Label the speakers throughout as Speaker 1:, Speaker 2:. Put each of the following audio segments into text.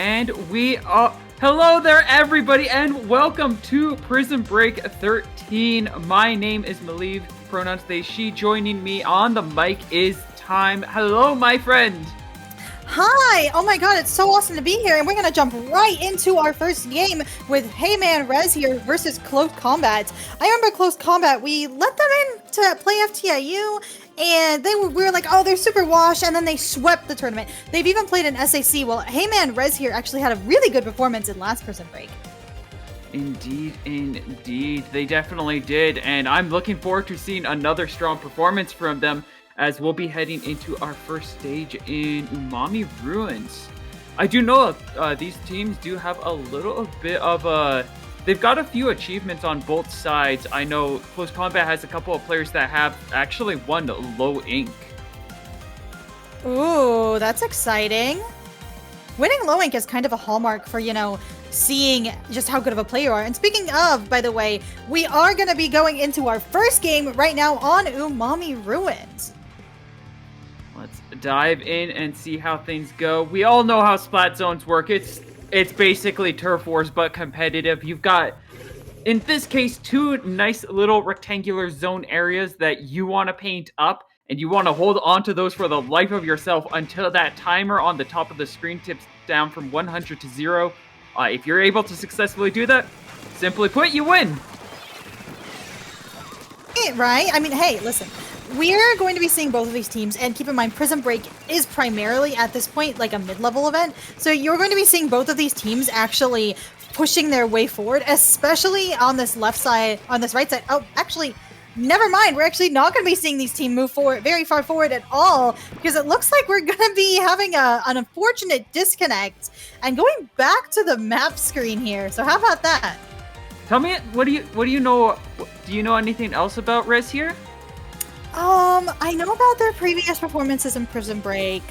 Speaker 1: And we are... Hello there, everybody, and welcome to Prism Break 13. My name is Maliv, pronouns they, she. Joining me on the mic is Time. Hello, my friend.
Speaker 2: Hi! Oh my god, it's so awesome to be here, and we're gonna jump right into our first game with Hey Man Rez here versus Close Combat. I remember Close Combat, we let them in to play FTIU, and we were like, oh, they're super washed, and then they swept the tournament. They've even played in SAC. Well, Hey Man Rez here actually had a really good performance in last Prism Break.
Speaker 1: Indeed, they definitely did, and I'm looking forward to seeing another strong performance from them, as we'll be heading into our first stage in Umami Ruins. I do know these teams do have a little bit of they've got a few achievements on both sides. I know Close Combat has a couple of players that have actually won low ink.
Speaker 2: Ooh, that's exciting. Winning low ink is kind of a hallmark for, seeing just how good of a player you are. And speaking of, by the way, we are going to be going into our first game right now on Umami Ruins.
Speaker 1: Let's dive in and see how things go. We all know how splat zones work. It's basically turf wars, but competitive. You've got, in this case, two nice little rectangular zone areas that you want to paint up, and you want to hold on to those for the life of yourself until that timer on the top of the screen tips down from 100 to 0. If you're able to successfully do that, simply put, you win.
Speaker 2: Right? I mean, hey, listen. We're going to be seeing both of these teams, and keep in mind, Prism Break is primarily, at this point, like a mid-level event, so you're going to be seeing both of these teams actually pushing their way forward, especially on this left side, on this right side. Oh, actually, never mind, we're actually not going to be seeing these teams move forward, very far forward at all, because it looks like we're going to be having an unfortunate disconnect, and going back to the map screen here, so how about that?
Speaker 1: Tell me, what do you know, do you know anything else about Rez here?
Speaker 2: I know about their previous performances in Prism Break.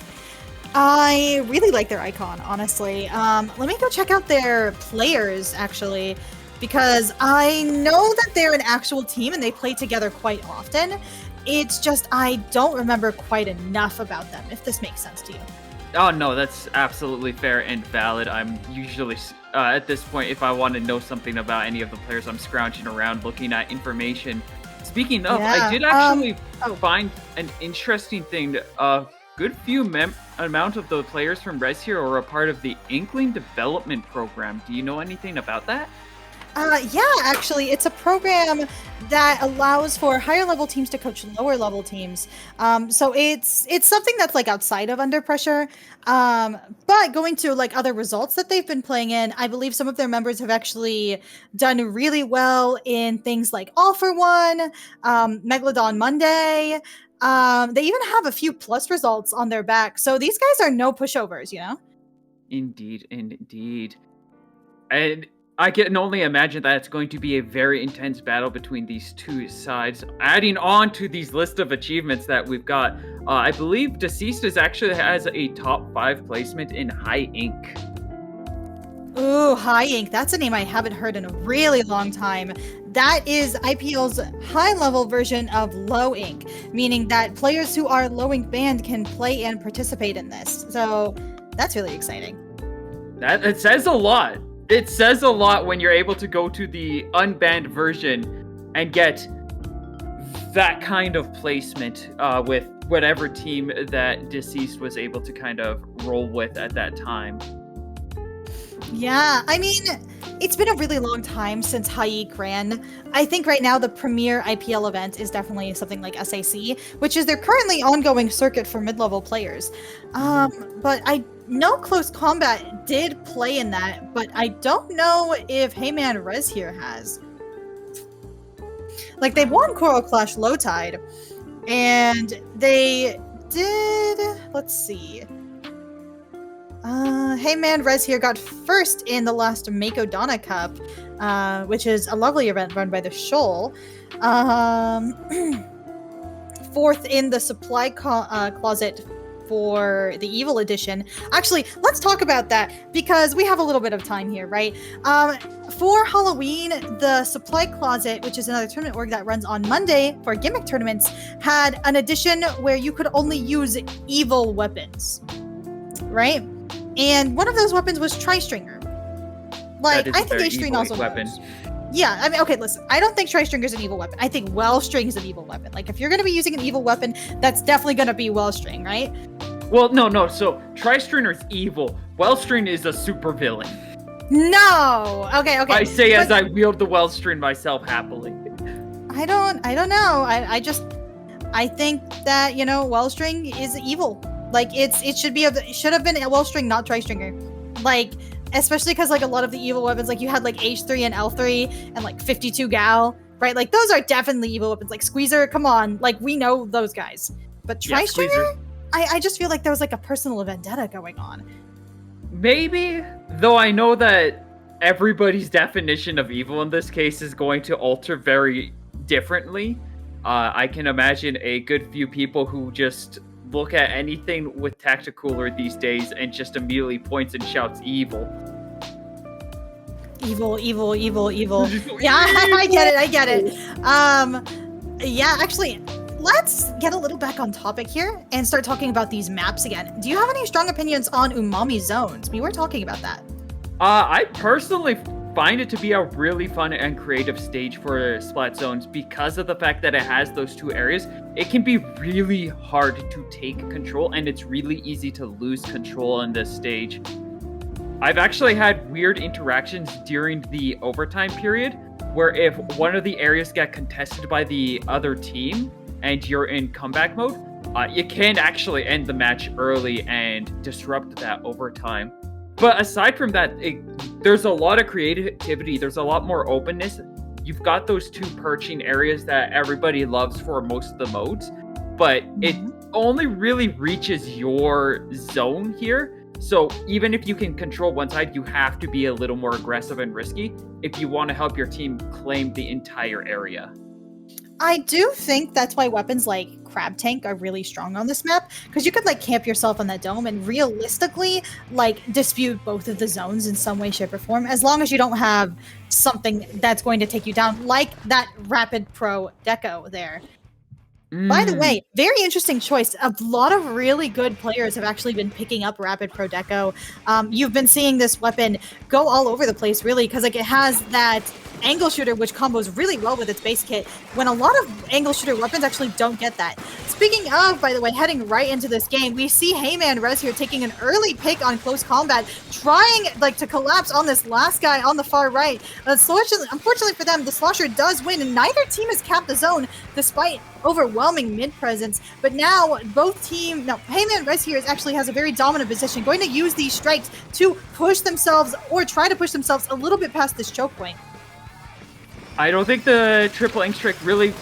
Speaker 2: I really like their icon, honestly. Let me go check out their players, actually, because I know that they're an actual team and they play together quite often. It's just I don't remember quite enough about them, if this makes sense to you.
Speaker 1: Oh, no, that's absolutely fair and valid. I'm usually, at this point, if I want to know something about any of the players, I'm scrounging around looking at information. Speaking of, yeah, I did actually find an interesting thing. A good few amount of the players from Rez here are a part of the Inkling Development Program. Do you know anything about that?
Speaker 2: Yeah, actually, it's a program that allows for higher level teams to coach lower level teams. So it's something that's like outside of Under Pressure. But going to like other results that they've been playing in, I believe some of their members have actually done really well in things like All for One, Megalodon Monday. They even have a few plus results on their back. So these guys are no pushovers,
Speaker 1: Indeed. And I can only imagine that it's going to be a very intense battle between these two sides. Adding on to these list of achievements that we've got, I believe Deceased actually has a top 5 placement in High Ink.
Speaker 2: Ooh, High Ink. That's a name I haven't heard in a really long time. That is IPL's high-level version of Low Ink, meaning that players who are Low Ink banned can play and participate in this. So that's really exciting.
Speaker 1: It says a lot. It says a lot when you're able to go to the unbanned version and get that kind of placement with whatever team that Deceased was able to kind of roll with at that time.
Speaker 2: Yeah, I mean, it's been a really long time since Haik ran. I think right now the premier IPL event is definitely something like SAC, which is their currently ongoing circuit for mid-level players. But I know Close Combat did play in that, but I don't know if Hey Man Rez here has. Like, they won Coral Clash Low Tide, and they did, let's see. Hey Man Rez here got first in the last Mako Donna Cup, which is a lovely event run by the Shoal. Fourth in the supply closet for the Evil Edition. Actually, let's talk about that because we have a little bit of time here, right? For Halloween, the Supply Closet, which is another tournament org that runs on Monday for gimmick tournaments, had an edition where you could only use evil weapons, right? and one of those weapons was Tri-Stringer. Like,
Speaker 1: That is
Speaker 2: I
Speaker 1: a
Speaker 2: think
Speaker 1: very
Speaker 2: H-String
Speaker 1: evil
Speaker 2: also
Speaker 1: weapon.
Speaker 2: knows. Yeah, I mean, okay, listen. I don't think Tri-Stringer is an evil weapon. I think Wellstring is an evil weapon. Like, if you're going to be using an evil weapon, that's definitely going to be Wellstring, right?
Speaker 1: Well, no. So Tri-Stringer is evil. Wellstring is a super villain.
Speaker 2: No. Okay.
Speaker 1: I say as I wield the Wellstring myself happily.
Speaker 2: I don't know. I think that, you know, Wellstring is evil. Like, it should have been a Wellstring, not Tri-Stringer. Like, especially because, like, a lot of the evil weapons, like, you had, like, H3 and L3 and, like, 52 Gal, right? Like, those are definitely evil weapons. Like, Squeezer, come on. Like, we know those guys. But Tri-Stringer,
Speaker 1: Squeezer.
Speaker 2: I just feel like there was, like, a personal vendetta going on.
Speaker 1: Maybe, though I know that everybody's definition of evil in this case is going to alter very differently. I can imagine a good few people who just look at anything with Tacticooler these days and just immediately points and shouts evil.
Speaker 2: Evil. Yeah, I get it. Yeah, actually, let's get a little back on topic here and start talking about these maps again. Do you have any strong opinions on Umami Zones? We were talking about that.
Speaker 1: I personally find it to be a really fun and creative stage for Splat Zones because of the fact that it has those two areas. It can be really hard to take control, and it's really easy to lose control on this stage. I've actually had weird interactions during the overtime period, where if one of the areas got contested by the other team, and you're in comeback mode, you can actually end the match early and disrupt that overtime. But aside from that, there's a lot of creativity. There's a lot more openness. You've got those two perching areas that everybody loves for most of the modes, but it only really reaches your zone here. So even if you can control one side, you have to be a little more aggressive and risky if you want to help your team claim the entire area.
Speaker 2: I do think that's why weapons like Crab Tank are really strong on this map, because you could like camp yourself on that dome and realistically like dispute both of the zones in some way, shape, or form, as long as you don't have something that's going to take you down, like that Rapid Pro Deco there. By the way, very interesting choice. A lot of really good players have actually been picking up Rapid Pro Deco. You've been seeing this weapon go all over the place, really, because like it has that angle shooter, which combos really well with its base kit, when a lot of angle shooter weapons actually don't get that. Speaking of, by the way, heading right into this game, we see Heyman Rez here taking an early pick on close combat, trying like to collapse on this last guy on the far right. Unfortunately for them, the Slosher does win, and neither team has capped the zone despite overwhelming mid presence. But now Heyman Rez here actually has a very dominant position, going to use these strikes to push themselves or try to push themselves a little bit past this choke point.
Speaker 1: I don't think the triple ink strike really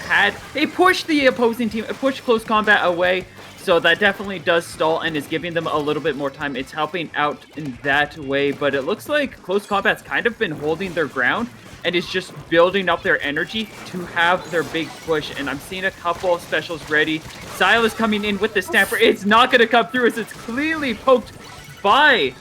Speaker 1: they pushed the opposing team, pushed close combat away, so that definitely does stall and is giving them a little bit more time. It's helping out in that way, but it looks like close combat's kind of been holding their ground and is just building up their energy to have their big push, and I'm seeing a couple of specials ready. Silas coming in with the stamper. It's not going to come through as it's clearly poked by...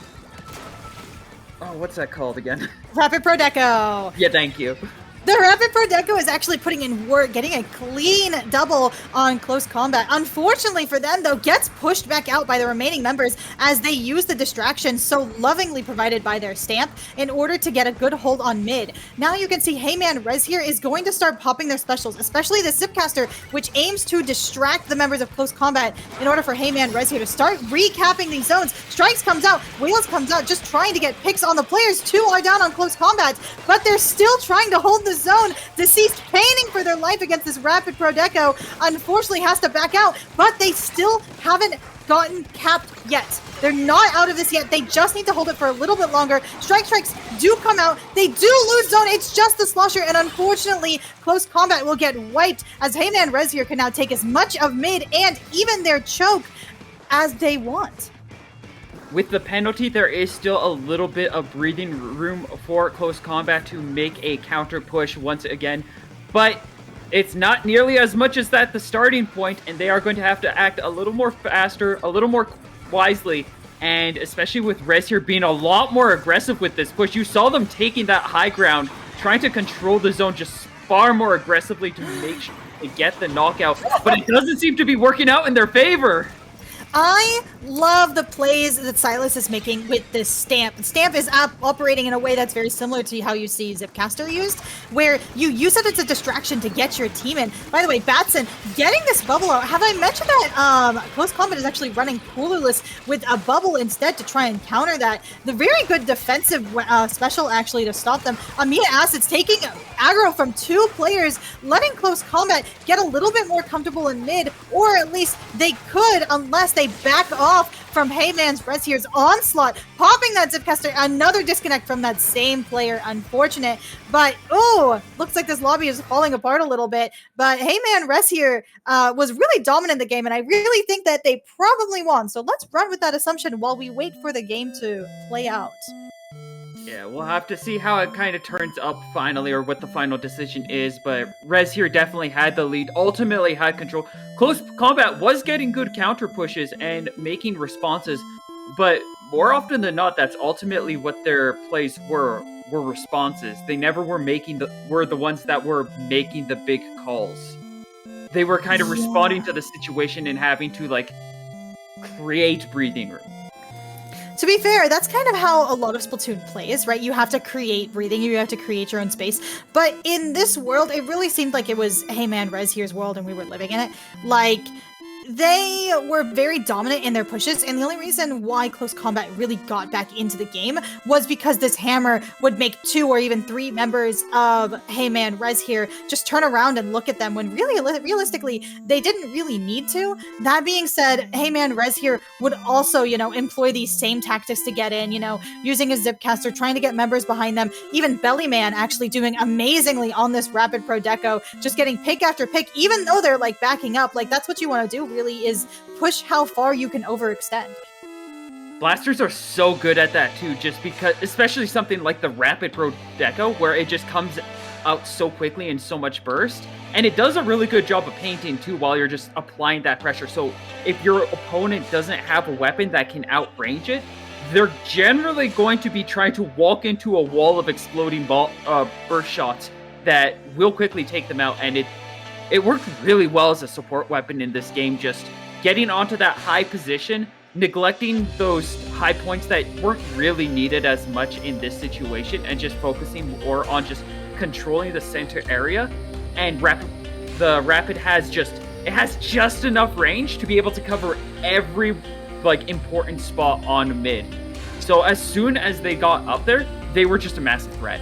Speaker 1: Oh, what's that called again?
Speaker 2: Rapid Pro Deco!
Speaker 1: Yeah, thank you.
Speaker 2: The Rapid Pro Deco is actually putting in work, getting a clean double on close combat. Unfortunately for them, though, gets pushed back out by the remaining members as they use the distraction so lovingly provided by their stamp in order to get a good hold on mid. Now you can see Heyman Rez here is going to start popping their specials, especially the Zipcaster, which aims to distract the members of close combat in order for Heyman Rez here to start recapping these zones. Strikes comes out, Wheels comes out, just trying to get picks on the players. Two are down on close combat, but they're still trying to hold the zone. Deceased painting for their life against this Rapid Pro Deco, unfortunately has to back out, but they still haven't gotten capped yet. They're not out of this yet. They just need to hold it for a little bit longer. Strikes do come out. They do lose zone. It's just the Slosher, and unfortunately, close combat will get wiped as Heyman Rez here can now take as much of mid and even their choke as they want.
Speaker 1: With the penalty, there is still a little bit of breathing room for close combat to make a counter push once again, but it's not nearly as much as that the starting point, and they are going to have to act a little more faster, a little more wisely, and especially with Rez here being a lot more aggressive with this push. You saw them taking that high ground, trying to control the zone just far more aggressively to make sure to get the knockout, but it doesn't seem to be working out in their favor.
Speaker 2: I love the plays that Silas is making with this stamp. Stamp is operating in a way that's very similar to how you see Zipcaster used, where you use it as a distraction to get your team in. By the way, Batson getting this bubble out. Have I mentioned that Close Combat is actually running Coolerless with a bubble instead to try and counter that? The very good defensive special actually to stop them. Amina Acid's taking aggro from 2 players, letting Close Combat get a little bit more comfortable in mid, or at least they could, unless they back off from Heyman's Reshear's onslaught, popping that Zipcaster. Another disconnect from that same player. Unfortunate, but looks like this lobby is falling apart a little bit. But Heyman Reshear was really dominant in the game, and I really think that they probably won. So let's run with that assumption while we wait for the game to play out.
Speaker 1: Yeah, we'll have to see how it kind of turns up finally, or what the final decision is, but Rez here definitely had the lead, ultimately had control. Close Combat was getting good counter pushes and making responses, but more often than not, that's ultimately what their plays were responses. They never were the ones that were making the big calls. They were kind of responding to the situation and having to, like, create breathing room.
Speaker 2: To be fair, that's kind of how a lot of Splatoon plays, right? You have to create breathing, you have to create your own space. But in this world, it really seemed like it was Heyman Reshear's world and we were living in it. Like, they were very dominant in their pushes, and the only reason why Close Combat really got back into the game was because this hammer would make 2 or even 3 members of Heyman Reshear just turn around and look at them, when really, realistically, they didn't really need to. That being said, Heyman Reshear would also, employ these same tactics to get in, using a Zipcaster, trying to get members behind them. Even Bellyman actually doing amazingly on this Rapid Pro Deco, just getting pick after pick, even though they're, like, backing up. Like, that's what you want to do, really, is push how far you can overextend.
Speaker 1: Blasters are so good at that too, just because, especially something like the Rapid Pro Deco, where it just comes out so quickly in so much burst, and it does a really good job of painting too while you're just applying that pressure. So if your opponent doesn't have a weapon that can outrange it, they're generally going to be trying to walk into a wall of exploding burst shots that will quickly take them out, and it worked really well as a support weapon in this game, just getting onto that high position, neglecting those high points that weren't really needed as much in this situation, and just focusing more on just controlling the center area. And the Rapid has just enough range to be able to cover every, like, important spot on mid. So as soon as they got up there, they were just a massive threat.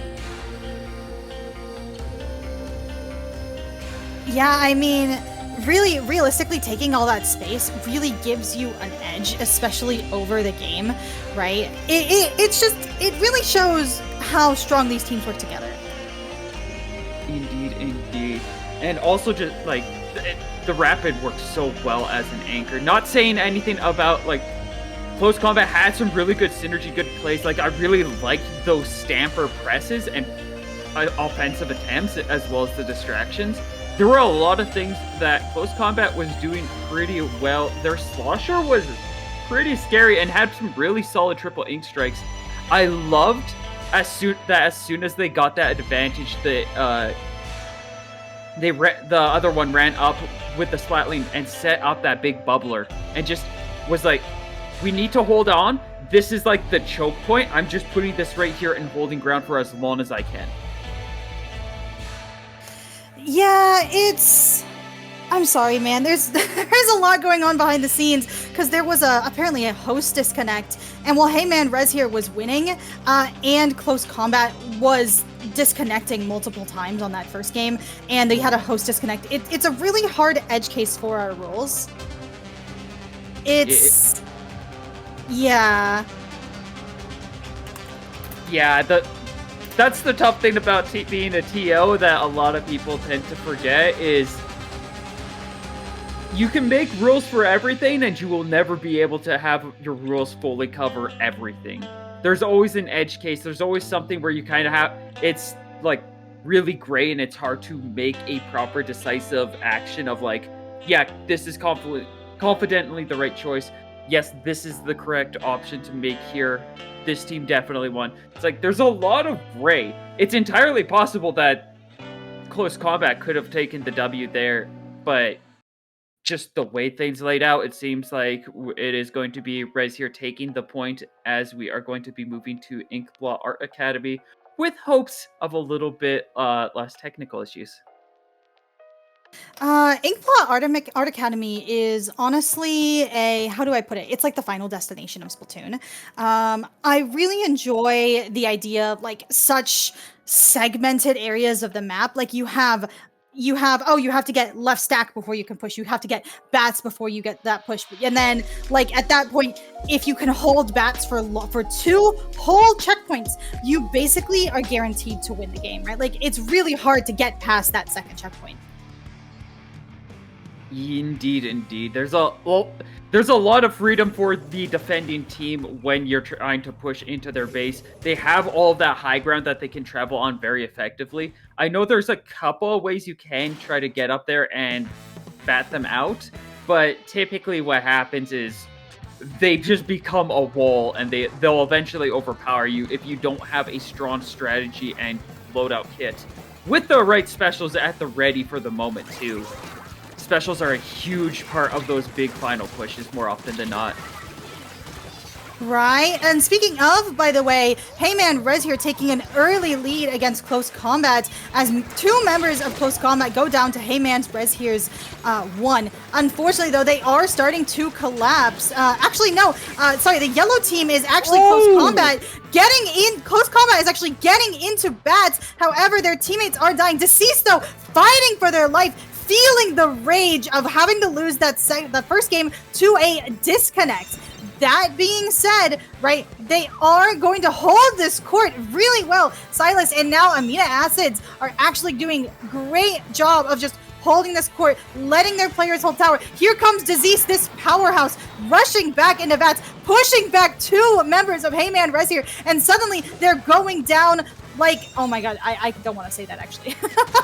Speaker 1: Yeah,
Speaker 2: I mean, really, realistically, taking all that space really gives you an edge, especially over the game, right? It really shows how strong these teams work together.
Speaker 1: Indeed. And also just, like, the Rapid works so well as an anchor. Not saying anything about, like, Close Combat had some really good synergy, good plays. Like, I really liked those stamper presses and offensive attempts, as well as the distractions. There were a lot of things that Close Combat was doing pretty well. Their Slosher was pretty scary and had some really solid triple ink strikes. I loved as soon as they got that advantage, the other one ran up with the Splatling and set up that big bubbler and just was like, we need to hold on. This is like the choke point. I'm just putting this right here and holding ground for as long as I can.
Speaker 2: Yeah, I'm sorry, man. There's a lot going on behind the scenes, because there was apparently a host disconnect, and while Heyman Reshear was winning, and Close Combat was disconnecting multiple times on that first game, and they had a host disconnect. It's a really hard edge case for our rules. Yeah.
Speaker 1: That's the tough thing about being a TO that a lot of people tend to forget, is you can make rules for everything and you will never be able to have your rules fully cover everything. There's always an edge case. There's always something where you kind of it's like really gray and it's hard to make a proper decisive action of, like, yeah, this is confidently the right choice. Yes, this is the correct option to make here. This team definitely won. It's like, there's a lot of gray. It's entirely possible that Close Combat could have taken the W there, but just the way things laid out, it seems like it is going to be Rez here taking the point as we are going to be moving to Inkblot Art Academy with hopes of a little bit less technical issues.
Speaker 2: Inkblot Art Academy is honestly how do I put it? It's like the final destination of Splatoon. I really enjoy the idea of like such segmented areas of the map. Like you have you have to get left stack before you can push. You have to get bats before you get that push. And then like at that point, if you can hold bats for 2 whole checkpoints, you basically are guaranteed to win the game, right? Like it's really hard to get past that second checkpoint.
Speaker 1: Indeed. There's a lot of freedom for the defending team when you're trying to push into their base. They have all of that high ground that they can travel on very effectively. I know there's a couple of ways you can try to get up there and bat them out, but typically what happens is they just become a wall and they'll eventually overpower you if you don't have a strong strategy and loadout kit. With the right specials at the ready for the moment too. Specials are a huge part of those big final pushes more often than not.
Speaker 2: Right, and speaking of, by the way, Heyman Rez here taking an early lead against Close Combat as 2 members of Close Combat go down to Heyman's Rez here's 1. Unfortunately, though, they are starting to collapse. The yellow team is actually Close Combat. Close Combat is actually getting into bats. However, their teammates are dying. Deceased, though, fighting for their life, feeling the rage of having to lose that first game to a disconnect. That being said, right, they are going to hold this court really well. Silas and now Amina Acids are actually doing a great job of just holding this court, letting their players hold tower. Here comes Disease, this powerhouse, rushing back into bats, pushing back 2 members of Heyman Rez here, and suddenly they're going down like, oh my god, I don't want to say that actually.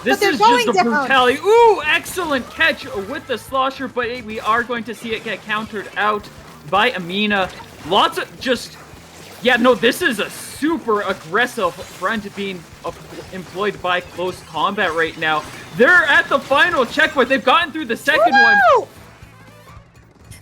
Speaker 1: This is just the brutality. Ooh, excellent catch with the slosher, but we are going to see it get countered out by Amina. Lots of this is a super aggressive front being employed by Close Combat right now. They're at the final checkpoint. They've gotten through the second one.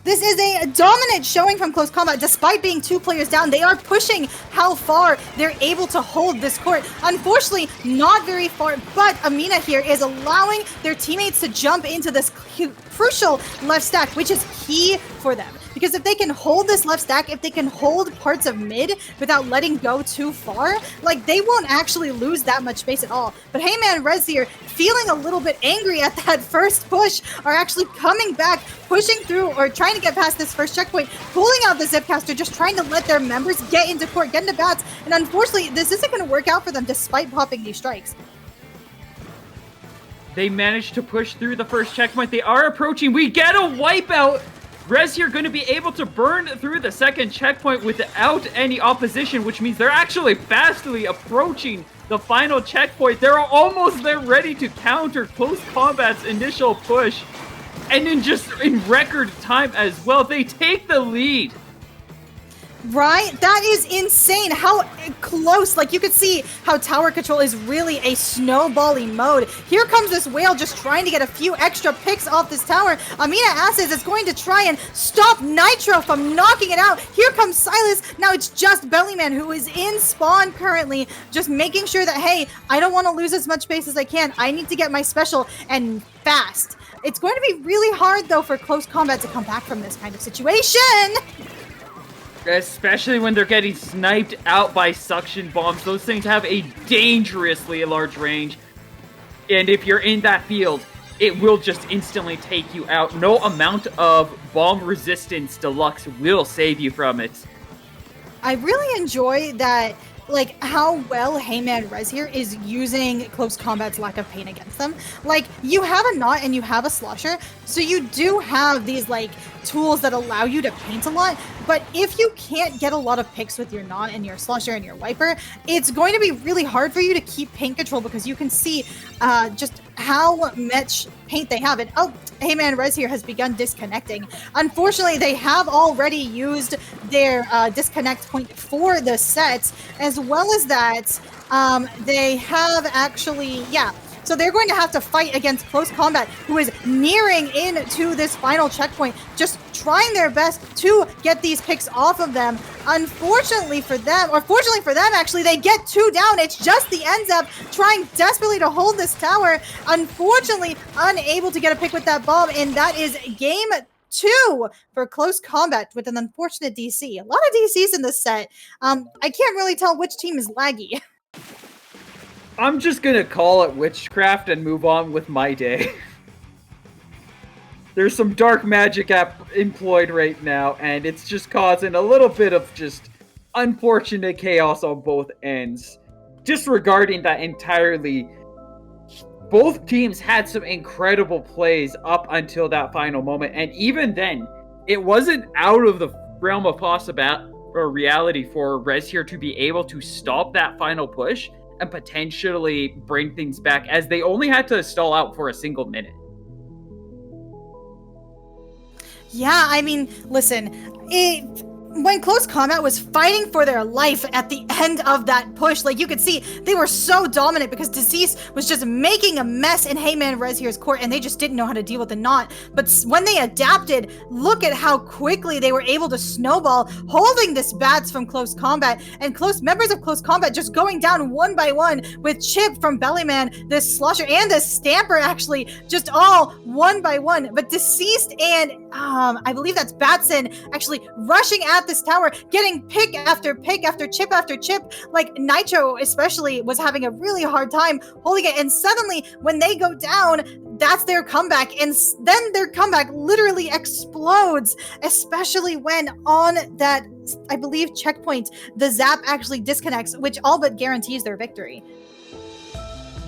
Speaker 2: This is a dominant showing from Close Combat. Despite being 2 players down, they are pushing how far they're able to hold this court. Unfortunately, not very far, but Amina here is allowing their teammates to jump into this crucial left stack, which is key for them. Because if they can hold this left stack, if they can hold parts of mid without letting go too far, like they won't actually lose that much space at all. But Heyman Rez here, feeling a little bit angry at that first push, are actually coming back, pushing through or trying to get past this first checkpoint, pulling out the Zipcaster, just trying to let their members get into court, get into bats. And unfortunately, this isn't going to work out for them despite popping these strikes.
Speaker 1: They managed to push through the first checkpoint. They are approaching. We get a wipeout. Rez here going to be able to burn through the second checkpoint without any opposition, which means they're actually fastly approaching the final checkpoint. They're almost there ready to counter Close Combat's initial push. And in record time as well, they take the lead.
Speaker 2: Right? That is insane. How close. Like, you could see how tower control is really a snowballing mode. Here comes this whale just trying to get a few extra picks off this tower. Amina Acids is going to try and stop Nitro from knocking it out. Here comes Silas. Now it's just Bellyman who is in spawn currently, just making sure that, hey, I don't want to lose as much space as I can. I need to get my special and fast. It's going to be really hard, though, for Close Combat to come back from this kind of situation.
Speaker 1: Especially when they're getting sniped out by suction bombs. Those things have a dangerously large range. And if you're in that field, it will just instantly take you out. No amount of bomb resistance deluxe will save you from it.
Speaker 2: I really enjoy that, like, how well Heyman Rez here is using Close Combat's lack of pain against them. Like, you have a Knot and you have a Slosher, so you do have these, like, tools that allow you to paint a lot, but if you can't get a lot of picks with your Knot and your Slosher and your Wiper, it's going to be really hard for you to keep paint control because you can see just how much paint they have. And oh, Heyman Rez here has begun disconnecting. Unfortunately, they have already used their disconnect point for the sets, as well as that they have actually, So they're going to have to fight against Close Combat, who is nearing into this final checkpoint, just trying their best to get these picks off of them. Unfortunately for them, or fortunately for them actually, they get 2 down. It's just the NZEP trying desperately to hold this tower. Unfortunately, unable to get a pick with that bomb, and that is game 2 for Close Combat with an unfortunate DC. A lot of DCs in this set. I can't really tell which team is laggy.
Speaker 1: I'm just gonna call it witchcraft and move on with my day. There's some dark magic employed right now, and it's just causing a little bit of just unfortunate chaos on both ends. Disregarding that entirely, both teams had some incredible plays up until that final moment, and even then, it wasn't out of the realm of reality for Rez here to be able to stop that final push and potentially bring things back, as they only had to stall out for a single minute.
Speaker 2: Yeah, I mean, listen, when Close Combat was fighting for their life at the end of that push, like you could see, they were so dominant because Deceased was just making a mess in Heyman Rez here's court, and they just didn't know how to deal with the knot. But when they adapted, look at how quickly they were able to snowball, holding this bats from Close Combat, and members of Close Combat just going down one by one, with Chip from Bellyman, this Slosher, and this Stamper actually, just all one by one. But Deceased and I believe that's Batson actually rushing at this tower, getting pick after pick after chip after chip. Like Nitro especially was having a really hard time holding it, and suddenly when they go down, that's their comeback, and then their comeback literally explodes, especially when on that, I believe, checkpoint, the zap actually disconnects, which all but guarantees their victory.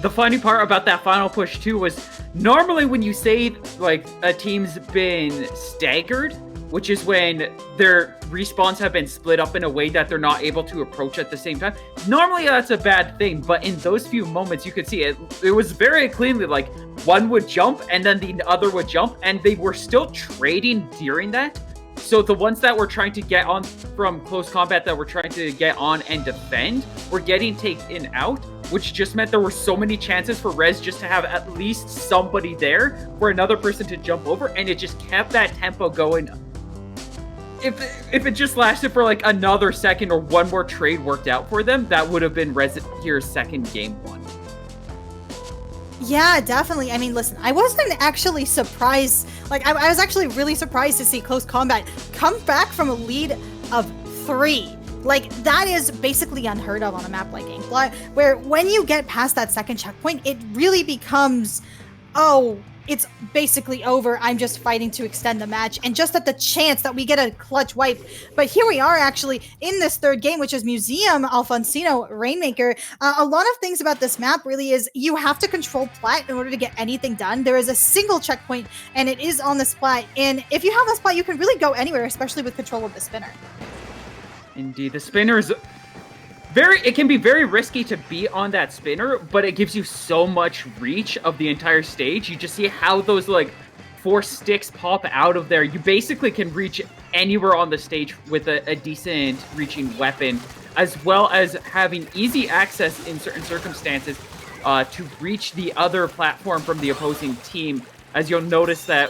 Speaker 1: The funny part about that final push too was, normally when you say like a team's been staggered, which is when their respawns have been split up in a way that they're not able to approach at the same time, normally that's a bad thing. But in those few moments, you could see it was very cleanly like one would jump and then the other would jump, and they were still trading during that. So the ones that were trying to get on from Close Combat, that were trying to get on and defend, were getting taken out, which just meant there were so many chances for Rez just to have at least somebody there for another person to jump over, and it just kept that tempo going. If it just lasted for like another second or one more trade worked out for them, that would have been Rez here's second game 1.
Speaker 2: Yeah, definitely. I mean, listen, I wasn't actually surprised. Like, I was actually really surprised to see Close Combat come back from a lead of 3. Like, that is basically unheard of on a map like Inkblot, where when you get past that second checkpoint, it really becomes, oh, it's basically over. I'm just fighting to extend the match, and just at the chance that we get a clutch wipe. But here we are actually in this third game, which is Museum Alfonsino Rainmaker. A lot of things about this map really is you have to control plat in order to get anything done. There is a single checkpoint, and it is on the splat. And if you have the splat, you can really go anywhere, especially with control of the spinner.
Speaker 1: Indeed, the spinner is it can be very risky to be on that spinner, but it gives you so much reach of the entire stage. You just see how those like 4 sticks pop out of there. You basically can reach anywhere on the stage with a decent reaching weapon, as well as having easy access in certain circumstances to reach the other platform from the opposing team. As you'll notice that,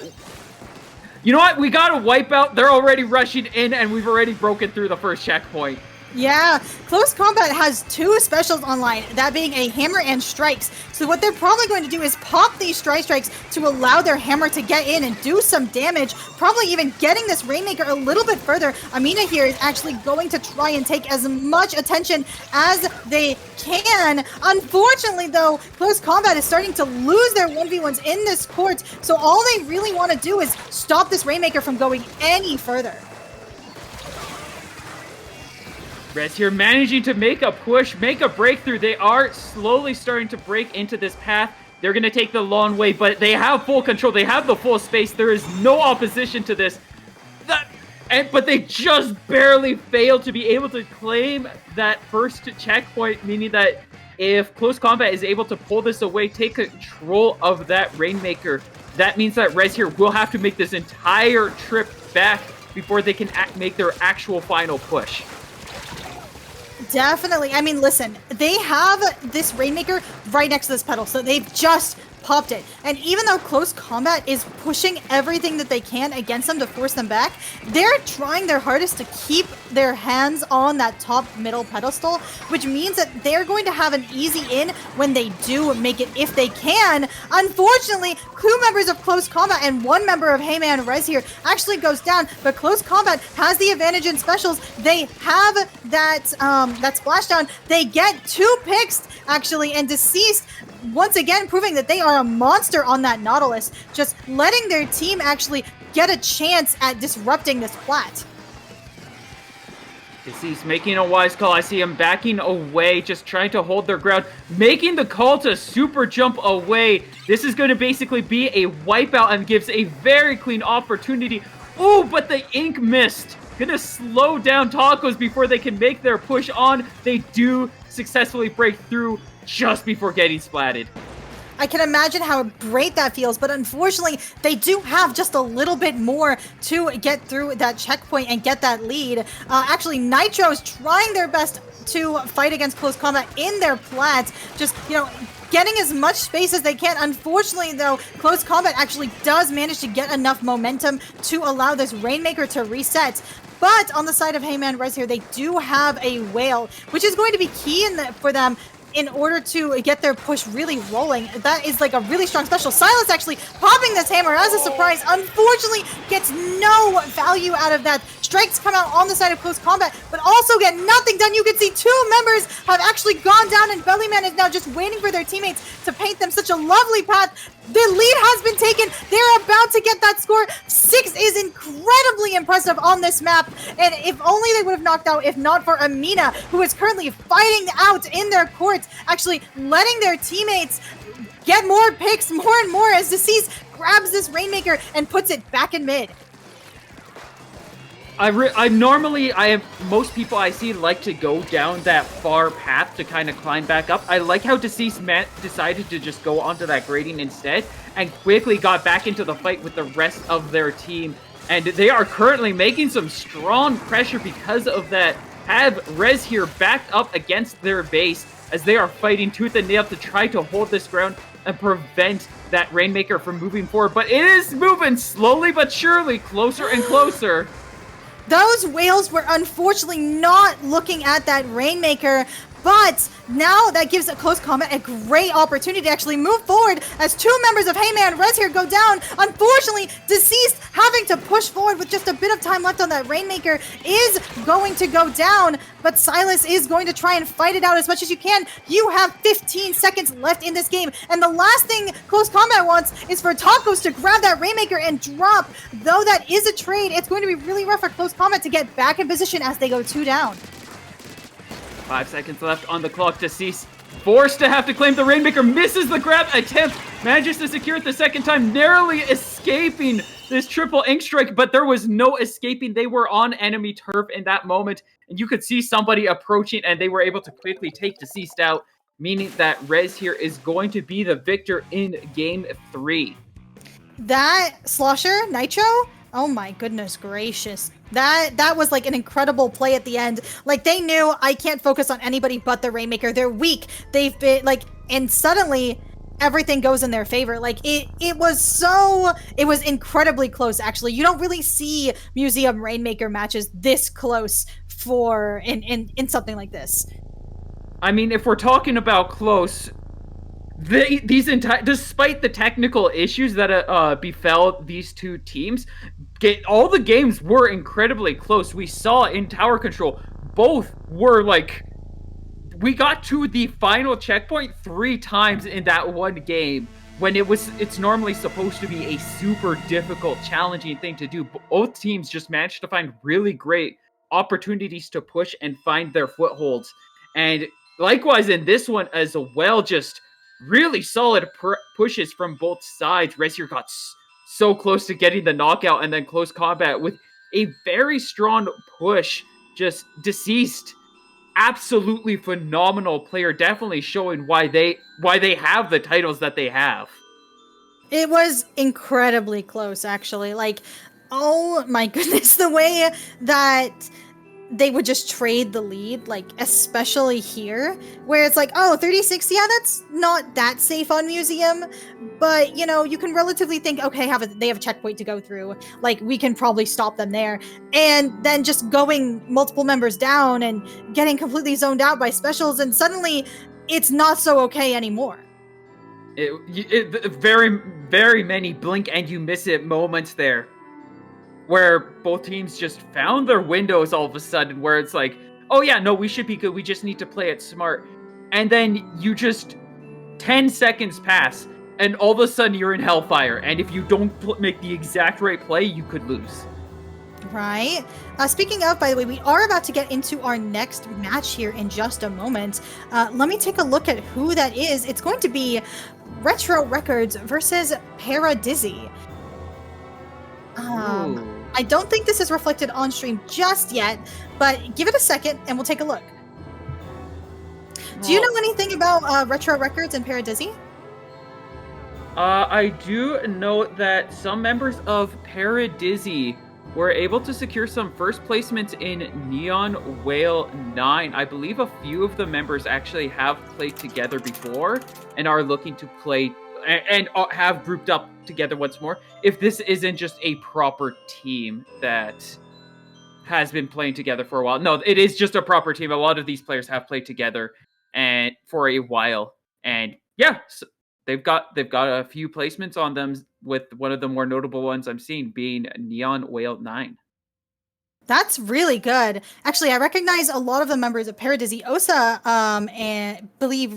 Speaker 1: you know what, we got a wipeout. They're already rushing in, and we've already broken through the first checkpoint.
Speaker 2: Yeah, Close Combat has 2 specials online, that being a hammer and strikes. So what they're probably going to do is pop these strikes to allow their hammer to get in and do some damage, probably even getting this Rainmaker a little bit further. Amina here is actually going to try and take as much attention as they can. Unfortunately, though, Close Combat is starting to lose their 1v1s in this court, so all they really want to do is stop this Rainmaker from going any further.
Speaker 1: Rez here managing to make a push, make a breakthrough. They are slowly starting to break into this path. They're going to take the long way, but they have full control. They have the full space. There is no opposition to this. But they just barely failed to be able to claim that first checkpoint, meaning that if Close Combat is able to pull this away, take control of that Rainmaker, that means that Rez here will have to make this entire trip back before they can make their actual final push.
Speaker 2: Definitely. I mean, listen, they have this Rainmaker right next to this pedal, so they've just popped it. And even though close combat is pushing everything that they can against them to force them back, they're trying their hardest to keep their hands on that top middle pedestal, which means that they're going to have an easy in when they do make it if they can. Unfortunately, 2 members of close combat and 1 member of Hey Man Rez here actually goes down, but close combat has the advantage in specials. They have that splashdown. They get 2 picks actually, and Deceased once again proving that they are a monster on that Nautilus, just letting their team actually get a chance at disrupting this plat.
Speaker 1: Deceased making a wise call. I see him backing away, just trying to hold their ground, making the call to super jump away. This is going to basically be a wipeout and gives a very clean opportunity. Ooh, but the ink missed. Gonna slow down Tacos before they can make their push on. They do successfully break through just before getting splatted.
Speaker 2: I can imagine how great that feels, but unfortunately, they do have just a little bit more to get through that checkpoint and get that lead. Actually, Nitro's trying their best to fight against close combat in their plats, just, getting as much space as they can. Unfortunately, though, close combat actually does manage to get enough momentum to allow this Rainmaker to reset. But on the side of Hey Man Rez here, they do have a whale, which is going to be key for them in order to get their push really rolling. That is like a really strong special. Silas actually popping this hammer as a surprise. Unfortunately, gets no value out of that. Strikes come out on the side of close combat, but also get nothing done. You can see 2 members have actually gone down, and Bellyman is now just waiting for their teammates to paint them such a lovely path. The lead has been taken. They're about to get that score. 6 is incredibly impressive on this map. And if only they would have knocked out, if not for Amina, who is currently fighting out in their courts, actually letting their teamates get more picks more and more as Deceased grabs this Rainmaker and puts it back in mid.
Speaker 1: Most people I see like to go down that far path to kind of climb back up. I like how Deceased decided to just go onto that grading instead and quickly got back into the fight with the rest of their team. And they are currently making some strong pressure because of that. Have Rez here backed up against their base as they are fighting tooth and nail to try to hold this ground and prevent that Rainmaker from moving forward. But it is moving slowly but surely closer and closer.
Speaker 2: Those whales were unfortunately not looking at that Rainmaker, but now that gives a close combat a great opportunity to actually move forward as 2 members of Hey Man Rez here go down. Unfortunately, Deceased having to push forward with just a bit of time left on that Rainmaker is going to go down, but Silas is going to try and fight it out as much as you can. You have 15 seconds left in this game, and the last thing close combat wants is for Tacos to grab that Rainmaker and drop. Though that is a trade, it's going to be really rough for close combat to get back in position as they go 2 down.
Speaker 1: 5 seconds left on the clock. Deceased forced to have to claim the Rainmaker, misses the grab attempt, manages to secure it the second time, narrowly escaping this triple ink strike, but there was no escaping. They were on enemy turf in that moment, and you could see somebody approaching, and they were able to quickly take Deceased out, meaning that Rez here is going to be the victor in Game 3.
Speaker 2: That Slosher, Nitro? Oh my goodness gracious. That was like an incredible play at the end. Like, they knew, I can't focus on anybody but the Rainmaker. They're weak. They've been like, and suddenly everything goes in their favor. Like, it was incredibly close, actually. You don't really see Museum Rainmaker matches this close in something like this.
Speaker 1: I mean, if we're talking about close, despite the technical issues that befell these 2 teams, all the games were incredibly close. We saw in tower control, both were like, we got to the final checkpoint 3 times in that one game, when it's normally supposed to be a super difficult, challenging thing to do. Both teams just managed to find really great opportunities to push and find their footholds. And likewise in this one as well, just really solid pushes from both sides. Rezier got so close to getting the knockout, and then close combat with a very strong push. Just Deceased, absolutely phenomenal player, definitely showing why they have the titles that they have.
Speaker 2: It was incredibly close, actually. Like, oh my goodness, the way that they would just trade the lead, like especially here, where it's like, oh, 36, yeah, that's not that safe on Museum, but you know, you can relatively think, okay, they have a checkpoint to go through, like we can probably stop them there, and then just going multiple members down and getting completely zoned out by specials, and suddenly it's not so okay anymore.
Speaker 1: Very, very many blink and you miss it moments there, where both teams just found their windows all of a sudden, where it's like, oh yeah, no, we should be good, we just need to play it smart. And then you just 10 seconds pass, and all of a sudden you're in Hellfire, and if you don't make the exact right play, you could lose.
Speaker 2: Right. Speaking of, by the way, we are about to get into our next match here in just a moment. Let me take a look at who that is. It's going to be Retro Records versus Paradizzy. I don't think this is reflected on stream just yet, but give it a second and we'll take a look. Do you know anything about Retro Records and Paradizzy?
Speaker 1: I do know that some members of Paradizzy were able to secure some first placements in Neon Whale 9. I believe a few of the members actually have played together before and are looking to play and have grouped up together once more. If this isn't just a proper team that has been playing together for a while. No, it is just a proper team. A lot of these players have played together and for a while. And yeah, so they've got a few placements on them, with one of the more notable ones I'm seeing being Neon Whale 9.
Speaker 2: That's really good. Actually, I recognize a lot of the members of Paradizzy. Osa, and believe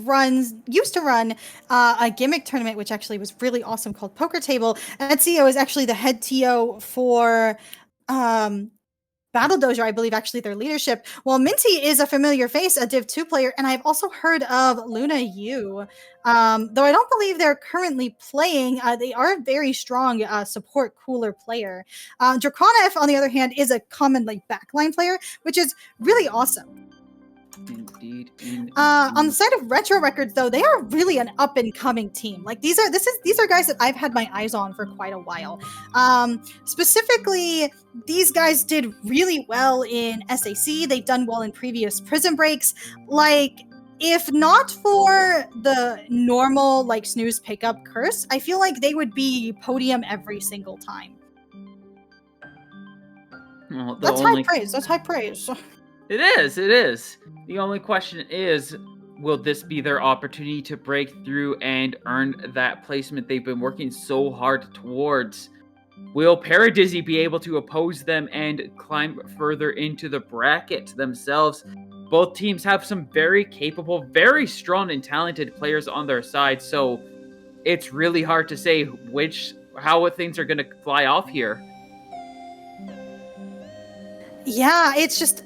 Speaker 2: used to run a gimmick tournament, which actually was really awesome, called Poker Table. Ezio is actually the head TO for Battle Dojo, I believe, actually their leadership. Well, Minty is a familiar face, a Div 2 player, and I've also heard of Luna Yu. Though I don't believe they're currently playing, they are a very strong support cooler player. Draconif, on the other hand, is a common backline player, which is really awesome.
Speaker 1: Indeed.
Speaker 2: On the side of Retro Records, though, they are really an up and coming team. These are guys that I've had my eyes on for quite a while. Specifically, these guys did really well in SAC. They've done well in previous Prism breaks. If not for the normal snooze pickup curse, I feel like they would be podium every single time.
Speaker 1: Well,
Speaker 2: that's high praise. That's high praise.
Speaker 1: It is. The only question is, will this be their opportunity to break through and earn that placement they've been working so hard towards? Will Paradizzy be able to oppose them and climb further into the bracket themselves? Both teams have some very capable, very strong and talented players on their side, so it's really hard to say how things are going to fly off here.
Speaker 2: Yeah, it's just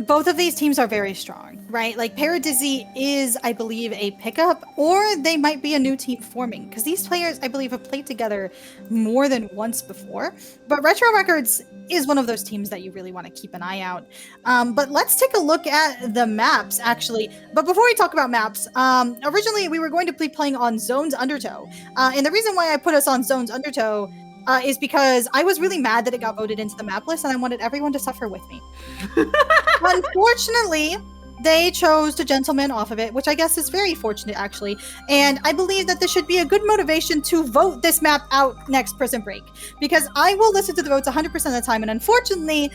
Speaker 2: both of these teams are very strong, right? Paradizzy is, I believe, a pickup, or they might be a new team forming, because these players, I believe, have played together more than once before. But Retro Records is one of those teams that you really want to keep an eye out. But let's take a look at the maps, actually. But before we talk about maps, originally we were going to be playing on Zones Undertow. And the reason why I put us on Zones Undertow is because I was really mad that it got voted into the map list, and I wanted everyone to suffer with me. Unfortunately, they chose to gentleman off of it, which I guess is very fortunate, actually. And I believe that this should be a good motivation to vote this map out next Prism break, because I will listen to the votes 100% of the time, and unfortunately,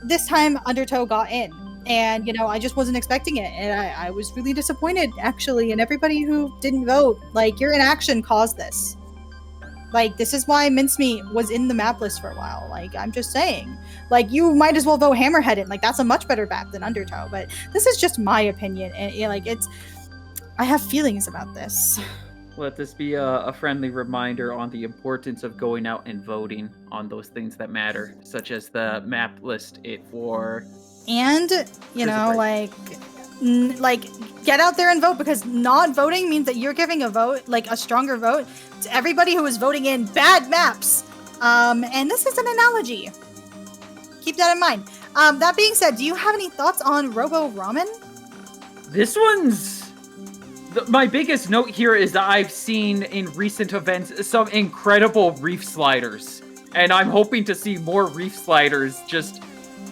Speaker 2: this time Undertow got in. And, I just wasn't expecting it, and I was really disappointed, actually, and everybody who didn't vote, your inaction caused this. This is why Mincemeat was in the map list for a while. I'm just saying. You might as well vote Hammerhead in. That's a much better map than Undertow. But this is just my opinion. And, I have feelings about this.
Speaker 1: Let this be a friendly reminder on the importance of going out and voting on those things that matter, such as the map list for...
Speaker 2: And, get out there and vote, because not voting means that you're giving a vote, a stronger vote, to everybody who is voting in bad maps. And this is an analogy. Keep that in mind. That being said, do you have any thoughts on Robo Ramen?
Speaker 1: This one's... My biggest note here is that I've seen in recent events some incredible reef sliders. And I'm hoping to see more reef sliders just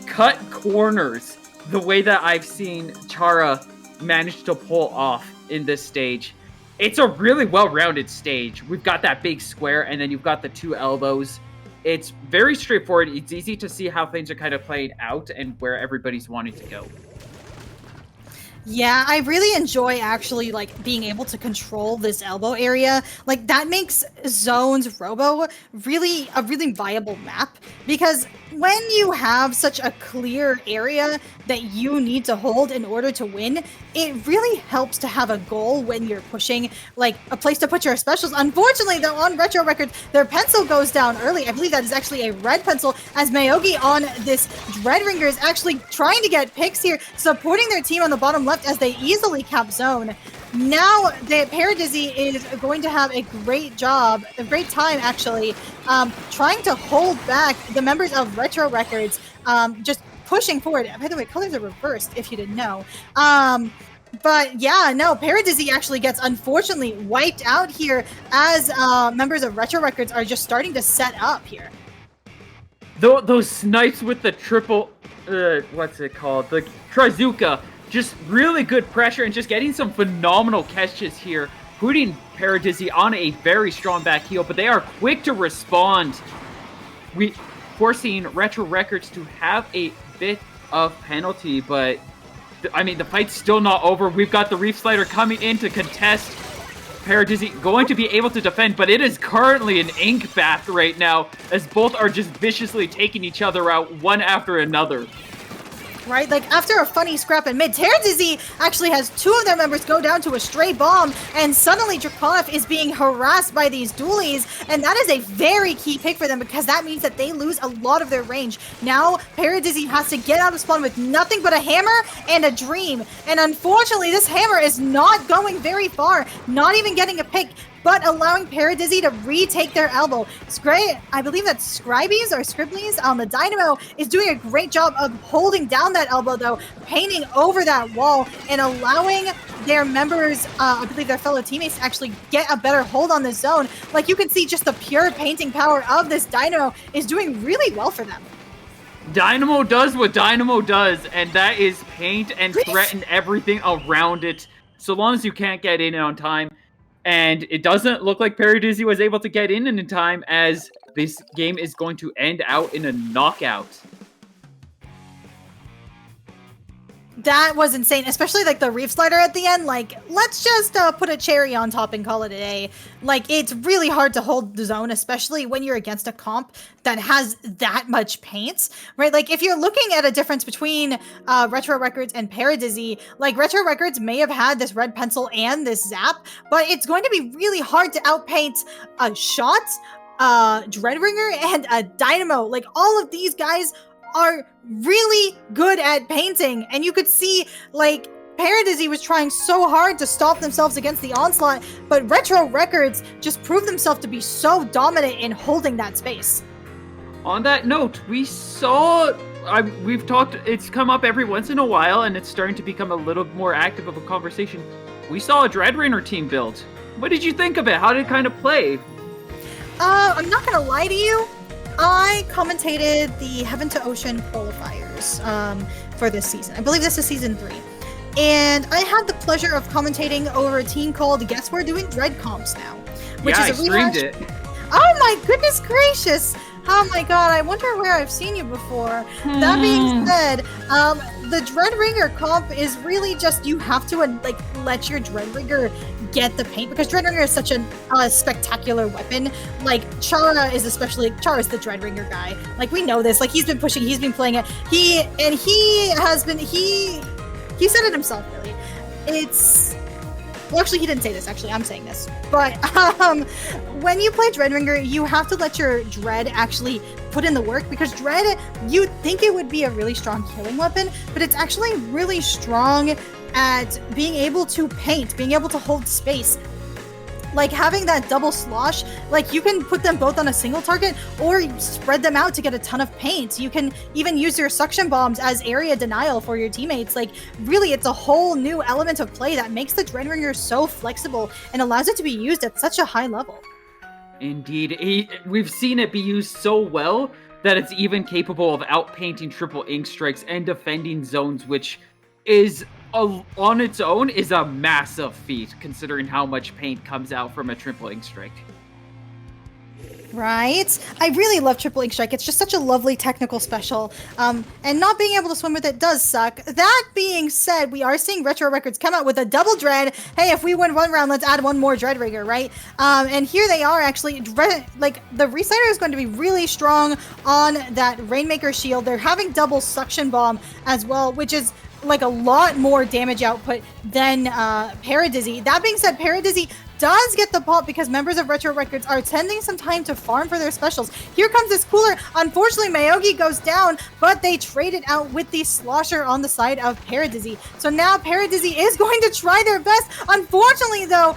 Speaker 1: cut corners the way that I've seen Chara manage to pull off in this stage, it's a really well-rounded stage. We've got that big square, and then you've got the two elbows. It's very straightforward. It's easy to see how things are kind of playing out and where everybody's wanting to go.
Speaker 2: Yeah, I really enjoy actually like being able to control this elbow area. Like that makes Zone's Robo really a really viable map because when you have such a clear area that you need to hold in order to win, it really helps to have a goal when you're pushing like a place to put your specials. Unfortunately, though, on Retro Records, their pencil goes down early. I believe that is actually a red pencil as Mayogi on this Dreadringer is actually trying to get picks here, supporting their team on the bottom left as they easily cap Zone. Now the Paradizzy is going to have a great job, a great time actually, trying to hold back the members of Retro Records, just pushing forward. By the way, colors are reversed if you didn't know. But yeah, no, Paradizzy actually gets unfortunately wiped out here as members of Retro Records are just starting to set up here.
Speaker 1: Those snipes with the triple, what's it called? The Trizuka. Just really good pressure and just getting some phenomenal catches here, putting Paradizzy on a very strong back heel, but they are quick to respond, forcing Retro Records to have a bit of penalty, but I mean, the fight's still not over. We've got the Reef Slider coming in to contest. Paradizzy going to be able to defend, but it is currently an ink bath right now, as both are just viciously taking each other out one after another.
Speaker 2: Right? Like, after a funny scrap in mid, Paradizzy actually has two of their members go down to a stray bomb, and suddenly Draconov is being harassed by these dualies, and that is a very key pick for them because that means that they lose a lot of their range. Now, Paradizzy has to get out of spawn with nothing but a hammer and a dream, and unfortunately, this hammer is not going very far, not even getting a pick, but allowing Paradizzy to retake their elbow. I believe that's Scribies or Scriblies on the Dynamo is doing a great job of holding down that elbow though, painting over that wall and allowing their members, I believe their fellow teammates to actually get a better hold on the zone. Like you can see just the pure painting power of this Dynamo is doing really well for them.
Speaker 1: Dynamo does what Dynamo does, and that is paint and threaten everything around it, so long as you can't get in on time. And it doesn't look like Paradizzy was able to get in time, as this game is going to end out in a knockout.
Speaker 2: That was insane, especially like the Reef Slider at the end. Like, let's just put a cherry on top and call it a day. Like, it's really hard to hold the zone, especially when you're against a comp that has that much paint, right? Like, if you're looking at a difference between Retro Records and Paradizzy, like, Retro Records may have had this red pencil and this zap, but it's going to be really hard to outpaint a Shot, Dreadringer, and a Dynamo. Like, all of these guys are really good at painting, and you could see like Paradizzy was trying so hard to stop themselves against the onslaught, but Retro Records just proved themselves to be so dominant in holding that space.
Speaker 1: On that note, we saw, we've talked, it's come up every once in a while, and it's starting to become a little more active of a conversation. We saw a Dreadringer team build. What did you think of it? How did it kind of play?
Speaker 2: I'm not gonna lie to you, I commentated the Heaven to Ocean qualifiers for this season. I believe this is season 3. And I had the pleasure of commentating over a team called Guess We're Doing Dread Comps Now. Which is a
Speaker 1: streamed it.
Speaker 2: Oh my goodness gracious! Oh my god, I wonder where I've seen you before. That being said, the Dreadringer comp is really just, you have to like let your Dreadringer get the paint, because Dreadringer is such a spectacular weapon. Like, Chara's the Dreadringer guy. Like, we know this. Like, he's been pushing, he's been playing it. He said it himself, really. Well, actually, he didn't say this. Actually, I'm saying this. But when you play Dreadringer, you have to let your Dread actually put in the work, because Dread, you'd think it would be a really strong killing weapon, but it's actually really strong at being able to paint, being able to hold space. Like, having that double slosh, like, you can put them both on a single target or spread them out to get a ton of paint. You can even use your suction bombs as area denial for your teammates. Like, really, it's a whole new element of play that makes the Dreadringer so flexible and allows it to be used at such a high level.
Speaker 1: Indeed. We've seen it be used so well that it's even capable of outpainting triple ink strikes and defending zones, which is on its own is a massive feat considering how much paint comes out from a triple ink strike.
Speaker 2: Right? I really love Triple Ink Strike. It's just such a lovely technical special. And not being able to swim with it does suck. That being said, we are seeing Retro Records come out with a double Dread. Hey, if we win one round, let's add one more Dread Rigger, right? And here they are actually, like, the Reciter is going to be really strong on that Rainmaker shield. They're having double Suction Bomb as well, which is like a lot more damage output than Paradizzy. That being said, Paradizzy does get the pop because members of Retro Records are spending some time to farm for their specials. Here comes this cooler. Unfortunately, Mayogi goes down, but they trade it out with the Slosher on the side of Paradizzy. So now Paradizzy is going to try their best. Unfortunately, though,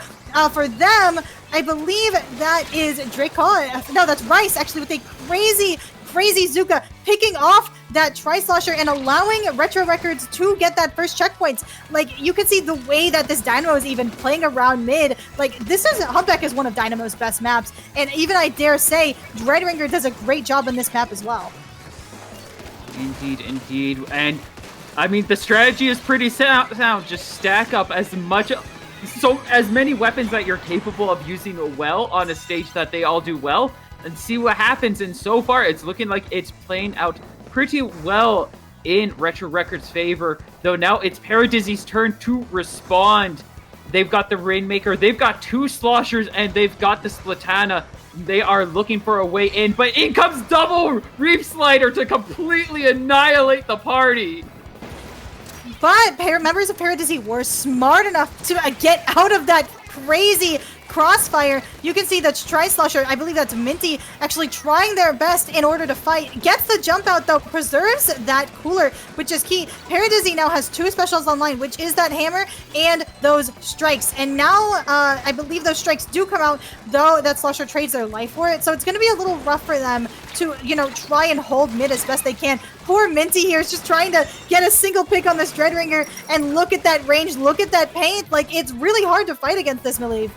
Speaker 2: for them, I believe that is Draco. No, that's Rice, actually, with a crazy Zuka picking off that Tri-Slosher and allowing Retro Records to get that first checkpoints. Like, you can see the way that this Dynamo is even playing around mid. Like, Humpback is one of Dynamo's best maps, and even I dare say, Dreadringer does a great job on this map as well.
Speaker 1: Indeed. And, I mean, the strategy is pretty sound. Just stack up as many weapons that you're capable of using well on a stage that they all do well, and see what happens. And so far, it's looking like it's playing out pretty well in Retro Records' favor, though now it's Paradizzy's turn to respond. They've got the Rainmaker, they've got two Sloshers, and they've got the Splatana. They are looking for a way in, but in comes double Reef Slider to completely annihilate the party.
Speaker 2: But members of Paradizzy were smart enough to get out of that crazy crossfire. You can see that Tri-Slosher, I believe that's Minty, actually trying their best in order to fight. Gets the jump out though, preserves that cooler, which is key. Paradizzy now has two specials online, which is that hammer and those strikes. And now I believe those strikes do come out, though that Slosher trades their life for it. So it's going to be a little rough for them to, try and hold mid as best they can. Poor Minty here is just trying to get a single pick on this Dreadringer, and look at that range, look at that paint. Like, it's really hard to fight against this, Maliv.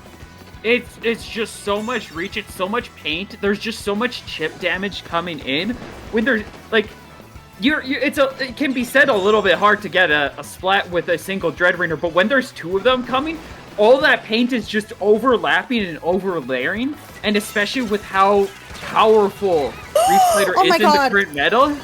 Speaker 1: It's just so much reach, it's so much paint, there's just so much chip damage coming in. When there's, like, it can be said a little bit hard to get a splat with a single Dreadringer, but when there's two of them coming, all that paint is just overlapping and overlaying, and especially with how powerful Reef Slider is in the current meta.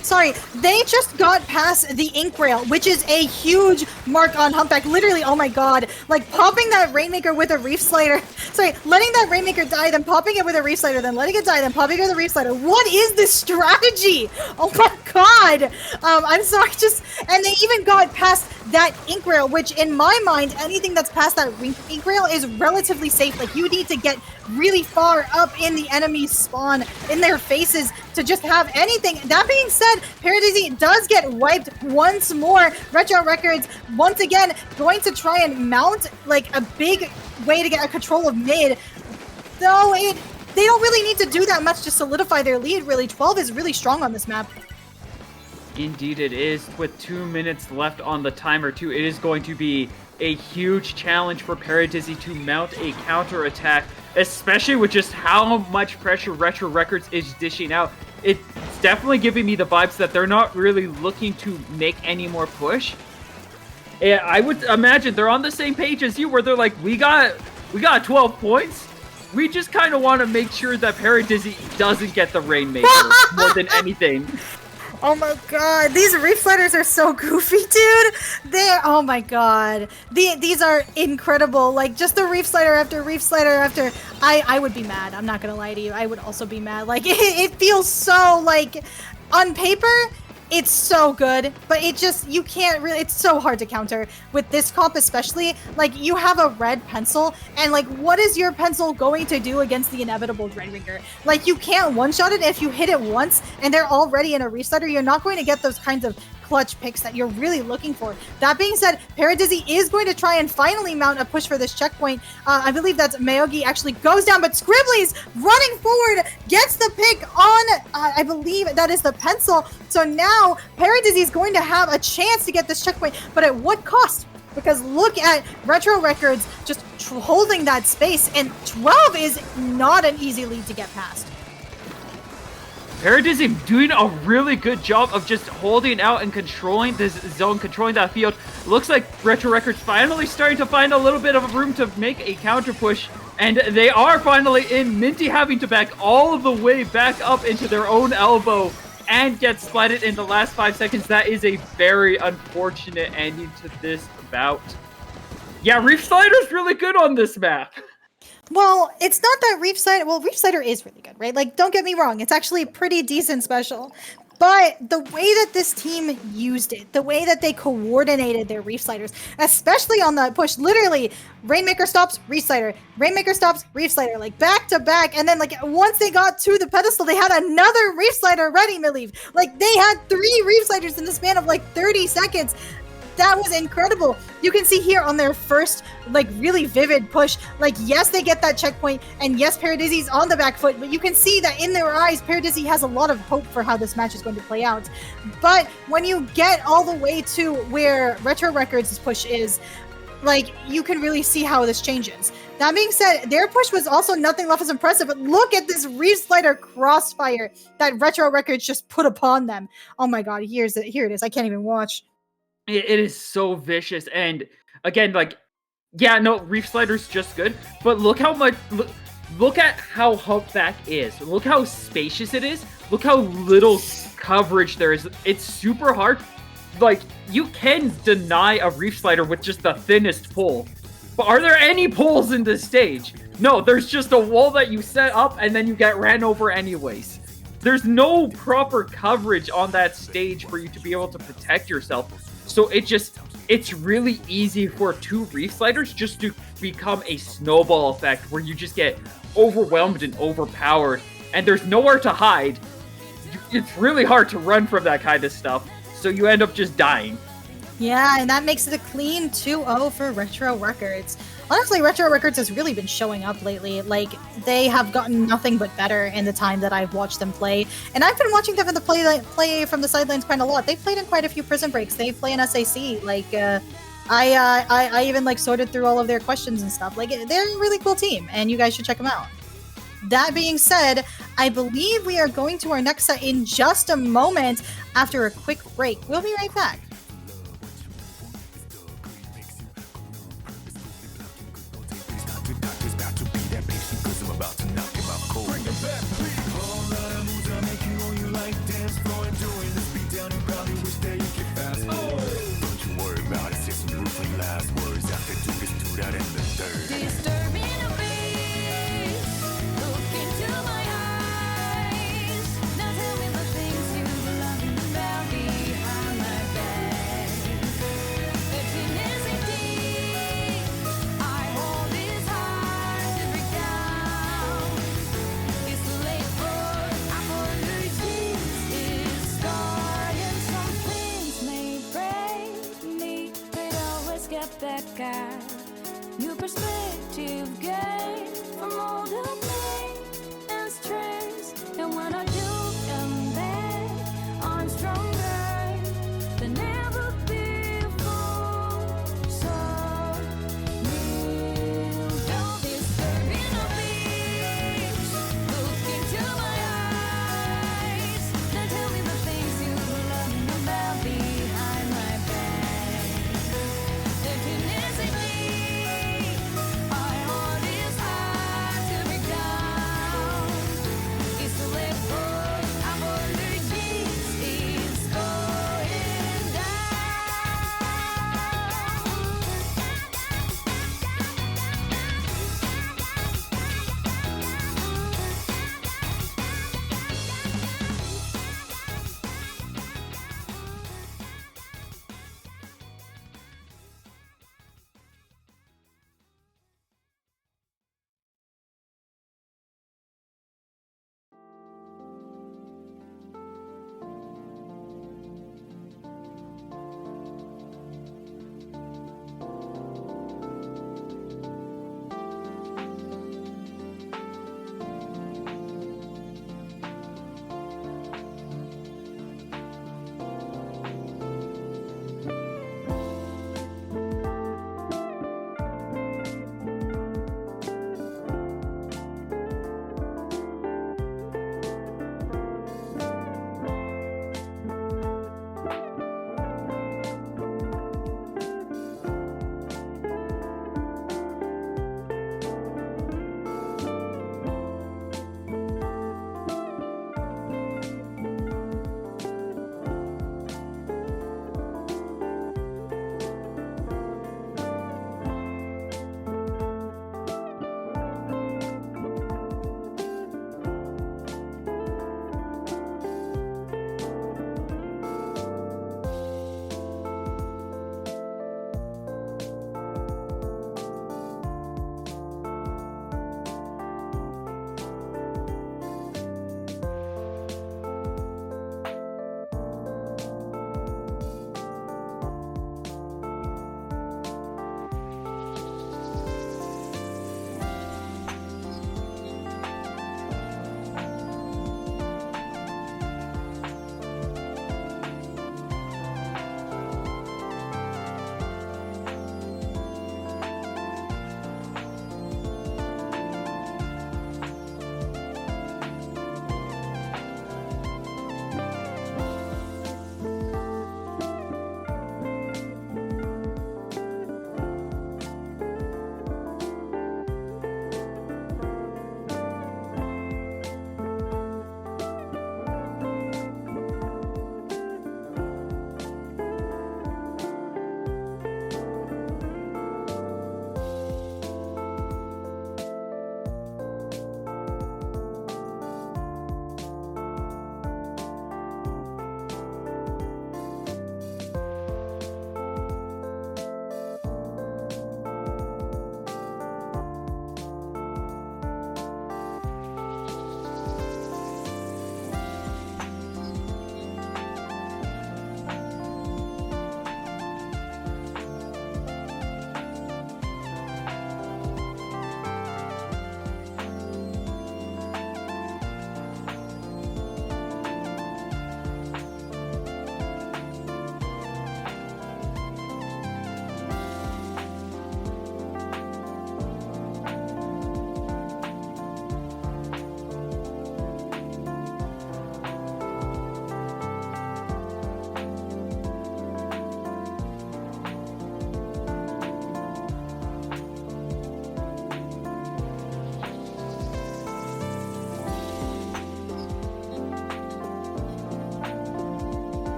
Speaker 2: Sorry, they just got past the Ink Rail, which is a huge mark on Humpback. Literally, oh my god. Like, popping that Rainmaker with a Reef Slider. Sorry, letting that Rainmaker die, then popping it with a Reef Slider, then letting it die, then popping it with a Reef Slider. What is this strategy? Oh my god. I'm sorry, and they even got past that Ink Rail, which in my mind, anything that's past that Ink Rail is relatively safe. Like, you need to get really far up in the enemy's spawn, in their faces, to just have anything. That being said, Paradizzy does get wiped once more. Retro Records, once again, going to try and mount, like, a big way to get a control of mid. Though they don't really need to do that much to solidify their lead, really. 12 is really strong on this map.
Speaker 1: Indeed it is. With 2 minutes left on the timer, too, it is going to be a huge challenge for Paradizzy to mount a counter-attack, especially with just how much pressure Retro Records is dishing out. It's definitely giving me the vibes that they're not really looking to make any more push. And I would imagine they're on the same page as you, where they're like, we got 12 points. We just kind of want to make sure that Paradizzy doesn't get the Rainmaker more than anything.
Speaker 2: Oh my god, these Reef Sliders are so goofy, dude. Oh my god. These are incredible. Like, just the Reef Slider after Reef Slider after. I would be mad. I'm not gonna lie to you. I would also be mad. Like, it feels so, like, on paper, it's so good, but you can't really, it's so hard to counter with this comp especially. Like, you have a red pencil, and, like, what is your pencil going to do against the inevitable Dreadringer? Like, you can't one-shot it. If you hit it once and they're already in a Reef Slider, you're not going to get those kinds of clutch picks that you're really looking for. That being said, Paradizzy is going to try and finally mount a push for this checkpoint. I believe that's Mayogi actually goes down, but Scribbly's running forward, gets the pick on, I believe that is the pencil. So now Paradizzy is going to have a chance to get this checkpoint, but at what cost? Because look at Retro Records just holding that space, and 12 is not an easy lead to get past.
Speaker 1: Paradisi doing a really good job of just holding out and controlling this zone, controlling that field. Looks like Retro Records finally starting to find a little bit of room to make a counter push, and they are finally in. Minty having to back all of the way back up into their own elbow and get splatted in the last 5 seconds. That is a very unfortunate ending to this bout. Yeah, Reef Slider's really good on this map.
Speaker 2: Well, it's not that Reef Slider. Well, Reef Slider is really good, right? Like, don't get me wrong. It's actually a pretty decent special. But the way that this team used it, the way that they coordinated their Reef Sliders, especially on that push, literally, Rainmaker stops, Reef Slider. Rainmaker stops, Reef Slider. Like, back to back. And then, like, once they got to the pedestal, they had another Reef Slider ready, Miliv. Like, they had 3 Reef Sliders in the span of, like, 30 seconds. That was incredible. You can see here on their first, like, really vivid push, like, yes, they get that checkpoint, and yes, Paradisi's on the back foot, but you can see that in their eyes, Paradisi has a lot of hope for how this match is going to play out. But when you get all the way to where Retro Records' push is, like, you can really see how this changes. That being said, their push was also nothing less as impressive, but look at this Reef Slider crossfire that Retro Records just put upon them. Oh my god, here it is. I can't even watch.
Speaker 1: It is so vicious, and again, like, yeah, no, Reef Slider's just good, but look how much, look at how humpback is. Look how spacious it is. Look how little coverage there is. It's super hard. Like, you can deny a Reef Slider with just the thinnest pole, but are there any poles in this stage? No, there's just a wall that you set up, and then you get ran over anyways. There's no proper coverage on that stage for you to be able to protect yourself. So it's really easy for 2 Reef Sliders just to become a snowball effect where you just get overwhelmed and overpowered, and there's nowhere to hide. It's really hard to run from that kind of stuff, so you end up just dying.
Speaker 2: Yeah, and that makes it a clean 2-0 for Retro Records. Honestly, Retro Records has really been showing up lately. Like, they have gotten nothing but better in the time that I've watched them play. And I've been watching them play from the sidelines quite a lot. They've played in quite a few Prism breaks. They play in SAC. Like, I even, like, sorted through all of their questions and stuff. Like, they're a really cool team, and you guys should check them out. That being said, I believe we are going to our next set in just a moment after a quick break. We'll be right back.
Speaker 3: Back out, new perspective gain from all the pain and stress. And when I do come back, I'm stronger than ever before. So real, don't disturb in a beach. Look into my eyes, then tell me the things you love about behind my back. If you miss me, I hold this hard to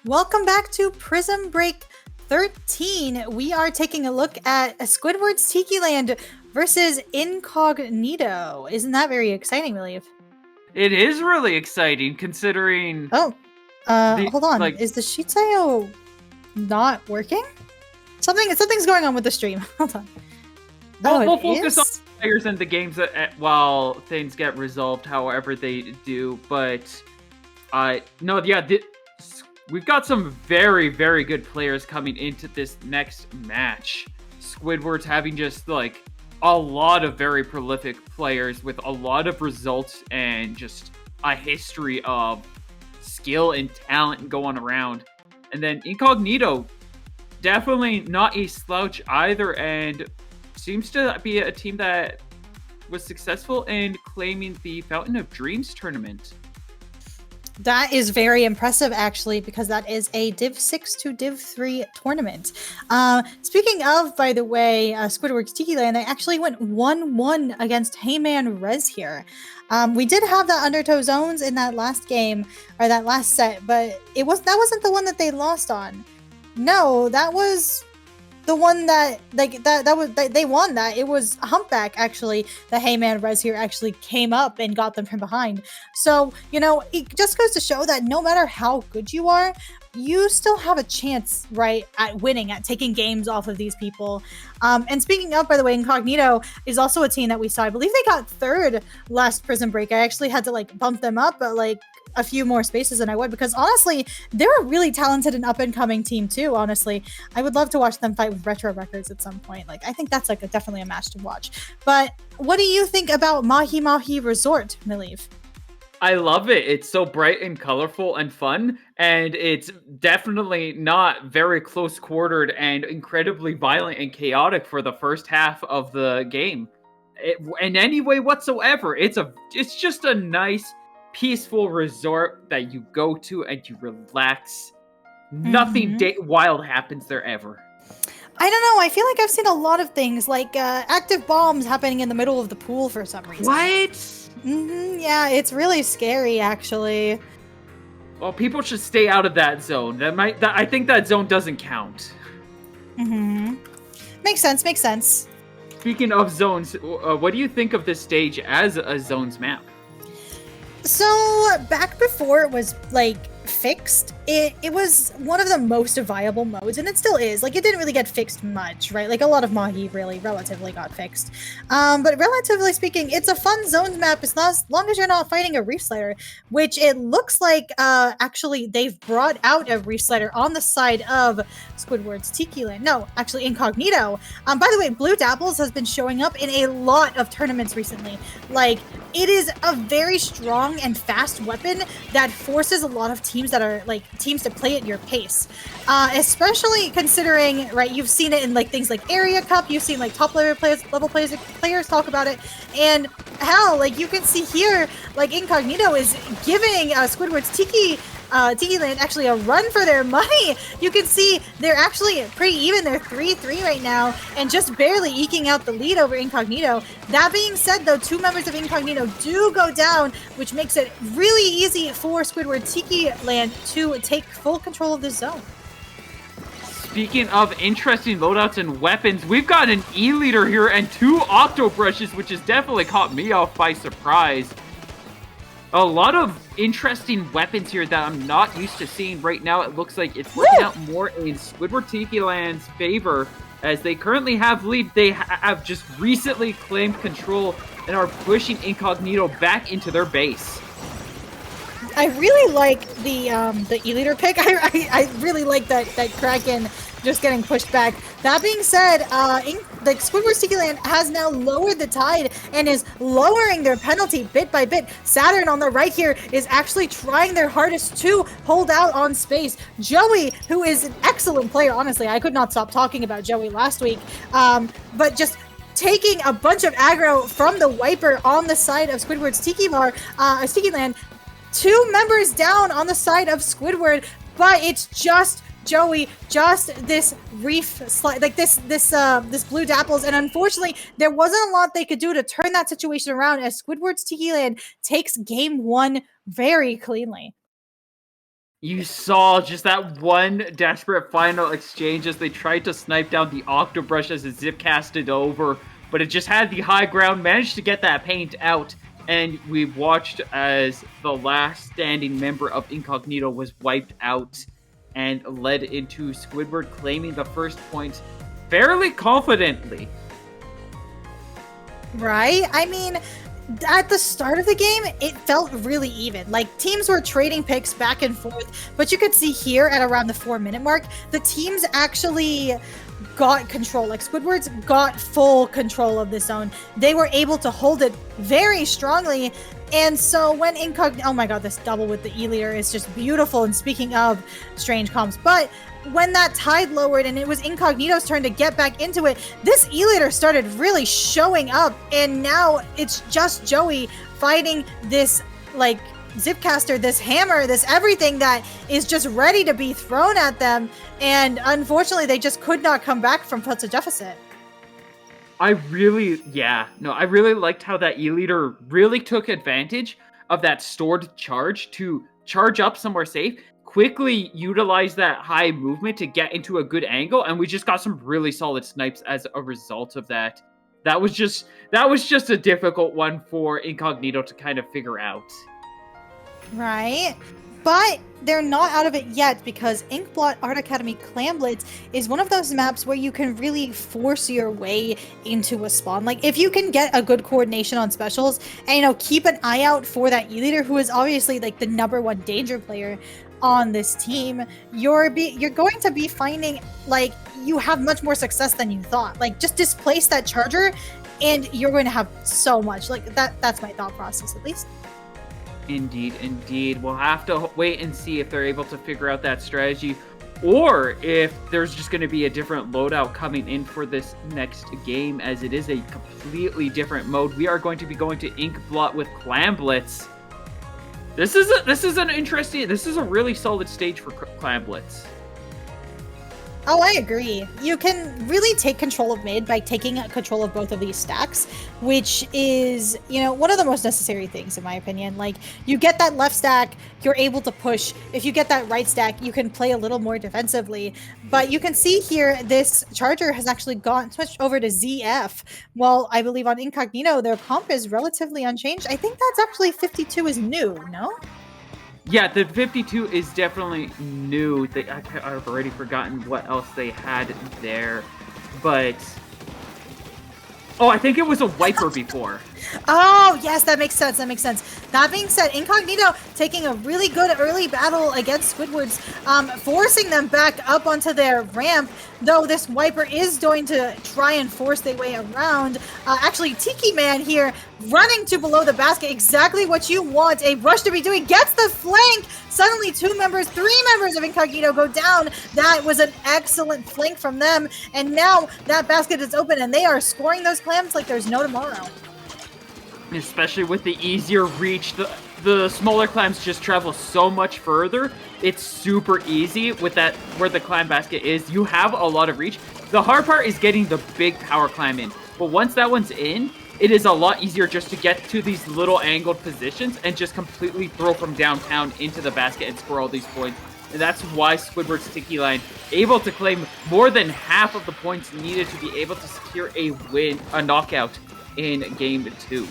Speaker 2: Welcome back to Prism Break 13. We are taking a look at Squidward's Tiki Land versus Incognito. Isn't that very exciting, Relief?
Speaker 1: It is really exciting considering
Speaker 2: Oh,
Speaker 1: the
Speaker 2: hold on.
Speaker 1: like
Speaker 2: Is the sheet sail not working? Something's going on with the stream. Hold on.
Speaker 1: we'll
Speaker 2: It
Speaker 1: focus on
Speaker 2: is?
Speaker 1: the players and the games while things get resolved, however they do. But no, yeah, we've got some very, very good players coming into this next match. Squidward's having just like a lot of very prolific players with a lot of results and just a history of skill and talent going around. And then Incognito, definitely not a slouch either, and seems to be a team that was successful in claiming the Fountain of Dreams tournament.
Speaker 2: That is very impressive, actually, because that is a Div 6 to Div 3 tournament. Speaking of, by the way, Squidward's Tiki Land, they actually went 1-1 against Heyman Rez here. We did have the Undertow Zones in that last game, or that last set, but that wasn't the one that they lost on. No, that was the one that they won that. It was Humpback, actually. The Heyman Rez here actually came up and got them from behind. So, it just goes to show that no matter how good you are, you still have a chance, right, at winning, at taking games off of these people. And speaking of, by the way, Incognito is also a team that we saw. I believe they got third last Prison Break. I actually had to bump them up, but a few more spaces than I would, because honestly, they're a really talented and up-and-coming team too. Honestly, I would love to watch them fight with Retro Records at some point. I think that's definitely a match to watch. But what do you think about Mahi Mahi Resort, Miliv?
Speaker 1: I love it. It's so bright and colorful and fun, and it's definitely not very close quartered and incredibly violent and chaotic for the first half of the game. In any way whatsoever. It's just a nice, peaceful resort that you go to and you relax. Nothing wild happens there ever.
Speaker 2: I don't know. I feel like I've seen a lot of things active bombs happening in the middle of the pool for some reason.
Speaker 1: What?
Speaker 2: Yeah, it's really scary, actually.
Speaker 1: Well, people should stay out of that zone. I think that zone doesn't count.
Speaker 2: Makes sense.
Speaker 1: Speaking of zones, what do you think of this stage as a zones map?
Speaker 2: So back before it was fixed, it was one of the most viable modes, and it still is. It didn't really get fixed much, right? A lot of Mahi really relatively got fixed. But relatively speaking, it's a fun zones map as long as you're not fighting a Reef Slider, which it looks like actually they've brought out a Reef Slider on the side of Squidward's Tiki Land. No, actually Incognito. By the way, Blue Dapples has been showing up in a lot of tournaments recently. It is a very strong and fast weapon that forces a lot of teams that are teams to play at your pace, especially considering, right, you've seen it in things like Area Cup, you've seen top level players talk about it, and hell, you can see here, Incognito is giving Squidward's Tiki Land actually a run for their money. You can see they're actually pretty even. They're 3-3 right now and just barely eking out the lead over Incognito. That being said, though, two members of Incognito do go down, which makes it really easy for Squidward Tiki Land to take full control of this zone.
Speaker 1: Speaking of interesting loadouts and weapons, we've got an E-Leader here and two Octo Brushes, which has definitely caught me off by surprise. A lot of interesting weapons here that I'm not used to seeing right now. It looks like it's working out more in Squidward Tiki Land's favor, as they currently have lead. They have just recently claimed control and are pushing Incognito back into their base.
Speaker 2: I really like the E-Leader pick. I really like that Kraken just getting pushed back. That being said, Squidward's Tiki Land has now lowered the tide and is lowering their penalty bit by bit. Saturn on the right here is actually trying their hardest to hold out on space. Joey, who is an excellent player, honestly, I could not stop talking about Joey last week, but just taking a bunch of aggro from the Wiper on the side of Squidward's Tiki Land. Two members down on the side of Squidward, but it's just Joey, just this Reef, this Blue Dapples, and unfortunately, there wasn't a lot they could do to turn that situation around as Squidward's Tiki Land takes game one very cleanly.
Speaker 1: You saw just that one desperate final exchange as they tried to snipe down the Octobrush as it zip casted over, but it just had the high ground, managed to get that paint out, and we watched as the last standing member of Incognito was wiped out and led into Squidward claiming the first point fairly confidently.
Speaker 2: Right? I mean, at the start of the game, it felt really even. Like, teams were trading picks back and forth, but you could see here at around the 4-minute mark, the teams actually got control. Like, Squidward's got full control of the zone. They were able to hold it very strongly. And so when Incognito, oh my god, this double with the E-leader is just beautiful. And speaking of strange comps, but when that tide lowered and it was Incognito's turn to get back into it, this E-leader started really showing up, and now it's just Joey fighting this, like, Zipcaster, this hammer, this everything that is just ready to be thrown at them, and unfortunately they just could not come back from such a deficit.
Speaker 1: I really liked how that E-leader really took advantage of that stored charge to charge up somewhere safe, quickly utilize that high movement to get into a good angle, and we just got some really solid snipes as a result of that. That was just a difficult one for Incognito to kind of figure out.
Speaker 2: Right? But they're not out of it yet, because Inkblot Art Academy Clamblitz is one of those maps where you can really force your way into a spawn. Like, if you can get a good coordination on specials and, you know, keep an eye out for that E-leader, who is obviously like the #1 danger player on this team, you're going to be finding, like, you have much more success than you thought. Like, just displace that charger and you're going to have so much. Like, that's my thought process, at least.
Speaker 1: Indeed. We'll have to wait and see if they're able to figure out that strategy, or if there's just going to be a different loadout coming in for this next game, as it is a completely different mode. We are going to be going to Inkblot with Clamblitz. This is a really solid stage for Clamblitz.
Speaker 2: Oh, I agree. You can really take control of mid by taking control of both of these stacks, which is, you know, one of the most necessary things in my opinion. Like, you get that left stack, you're able to push. If you get that right stack, you can play a little more defensively. But you can see here, this charger has actually gotten switched over to ZF. Well, I believe on Incognito, their comp is relatively unchanged. I think that's actually 52 is new, no?
Speaker 1: Yeah, the 52 is definitely new. I've already forgotten what else they had there, but I think it was a wiper before.
Speaker 2: Oh, yes, that makes sense. That being said, Incognito taking a really good early battle against Squidwards, forcing them back up onto their ramp, though this wiper is going to try and force their way around. Actually, Tiki Man here running to below the basket, exactly what you want a rush to be doing, gets the flank. Suddenly 3 members of Incognito go down. That was an excellent flank from them, and now that basket is open and they are scoring those clams like there's no tomorrow.
Speaker 1: Especially with the easier reach, the smaller clams just travel so much further. It's super easy with that, where the clam basket is. You have a lot of reach. The hard part is getting the big power clam in. But once that one's in, it is a lot easier just to get to these little angled positions and just completely throw from downtown into the basket and score all these points. And that's why Squidward's Tiki Line able to claim more than half of the points needed to be able to secure a knockout in Game 2.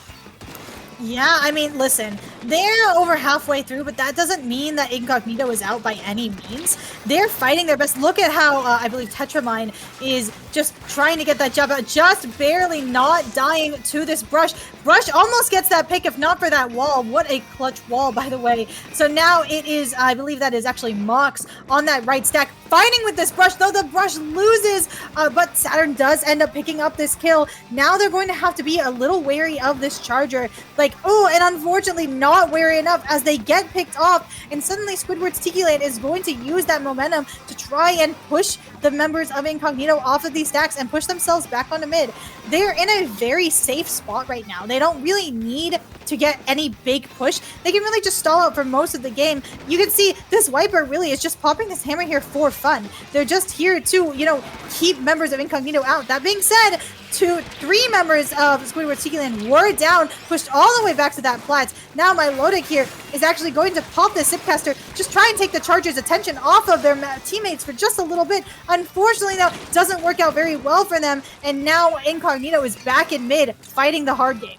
Speaker 2: Yeah, I mean, listen, they're over halfway through, but that doesn't mean that Incognito is out by any means. They're fighting their best. Look at how, I believe Tetramine is just trying to get that jump out, just barely not dying to this Brush. Brush almost gets that pick if not for that wall. What a clutch wall, by the way. So now it is, I believe that is actually Mox on that right stack, fighting with this Brush, though the Brush loses, but Saturn does end up picking up this kill. Now they're going to have to be a little wary of this charger. Like, oh, and unfortunately not wary enough as they get picked off, and suddenly Squidward's Tiki Lane is going to use that momentum to try and push the members of Incognito off of these stacks and push themselves back onto mid. They're in a very safe spot right now. They don't really need to get any big push. They can really just stall out for most of the game. You can see this Viper really is just popping this hammer here for fun. They're just here to, you know, keep members of Incognito out. That being said, 3 members of Squidward's Tiki Land were down, pushed all the way back to that plat. Now Milotic here is actually going to pop the Sipcaster, just try and take the Charger's attention off of their teammates for just a little bit. Unfortunately, though, doesn't work out very well for them, and now Incognito is back in mid, fighting the hard game.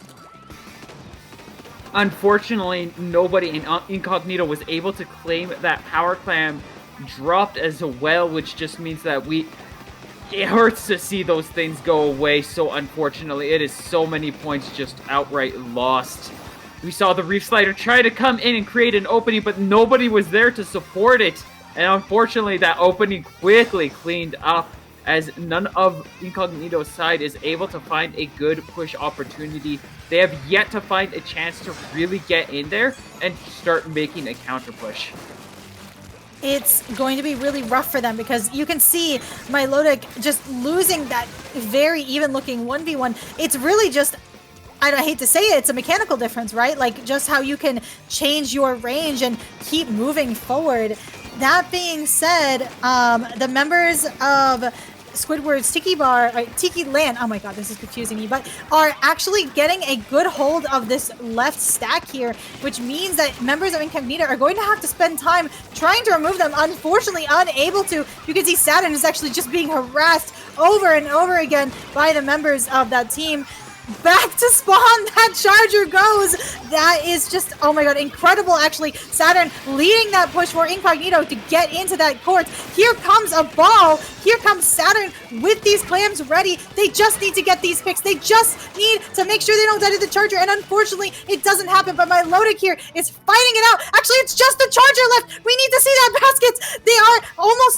Speaker 1: Unfortunately, nobody in Incognito was able to claim that power clam dropped as well, which just means that it hurts to see those things go away. So unfortunately, it is so many points just outright lost. We saw the Reef Slider try to come in and create an opening, but nobody was there to support it. And unfortunately, that opening quickly cleaned up, as none of Incognito's side is able to find a good push opportunity. They have yet to find a chance to really get in there and start making a counter push.
Speaker 2: It's going to be really rough for them because you can see Milotic just losing that very even looking 1v1. It's really just, I hate to say it, it's a mechanical difference, right? Like just how you can change your range and keep moving forward. That being said, the members of Squidward's Tiki Land, oh my god, this is confusing me, but are actually getting a good hold of this left stack here, which means that members of Incognito are going to have to spend time trying to remove them. Unfortunately, unable to. You can see Saturn is actually just being harassed over and over again by the members of that team. Back to spawn, that Charger goes. That is just, oh my god, incredible actually. Saturn leading that push for Incognito to get into that court. Here comes a ball. Here comes Saturn with these clams ready. They just need to get these picks. They just need to make sure they don't die to the Charger, and unfortunately, it doesn't happen, but Milotic here is fighting it out. Actually, it's just the Charger left. We need to see that basket.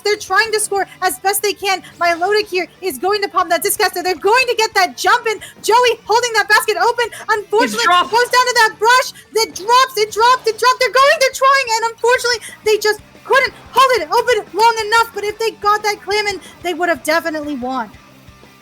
Speaker 2: They're trying to score as best they can. Milotic here is going to pop that Discaster. They're going to get that jump in. Joey holding that basket open. Unfortunately, goes down to that brush. It dropped. They're trying, and unfortunately, they just couldn't hold it open long enough. But if they got that clam in, they would have definitely won.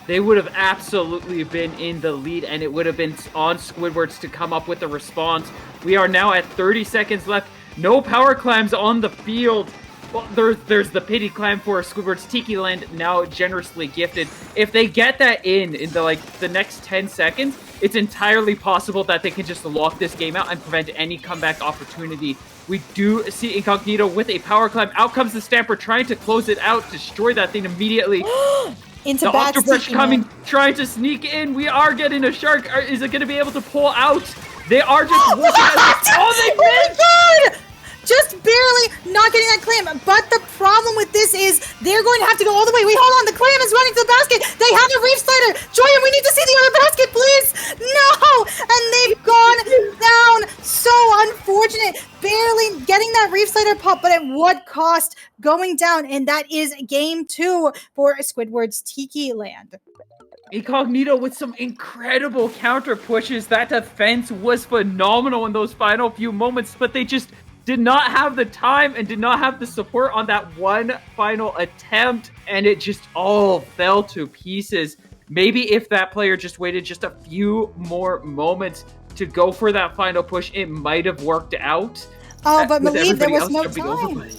Speaker 1: They would have absolutely been in the lead, and it would have been on Squidward's to come up with a response. We are now at 30 seconds left. No power clams on the field. Well, there's the pity clam for Squidward's Tiki Land, now generously gifted. If they get that in the next 10 seconds, it's entirely possible that they can just lock this game out and prevent any comeback opportunity. We do see Incognito with a power clam. Out comes the Stamper trying to close it out, destroy that thing immediately.
Speaker 2: Into
Speaker 1: the
Speaker 2: bad
Speaker 1: Octobrush coming,
Speaker 2: man.
Speaker 1: trying to sneak in. We are getting a shark. Is it going to be able to pull out? They are just working
Speaker 2: Oh my god! Just barely not getting that clam. But the problem with this is they're going to have to go all the way. Wait, hold on. The clam is running to the basket. They have a Reef Slider. Joya, we need to see the other basket, please. No! And they've gone down. So unfortunate. Barely getting that Reef Slider pop, but at what cost? Going down. And that is game 2 for Squidward's Tiki Land.
Speaker 1: Incognito with some incredible counter pushes. That defense was phenomenal in those final few moments, but they just did not have the time and did not have the support on that one final attempt, and it just all fell to pieces. Maybe if that player just waited just a few more moments to go for that final push, it might have worked out.
Speaker 2: Oh, but Malik, there was no time.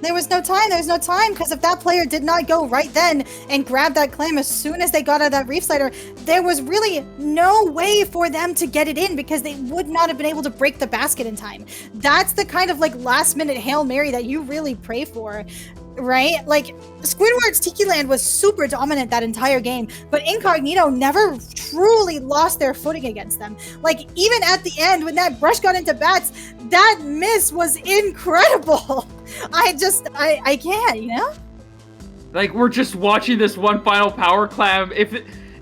Speaker 2: There was no time, because if that player did not go right then and grab that clam as soon as they got out of that Reef Slider, there was really no way for them to get it in because they would not have been able to break the basket in time. That's the kind of last minute Hail Mary that you really pray for, right? Like, Squidward's Tiki Land was super dominant that entire game, but Incognito never truly lost their footing against them. Like, even at the end, when that brush got into bats, that miss was incredible. I can't, you know?
Speaker 1: Like, we're just watching this one final power clam.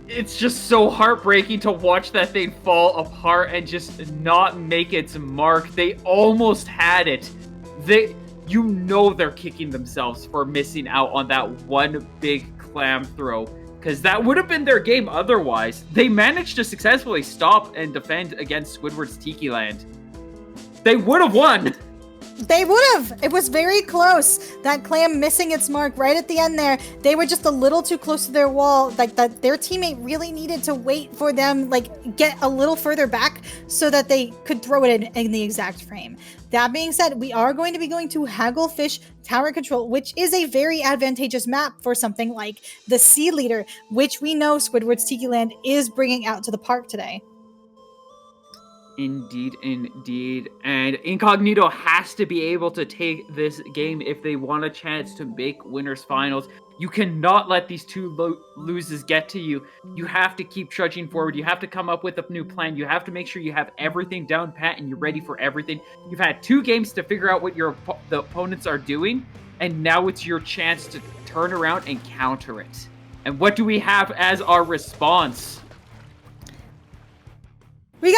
Speaker 1: It's just so heartbreaking to watch that thing fall apart and just not make its mark. They almost had it. You know they're kicking themselves for missing out on that one big clam throw, because that would have been their game otherwise. They managed to successfully stop and defend against Squidward's Tiki Land. They would have won.
Speaker 2: They would have. It was very close. That clam missing its mark right at the end there. They were just a little too close to their wall. Like that, their teammate really needed to wait for them, like get a little further back so that they could throw it in the exact frame. That being said, we are going to be going to Hagglefish Tower Control, which is a very advantageous map for something like the Sea Leader, which we know Squidward's Tiki Land is bringing out to the park today.
Speaker 1: Indeed, indeed. And Incognito has to be able to take this game if they want a chance to make winners finals. You cannot let these two loses get to you. You have to keep trudging forward. You have to come up with a new plan. You have to make sure you have everything down pat and you're ready for everything. You've had 2 games to figure out what the opponents are doing, and now it's your chance to turn around and counter it. And what do we have as our response?
Speaker 2: We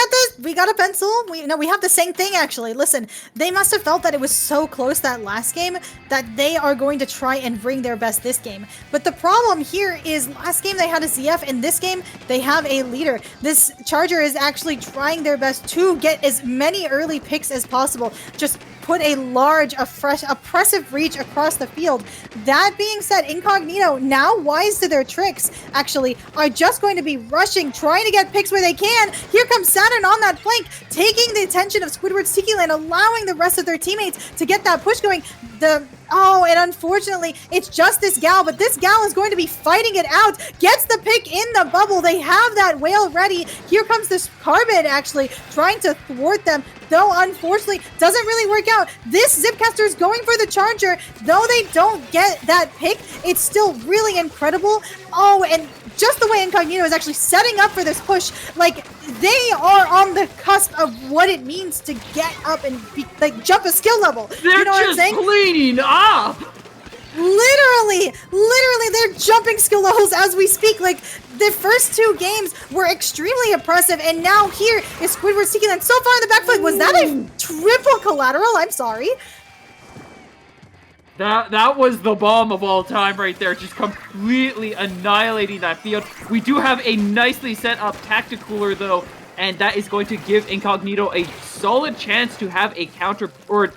Speaker 2: got a pencil. We have the same thing actually. Listen, they must have felt that it was so close that last game that they are going to try and bring their best this game. But the problem here is last game they had a ZF, and this game they have a leader. This Charger is actually trying their best to get as many early picks as possible. Just put a large, oppressive reach across the field. That being said, Incognito, now wise to their tricks, actually, are just going to be rushing, trying to get picks where they can. Here comes Saturn on that flank, taking the attention of Squidward's Tiki Land, allowing the rest of their teammates to get that push going. Oh, and unfortunately, it's just this gal, but this gal is going to be fighting it out. Gets the pick in the bubble. They have that whale ready. Here comes this Carbon, actually, trying to thwart them, though unfortunately, doesn't really work out. This Zipcaster is going for the Charger. Though they don't get that pick, it's still really incredible. Oh, and just the way Incognito is actually setting up for this push, like, they are on the cusp of what it means to get up and jump a skill level.
Speaker 1: They're
Speaker 2: you know what I'm saying?
Speaker 1: Cleaning up.
Speaker 2: Literally, they're jumping skill levels as we speak. Like, the first 2 games were extremely oppressive, and now here is Squidward's Tiki Land so far in the back foot. Was that a triple collateral? I'm sorry.
Speaker 1: That was the bomb of all time right there, just completely annihilating that field. We do have a nicely set up Tacticooler though, and that is going to give Incognito a solid chance to have a counter, or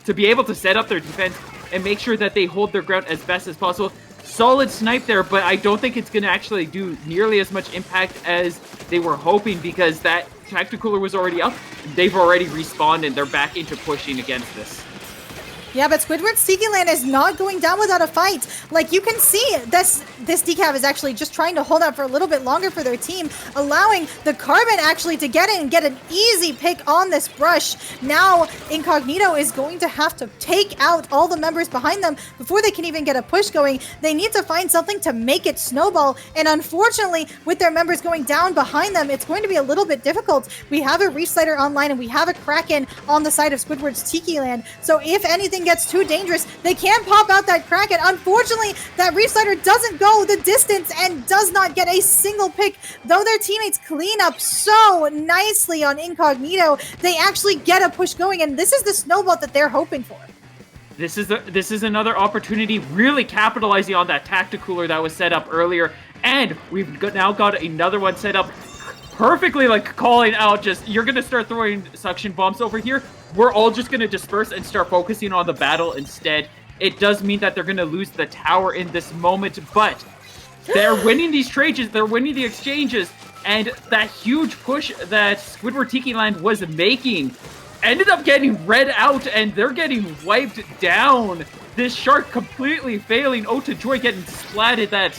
Speaker 1: to be able to set up their defense and make sure that they hold their ground as best as possible. Solid snipe there, but I don't think it's going to actually do nearly as much impact as they were hoping, because that Tacticooler was already up. They've already respawned and they're back into pushing against this.
Speaker 2: Yeah, but Squidward's Tiki Land is not going down without a fight. Like, you can see this decaf is actually just trying to hold out for a little bit longer for their team, allowing the Carbon actually to get in and get an easy pick on this brush. Now, Incognito is going to have to take out all the members behind them before they can even get a push going. They need to find something to make it snowball, and unfortunately, with their members going down behind them, it's going to be a little bit difficult. We have a Reef Slider online, and we have a Kraken on the side of Squidward's Tiki Land, so if anything gets too dangerous, they can pop out that Kraken. Unfortunately, that Reef Slider doesn't go the distance and does not get a single pick. Though their teammates clean up so nicely on Incognito, they actually get a push going, and this is the snowball that they're hoping for.
Speaker 1: This is another opportunity, really capitalizing on that Tacticooler that was set up earlier, and we've now got another one set up perfectly, like calling out, just, you're gonna start throwing suction bombs over here. We're all just gonna disperse and start focusing on the battle instead. It does mean that they're gonna lose the tower in this moment, but they're winning these trades, they're winning the exchanges, and that huge push that Squidward Tiki Land was making ended up getting read out, and they're getting wiped down. This shark completely failing. Oh, to Joy getting splatted. That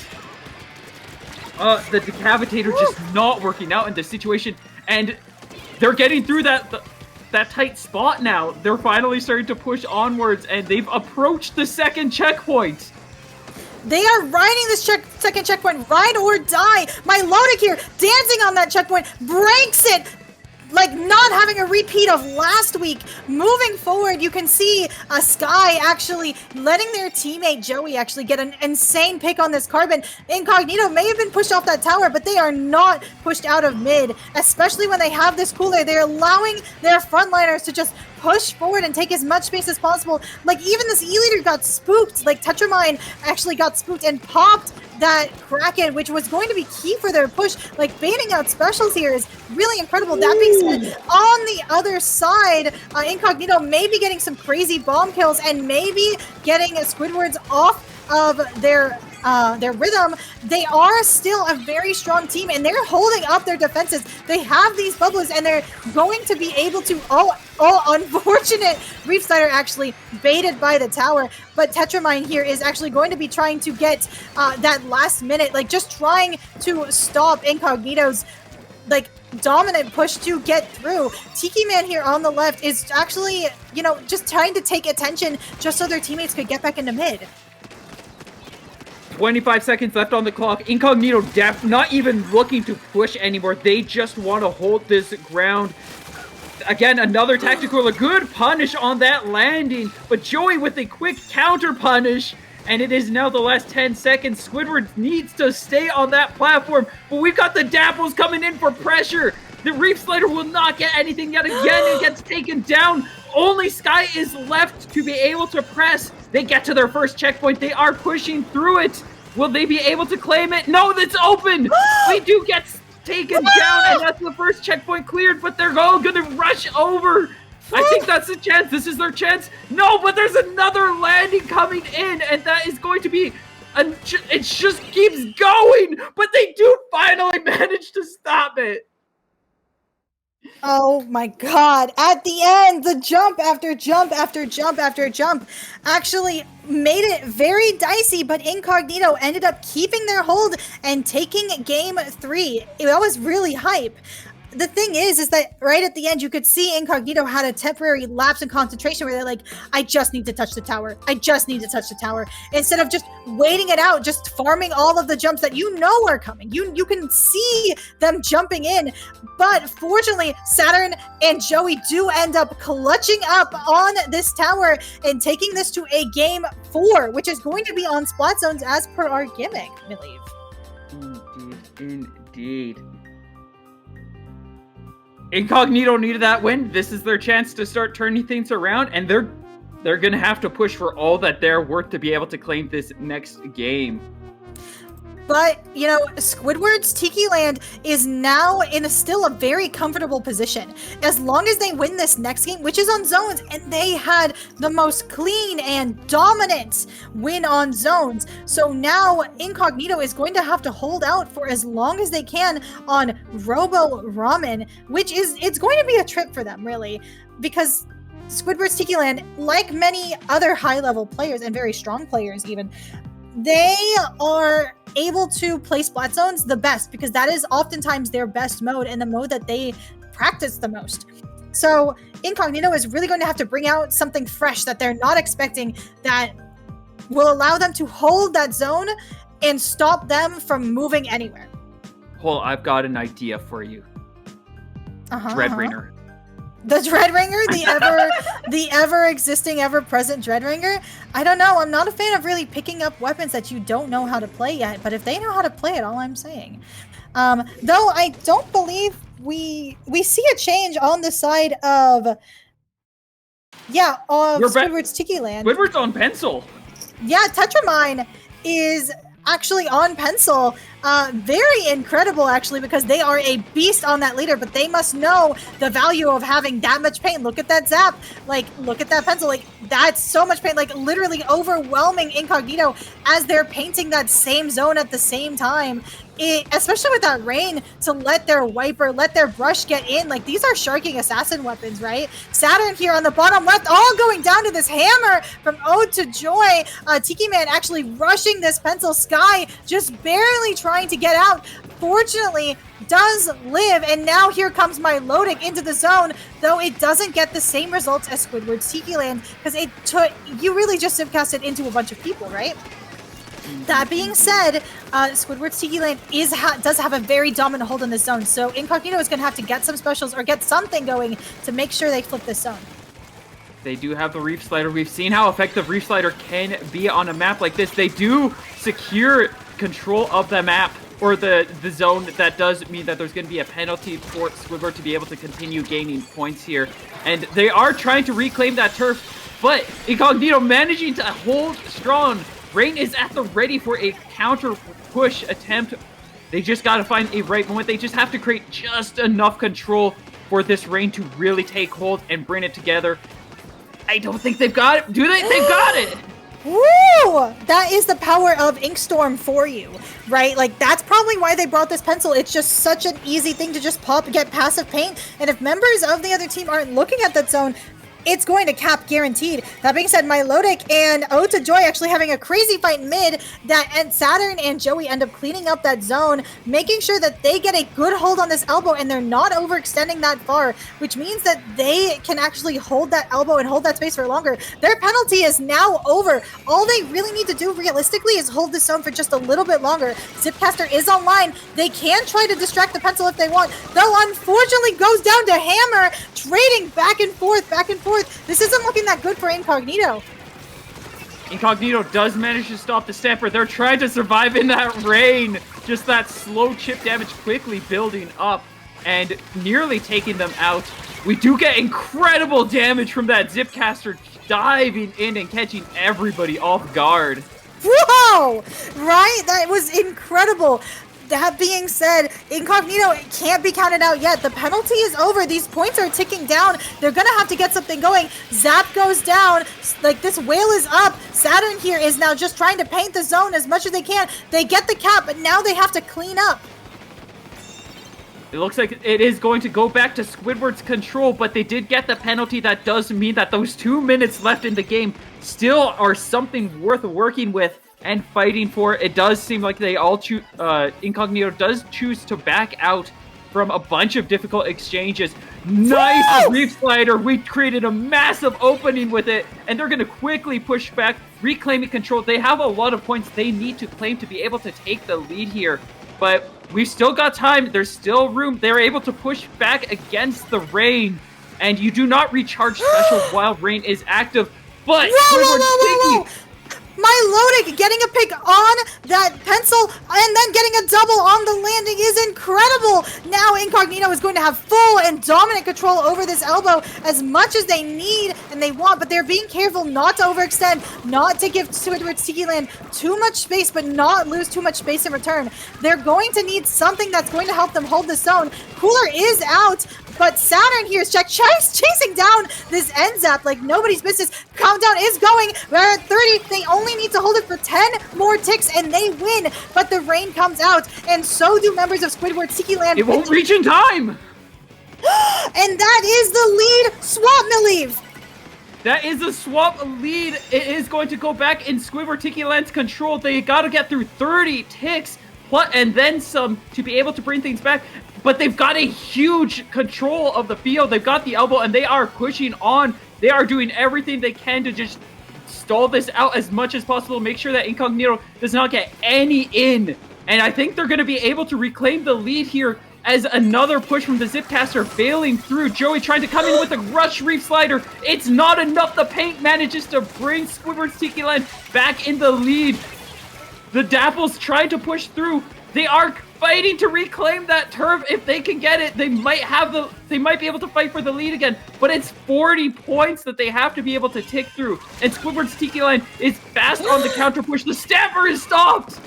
Speaker 1: the decapitator just not working out in this situation, and they're getting through that tight spot now. They're finally starting to push onwards, and they've approached the second checkpoint.
Speaker 2: They are riding this second checkpoint, ride or die. My Lodic here, dancing on that checkpoint, breaks it. Like, not having a repeat of last week. Moving forward, you can see Sky actually letting their teammate Joey actually get an insane pick on this Carbon. Incognito may have been pushed off that tower, but they are not pushed out of mid, especially when they have this cooler. They're allowing their frontliners to just push forward and take as much space as possible. Like, even this E-Leader got spooked. Like, Tetramine actually got spooked and popped that Kraken, which was going to be key for their push. Like, baiting out specials here is really incredible. That being said, on the other side, Incognito may be getting some crazy bomb kills and maybe getting Squidwards off of their rhythm. They are still a very strong team, and they're holding up their defenses. They have these bubbles, and they're going to be able to. Oh, unfortunate! Reef Slider actually baited by the tower, but Tetramine here is actually going to be trying to get that last minute, like just trying to stop Incognito's like dominant push to get through. Tiki Man here on the left is actually, you know, just trying to take attention just so their teammates could get back into mid.
Speaker 1: 25 seconds left on the clock. Incognito not even looking to push anymore. They just want to hold this ground. Again, another tactical, a good punish on that landing, but Joey with a quick counter punish, and it is now the last 10 seconds. Squidward needs to stay on that platform, but we've got the Dapples coming in for pressure. The Reef Slider will not get anything yet again. It gets taken down. Only Sky is left to be able to press. They get to their first checkpoint. They are pushing through it. Will they be able to claim it? No, that's open. We do get taken down, and that's the first checkpoint cleared, but they're all going to rush over. I think that's a chance. This is their chance. No, but there's another landing coming in, and that is going to be... it just keeps going, but they do finally manage to stop it.
Speaker 2: Oh my god. At the end, the jump after jump after jump after jump actually made it very dicey, but Incognito ended up keeping their hold and taking game 3. That was really hype. The thing is that right at the end, you could see Incognito had a temporary lapse in concentration where they're like, I just need to touch the tower. I just need to touch the tower. Instead of just waiting it out, just farming all of the jumps that you know are coming. You can see them jumping in. But fortunately, Saturn and Joey do end up clutching up on this tower and taking this to a game 4, which is going to be on Splat Zones as per our gimmick, I believe.
Speaker 1: Indeed. Incognito needed that win. This is their chance to start turning things around, and they're gonna have to push for all that they're worth to be able to claim this next game.
Speaker 2: But, you know, Squidward's Tiki Land is now in still a very comfortable position. As long as they win this next game, which is on zones, and they had the most clean and dominant win on zones. So now Incognito is going to have to hold out for as long as they can on Robo Ramen, which is, it's going to be a trip for them, really, because Squidward's Tiki Land, like many other high-level players and very strong players even, they are able to play Splat Zones the best because that is oftentimes their best mode and the mode that they practice the most. So Incognito is really going to have to bring out something fresh that they're not expecting that will allow them to hold that zone and stop them from moving anywhere.
Speaker 1: Hold, I've got an idea for you. Dreadringer.
Speaker 2: The Dreadringer, the ever existing, ever present Dreadringer. I don't know. I'm not a fan of really picking up weapons that you don't know how to play yet. But if they know how to play it, all I'm saying. Though I don't believe we see a change on the side of Squidward's Tiki Land.
Speaker 1: Squidward's on pencil.
Speaker 2: Yeah, Tetramine is actually on pencil. Very incredible, actually, because they are a beast on that leader, but they must know the value of having that much paint. Look at that zap. Like, look at that pencil. Like, that's so much paint, like, literally overwhelming Incognito as they're painting that same zone at the same time. Especially with that rain, to let their wiper, let their brush get in. Like, these are sharking assassin weapons, right? Saturn here on the bottom left, all going down to this hammer from Ode to Joy. Tiki Man actually rushing this pencil. Sky just barely trying to get out. Fortunately, does live, and now here comes my loading into the zone, though it doesn't get the same results as Squidward's Tiki Land, because you really just simcast it into a bunch of people, right? That being said, Squidward's Tiki Land does have a very dominant hold in this zone, so Incognito is going to have to get some specials or get something going to make sure they flip this zone.
Speaker 1: They do have the Reef Slider. We've seen how effective Reef Slider can be on a map like this. They do secure control of the map or the zone. That does mean that there's going to be a penalty for Squidward to be able to continue gaining points here. And they are trying to reclaim that turf, but Incognito managing to hold strong. Rain is at the ready for a counter push attempt. They just got to find a right moment. They just have to create just enough control for this rain to really take hold and bring it together. I don't think they've got it. Do they? They've got it!
Speaker 2: Woo! That is the power of Inkstorm for you, right? Like, that's probably why they brought this pencil. It's just such an easy thing to just pop, get passive paint, and if members of the other team aren't looking at that zone, it's going to cap guaranteed. That being said, Milotic and Ode to Joy actually having a crazy fight mid and Saturn and Joey end up cleaning up that zone, making sure that they get a good hold on this elbow and they're not overextending that far, which means that they can actually hold that elbow and hold that space for longer. Their penalty is now over. All they really need to do realistically is hold this zone for just a little bit longer. Zipcaster is online. They can try to distract the pencil if they want, though unfortunately goes down to Hammer, trading back and forth, back and forth. This isn't looking that good for Incognito.
Speaker 1: Incognito does manage to stop the Stamper. They're trying to survive in that rain. Just that slow chip damage quickly building up and nearly taking them out. We do get incredible damage from that Zipcaster diving in and catching everybody off guard.
Speaker 2: Whoa! Right? That was incredible. That being said, Incognito can't be counted out yet. The penalty is over. These points are ticking down. They're going to have to get something going. Zap goes down. Like, this whale is up. Saturn here is now just trying to paint the zone as much as they can. They get the cap, but now they have to clean up.
Speaker 1: It looks like it is going to go back to Squidward's control, but they did get the penalty. That does mean that those 2 minutes left in the game still are something worth working with and fighting for. It does seem like they all choose, Incognito does choose to back out from a bunch of difficult exchanges. Nice Reef Slider. We created a massive opening with it, and they're going to quickly push back, reclaiming control. They have a lot of points they need to claim to be able to take the lead here, but we've still got time. There's still room. They're able to push back against the rain, and you do not recharge special while rain is active, but
Speaker 2: Whoa. Milotic getting a pick on that pencil and then getting a double on the landing is incredible. Now Incognito is going to have full and dominant control over this elbow as much as they need and they want, but they're being careful not to overextend, not to give Squidward's Tiki Land too much space, but not lose too much space in return. They're going to need something that's going to help them hold the zone. Cooler is out, but Saturn here is chasing down this end zap like nobody's business. Countdown is going. We're at 30. They only need to hold it for 10 more ticks and they win. But the rain comes out, and so do members of Squidward's Tiki Land.
Speaker 1: It won't reach in time.
Speaker 2: And that is the lead. Swap Malieve.
Speaker 1: That is a swap lead. It is going to go back in Squidward Tiki Land's control. They got to get through 30 ticks and then some to be able to bring things back. But they've got a huge control of the field. They've got the elbow, and they are pushing on. They are doing everything they can to just stall this out as much as possible. Make sure that Incognito does not get any in. And I think they're going to be able to reclaim the lead here as another push from the Zipcaster failing through. Joey trying to come in with a rush Reef Slider. It's not enough. The paint manages to bring Squidward's Tiki Land back in the lead. The Dapples trying to push through. They are fighting to reclaim that turf. If they can get it, they might be able to fight for the lead again. But it's 40 points that they have to be able to tick through. And Squidward's Tiki Land is fast on the counter push. The Stamper is stopped.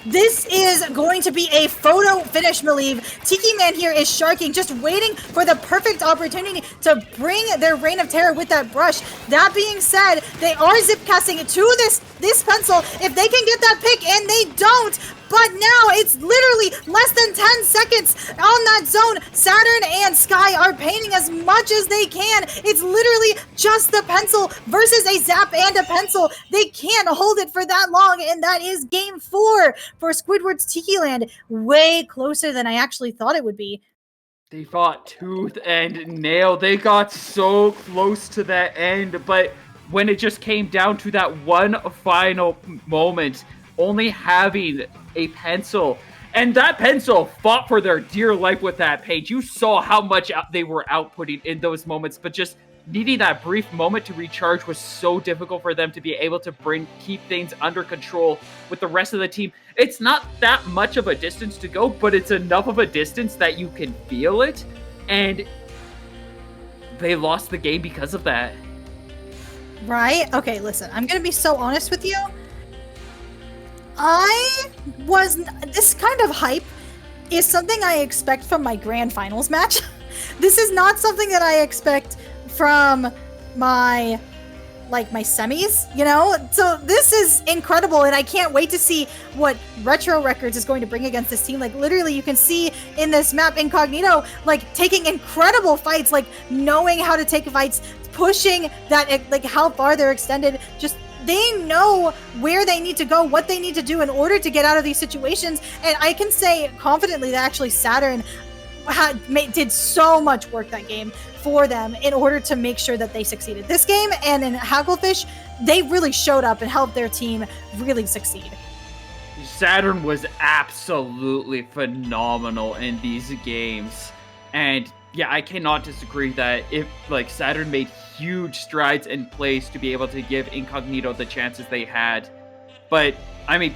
Speaker 2: This is going to be a photo finish, Malieve. Tiki Man here is sharking, just waiting for the perfect opportunity to bring their Reign of Terror with that brush. That being said, they are zip casting to this pencil. If they can get that pick, and they don't, but now it's literally less than 10 seconds on that zone. Saturn and Sky are painting as much as they can. It's literally just the pencil versus a zap and a pencil. They can't hold it for that long, and that is game 4 for Squidward's Tiki Land. Way closer than I actually thought it would be.
Speaker 1: They fought tooth and nail. They got so close to that end, but when it just came down to that one final moment, only having a pencil, and that pencil fought for their dear life with that page. You saw how much they were outputting in those moments, but just needing that brief moment to recharge was so difficult for them to be able to keep things under control with the rest of the team. It's not that much of a distance to go, but it's enough of a distance that you can feel it, and they lost the game because of that.
Speaker 2: Right? Okay, listen, I'm gonna be so honest with you. This kind of hype is something I expect from my grand finals match. This is not something that I expect from my semis, you know? So this is incredible, and I can't wait to see what Retro Records is going to bring against this team. Like, literally, you can see in this map, Incognito, like, taking incredible fights, like, knowing how to take fights, pushing that, like, how far they're extended, just they know where they need to go, what they need to do in order to get out of these situations. And I can say confidently that actually Saturn did so much work that game for them in order to make sure that they succeeded this game. And in Hagglefish, they really showed up and helped their team really succeed.
Speaker 1: Saturn was absolutely phenomenal in these games. And yeah, I cannot disagree that if like Saturn made huge strides in place to be able to give Incognito the chances they had. But I mean,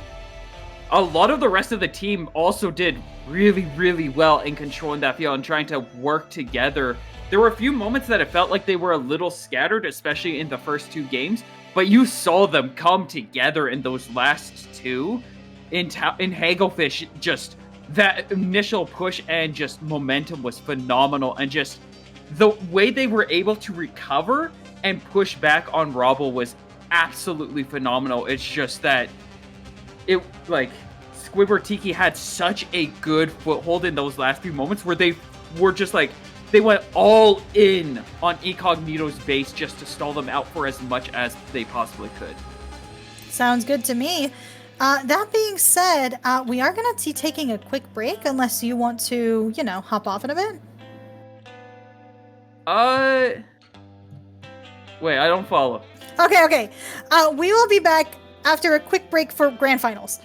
Speaker 1: a lot of the rest of the team also did really, really well in controlling that field and trying to work together. There were a few moments that it felt like they were a little scattered, especially in the first two games, but you saw them come together in those last two. In Hagglefish, just that initial push and just momentum was phenomenal, and just the way they were able to recover and push back on Robble was absolutely phenomenal. It's just that it, like, Squidward Tiki had such a good foothold in those last few moments where they were just like, they went all in on Incognito's base just to stall them out for as much as they possibly could.
Speaker 2: Sounds good to me. That being said, we are going to be taking a quick break unless you want to, you know, hop off in a bit.
Speaker 1: Wait, I don't follow.
Speaker 2: Okay. We will be back after a quick break for grand finals.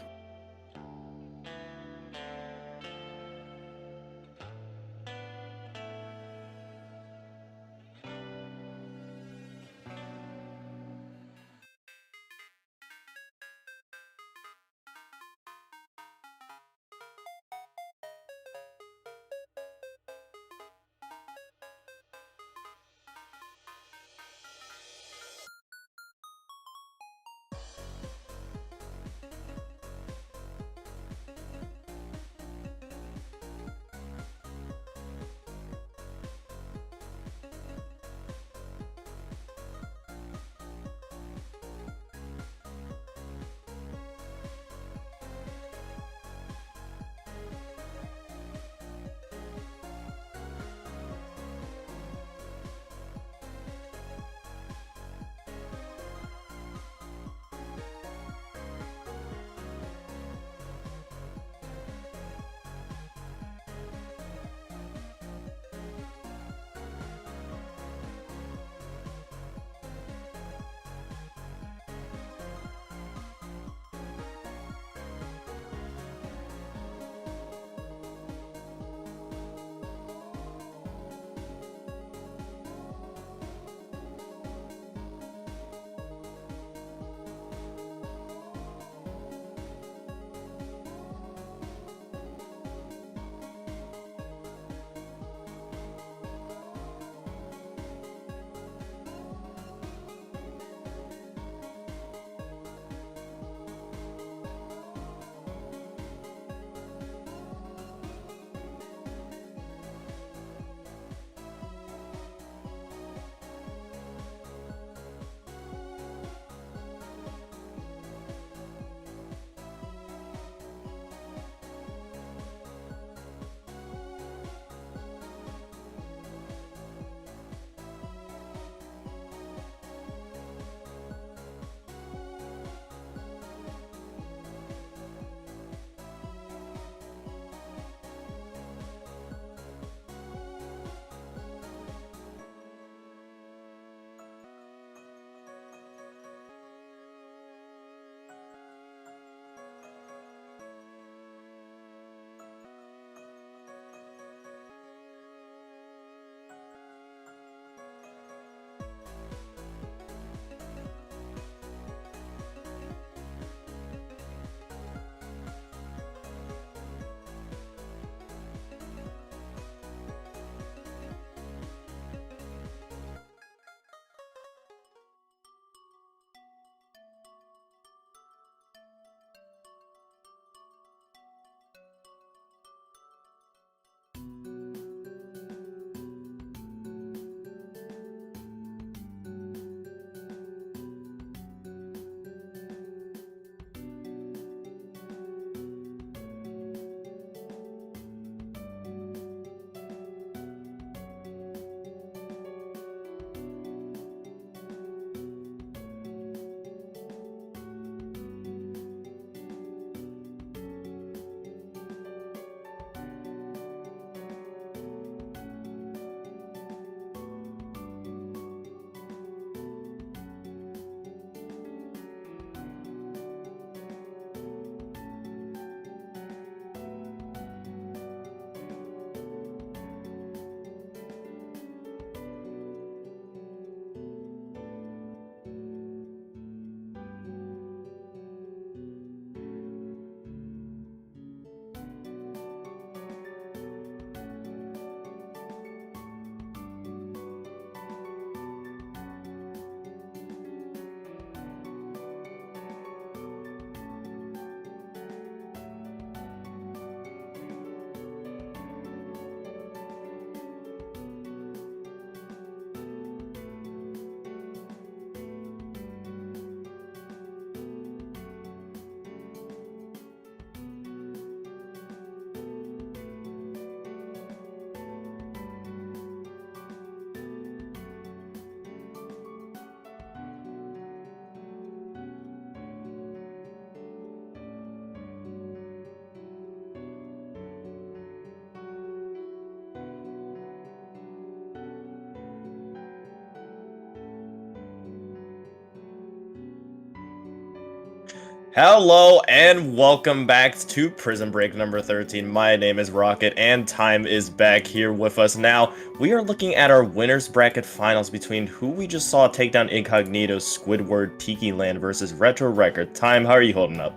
Speaker 4: Hello and welcome back to Prison Break number 13. My name is Rocket and Time is back here with us now. We are looking at our winners bracket finals between who we just saw take down Incognito, Squidward, Tiki Land versus Retro Record. Time, how are you holding up?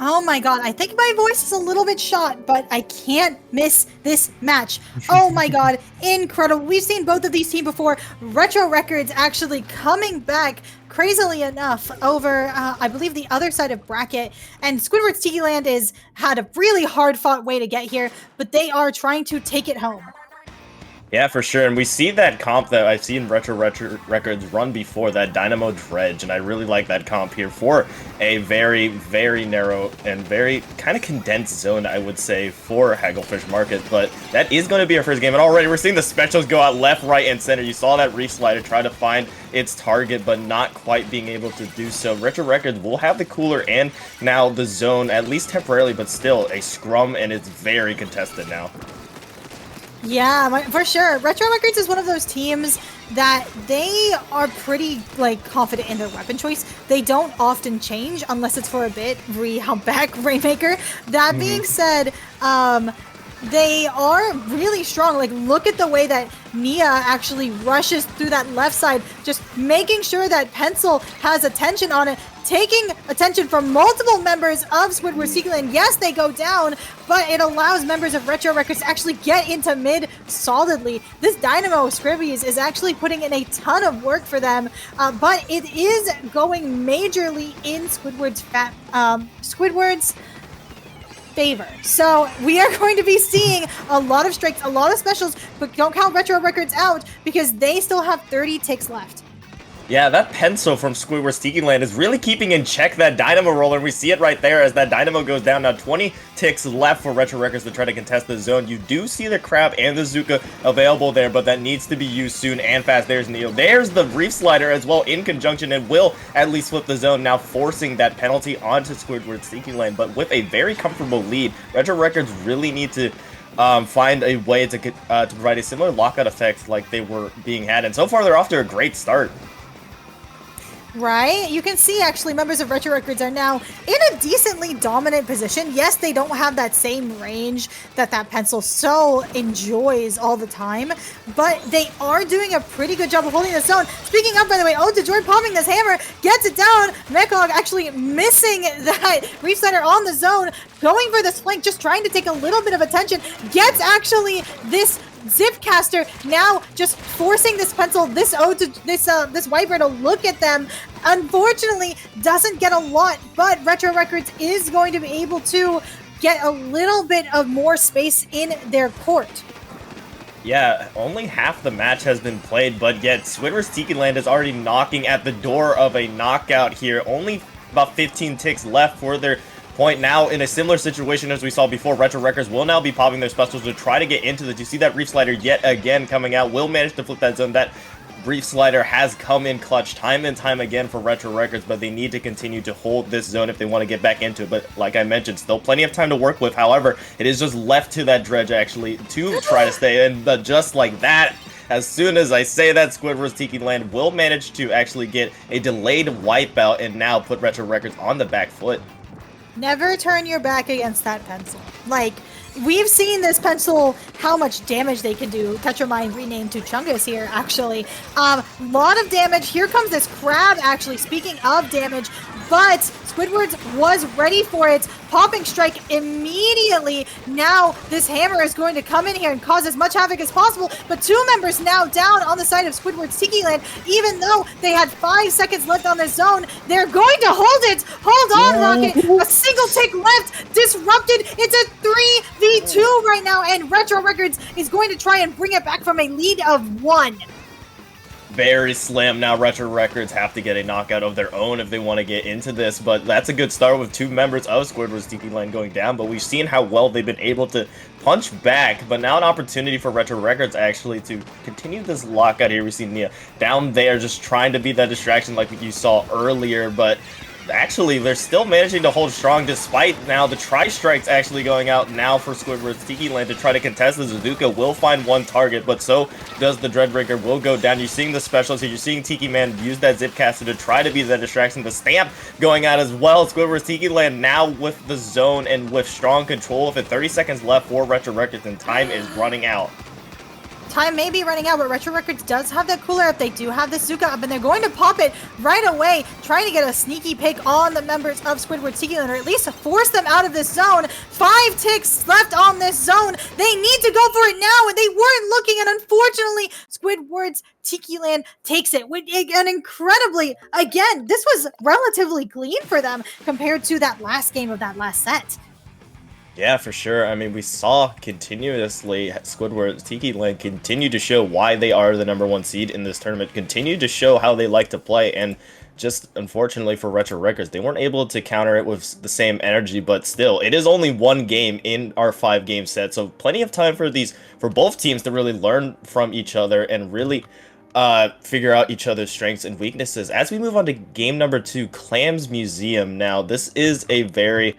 Speaker 2: Oh my god, I think my voice is a little bit shot, but I can't miss this match. Oh my god, incredible. We've seen both of these teams before. Retro Records actually coming back, crazily enough, over, I believe, the other side of bracket. And Squidward's Tiki Land has had a really hard-fought way to get here, but they are trying to take it home.
Speaker 4: Yeah, for sure, and we see that comp that I've seen Retro Records run before, that Dynamo Dredge, and I really like that comp here for a very, very narrow and very kind of condensed zone, I would say, for Hagglefish Market, but that is going to be our first game, and already we're seeing the specials go out left, right, and center. You saw that Reef Slider try to find its target, but not quite being able to do so. Retro Records will have the cooler and now the zone, at least temporarily, but still a scrum, and it's very contested now.
Speaker 2: Yeah, for sure. Retro Records is one of those teams that they are pretty, confident in their weapon choice. They don't often change unless it's for a bit. Humpback, Rainmaker. That being said, they are really strong. Look at the way that Nia actually rushes through that left side, just making sure that Pencil has attention on it, taking attention from multiple members of Squidward's Tiki Land. Yes, they go down, but it allows members of Retro Records to actually get into mid solidly. This Dynamo Scribbies is actually putting in a ton of work for them, but it is going majorly in Squidward's favor. So we are going to be seeing a lot of strikes, a lot of specials, but don't count Retro Records out because they still have 30 ticks left.
Speaker 4: Yeah, that Pencil from Squidward's Tiki Land is really keeping in check that Dynamo roller. We see it right there as that Dynamo goes down. Now 20 ticks left for Retro Records to try to contest the zone. You do see the Crab and the Zuka available there, but that needs to be used soon and fast. There's Neo. There's the Reef Slider as well in conjunction and will at least flip the zone, now forcing that penalty onto Squidward's Tiki Land. But with a very comfortable lead, Retro Records really need to find a way to provide a similar lockout effect like they were being had. And so far, they're off to a great start.
Speaker 2: Right? You can see, actually, members of Retro Records are now in a decently dominant position. Yes, they don't have that same range that Pencil so enjoys all the time, but they are doing a pretty good job of holding the zone. Speaking of, by the way, DeJoy popping this hammer, gets it down. Mekog actually missing that Reef Slider on the zone, going for this flank, just trying to take a little bit of attention, gets actually this Zipcaster, now just forcing this Pencil, this Viper to look at them. Unfortunately, doesn't get a lot, but Retro Records is going to be able to get a little bit of more space in their court.
Speaker 4: Yeah, only half the match has been played, but yet Squidward's Tiki Land is already knocking at the door of a knockout here. Only about 15 ticks left for their point. Now, in a similar situation as we saw before, Retro Records will now be popping their specials to try to get into this. You see that Reef Slider yet again coming out, will manage to flip that zone. That Reef Slider has come in clutch time and time again for Retro Records, but they need to continue to hold this zone if they want to get back into it. But like I mentioned, still plenty of time to work with. However, it is just left to that Dredge actually to try to stay in. But just like that, as soon as I say that, Squidward's Tiki Land will manage to actually get a delayed wipeout and now put Retro Records on the back foot.
Speaker 2: Never turn your back against that Pencil. We've seen this Pencil, how much damage they can do. Tetramind renamed to Chungus here, actually. Lot of damage. Here comes this Crab, actually. Speaking of damage, but Squidward was ready for it. Popping strike immediately. Now this hammer is going to come in here and cause as much havoc as possible, but two members now down on the side of Squidward's Tiki Land. Even though they had 5 seconds left on the zone, they're going to hold it. Hold on, Rocket. A single tick left. Disrupted. It's a 3v2 right now, and Retro Records is going to try and bring it back from a lead of 1.
Speaker 4: Very slim. Now Retro Records have to get a knockout of their own if they want to get into this, but that's a good start with two members of Squidward's Tiki Land going down, but we've seen how well they've been able to punch back, but now an opportunity for Retro Records actually to continue this lockout here. We see Nia down there just trying to be that distraction like you saw earlier, but actually, they're still managing to hold strong despite now the tri-strikes actually going out now for Squidward's Tiki Land to try to contest the Zuzuka. Will find one target, but so does the Dreadbreaker. Will go down. You're seeing the specials here. You're seeing Tiki Man use that Zipcaster to try to be that distraction. The Stamp going out as well. Squidward's Tiki Land now with the zone and with strong control. With 30 seconds left for Retro Records and time is running out.
Speaker 2: Time may be running out, but Retro Records does have that cooler up. They do have the Zuka up, and they're going to pop it right away, trying to get a sneaky pick on the members of Squidward's Tiki Land, or at least force them out of this zone. 5 ticks left on this zone. They need to go for it now, and they weren't looking, and unfortunately, Squidward's Tiki Land takes it. And incredibly, again, this was relatively clean for them compared to that last game of that last set.
Speaker 4: Yeah, for sure. I mean, we saw continuously Squidward's Tiki Land continue to show why they are the #1 seed in this tournament, continue to show how they like to play, and just unfortunately for Retro Records, they weren't able to counter it with the same energy, but still, it is only one game in our 5-game set, so plenty of time for both teams to really learn from each other and really figure out each other's strengths and weaknesses. As we move on to game number 2, Clam's Museum. Now, this is a very,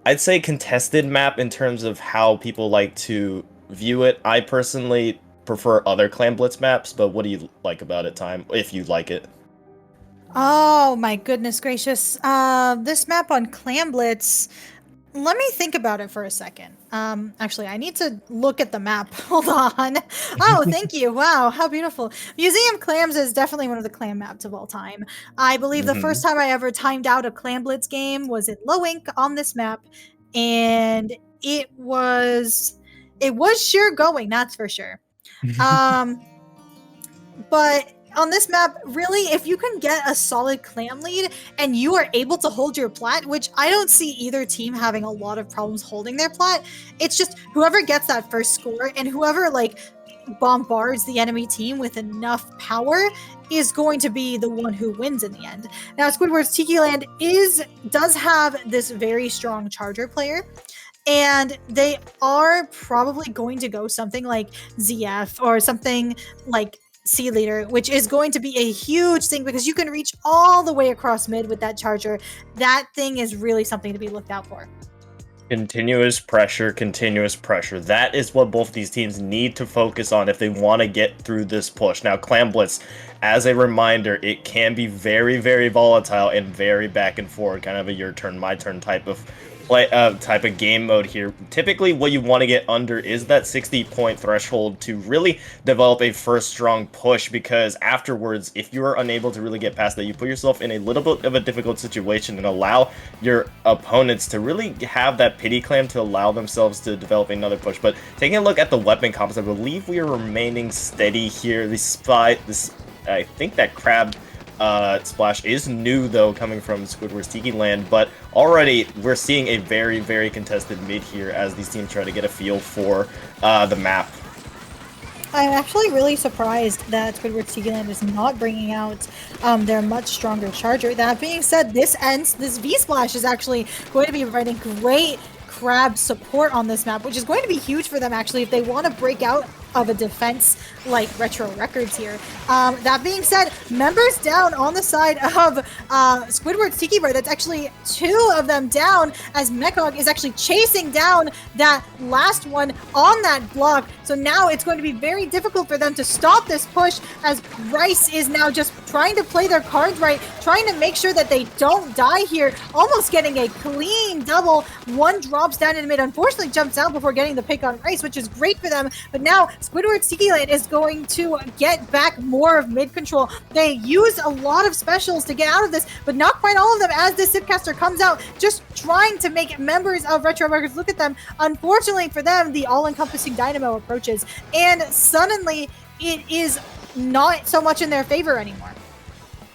Speaker 4: I'd say, contested map in terms of how people like to view it. I personally prefer other Clam Blitz maps, but what do you like about it, Time, if you like it?
Speaker 2: Oh my goodness gracious. This map on Clam Blitz, let me think about it for a second. Actually, I need to look at the map. Hold on. Oh, thank you. Wow, how beautiful. Museum Clams is definitely one of the clam maps of all time. I believe the first time I ever timed out a Clam Blitz game was in Low Ink on this map, and it was sure going, that's for sure. But on this map, really, if you can get a solid clam lead and you are able to hold your plat, which I don't see either team having a lot of problems holding their plat, it's just whoever gets that first score and whoever like bombards the enemy team with enough power is going to be the one who wins in the end. Now, Squidward's Tiki Land does have this very strong charger player, and they are probably going to go something like ZF or something like C Leader, which is going to be a huge thing because you can reach all the way across mid with that charger. That thing is really something to be looked out for.
Speaker 4: Continuous pressure, continuous pressure. That is what both these teams need to focus on if they want to get through this push. Now, Clam Blitz, as a reminder, it can be very, very volatile and very back and forth, kind of a your turn, my turn type of game mode here. Typically, what you want to get under is that 60-point threshold to really develop a first strong push, because afterwards, if you are unable to really get past that, you put yourself in a little bit of a difficult situation and allow your opponents to really have that pity clam to allow themselves to develop another push. But taking a look at the weapon combos, I believe we are remaining steady here. I think that crab splash is new, though, coming from Squidward's Tiki Land, but already we're seeing a very, very contested mid here as these teams try to get a feel for the map.
Speaker 2: I'm actually really surprised that Squidward's Tiki Land is not bringing out their much stronger charger. That being said, this V-Splash is actually going to be providing great crab support on this map, which is going to be huge for them, actually, if they want to break out of a defense like Retro Records here. That being said, members down on the side of Squidward's Tiki Bar. That's actually 2 of them down, as Mechog is actually chasing down that last one on that block. So now it's going to be very difficult for them to stop this push, as Rice is now just trying to play their cards right, trying to make sure that they don't die here, almost getting a clean double. One drops down in mid, unfortunately jumps out before getting the pick on Rice, which is great for them, but now Squidward's Tiki Land is going to get back more of mid control. They use a lot of specials to get out of this, but not quite all of them, as this Zipcaster comes out, just trying to make members of Retro Records look at them. Unfortunately for them, the all-encompassing Dynamo approaches, and suddenly it is not so much in their favor anymore.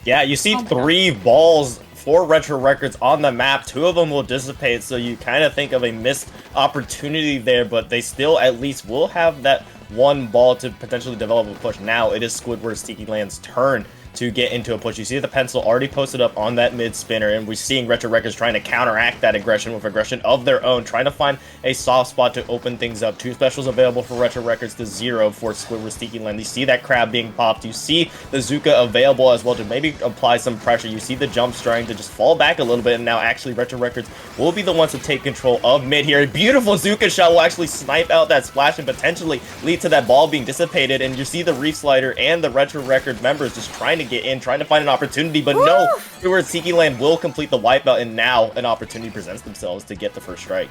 Speaker 4: Yeah, you see 3 balls for Retro Records on the map. 2 of them will dissipate, so you kind of think of a missed opportunity there, but they still at least will have that 1 ball to potentially develop a push. Now it is Squidward's Tiki Land's turn to get into a push. You see the pencil already posted up on that mid spinner, and we're seeing Retro Records trying to counteract that aggression with aggression of their own, trying to find a soft spot to open things up. 2 specials available for Retro Records to 0 for Squidward's Tiki Land. You see that crab being popped. You see the Zuka available as well to maybe apply some pressure. You see the jump starting to just fall back a little bit, and now actually Retro Records will be the ones to take control of mid here. A beautiful Zuka shot will actually snipe out that splash and potentially lead to that ball being dissipated, and you see the Reef Slider and the Retro Record members just trying to get in, trying to find an opportunity, but no, Squidward's Tiki Land will complete the wipeout, and now an opportunity presents themselves to get the first strike.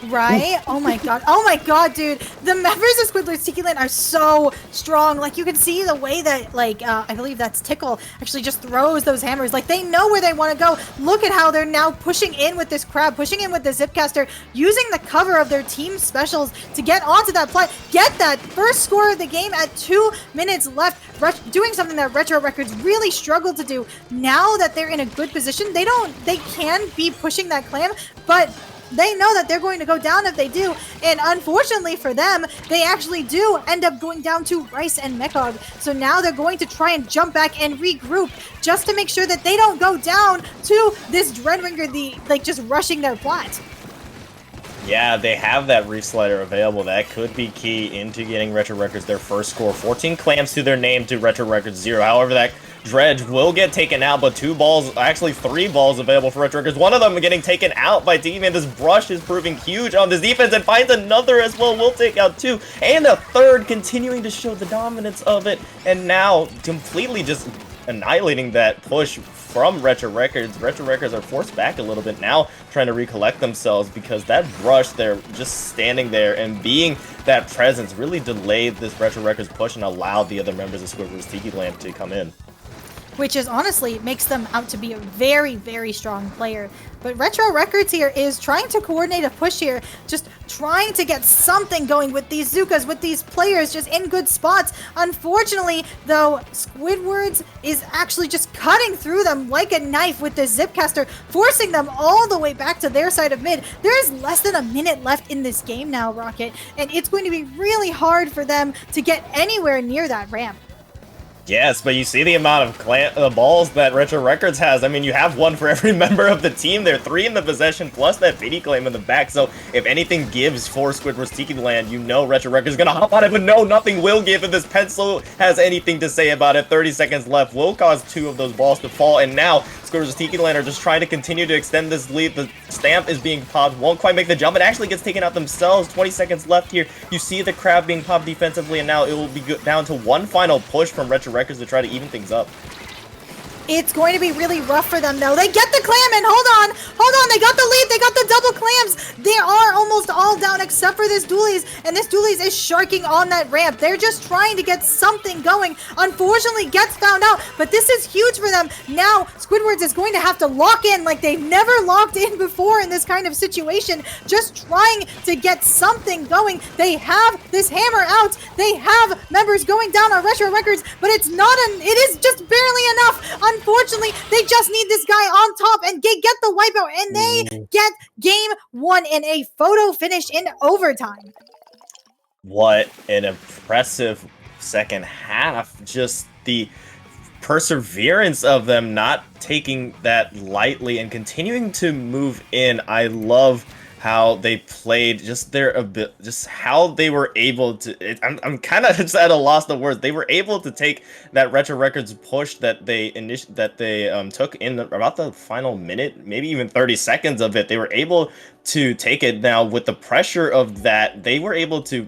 Speaker 2: Right? Oh my god, dude. The members of Squidward's Tiki Land are so strong. Like, you can see the way that, like, I believe that's Tickle actually just throws those hammers. Like, they know where they want to go. Look at how they're now pushing in with this crab, pushing in with the Zipcaster, using the cover of their team specials to get onto that play, get that first score of the game at 2 minutes left, doing something that Retro Records really struggled to do. Now that they're in a good position, they can be pushing that clam, but they know that they're going to go down if they do, and unfortunately for them, they actually do end up going down to Rice and Mechog. So now they're going to try and jump back and regroup just to make sure that they don't go down to this Dreadringer, just rushing their plat.
Speaker 4: Yeah, they have that Reef Slider available. That could be key into getting Retro Records their first score. 14 clams to their name to Retro Records 0. However, that Dredge will get taken out, but 2 balls, actually 3 balls available for Retro Records. One of them getting taken out by Demon. This brush is proving huge on this defense, and finds another as well. Will take out 2, and a third, continuing to show the dominance of it, and now completely just annihilating that push from Retro Records. Retro Records are forced back a little bit now, trying to recollect themselves, because that brush, they're just standing there and being that presence really delayed this Retro Records push and allowed the other members of Squidward's Tiki Land to come in.
Speaker 2: Which is honestly makes them out to be a very, very strong player. But Retro Records here is trying to coordinate a push here, just trying to get something going with these Zukas, with these players just in good spots. Unfortunately, though, Squidward's is actually just cutting through them like a knife with this Zipcaster, forcing them all the way back to their side of mid. There is less than a minute left in this game now, Rocket, and it's going to be really hard for them to get anywhere near that ramp.
Speaker 4: Yes, but you see the amount of balls that Retro Records has. I mean, you have 1 for every member of the team. There are 3 in the possession, plus that Pity Claim in the back. So if anything gives for Squidward's Tiki Land, you know Retro Records is going to hop on it, but no, nothing will give if this pencil has anything to say about it. 30 seconds left will cause 2 of those balls to fall, and now Squidward's Tiki Land are just trying to continue to extend this lead. The stamp is being popped, won't quite make the jump. It actually gets taken out themselves. 20 seconds left here. You see the crab being popped defensively, and now it will be down to 1 final push from Retro Records to try to even things up.
Speaker 2: It's going to be really rough for them, though. They get the clam in. Hold on. They got the lead. They got the double clams. They are almost all down except for this Doolies, and this Doolies is sharking on that ramp. They're just trying to get something going. Unfortunately, gets found out, but this is huge for them. Now, Squidward's is going to have to lock in like they've never locked in before in this kind of situation, just trying to get something going. They have this hammer out. They have members going down on Retro Records, but it is just barely enough. Unfortunately, they just need this guy on top and get the wipeout, and they get game 1 in a photo finish in overtime.
Speaker 4: What an impressive second half. Just the perseverance of them not taking that lightly and continuing to move in. I love how they played, just how they were able to. I'm kind of just at a loss of words. They were able to take that Retro Records push that they took in about the final minute, maybe even 30 seconds of it. They were able to take it. Now with the pressure of that, they were able to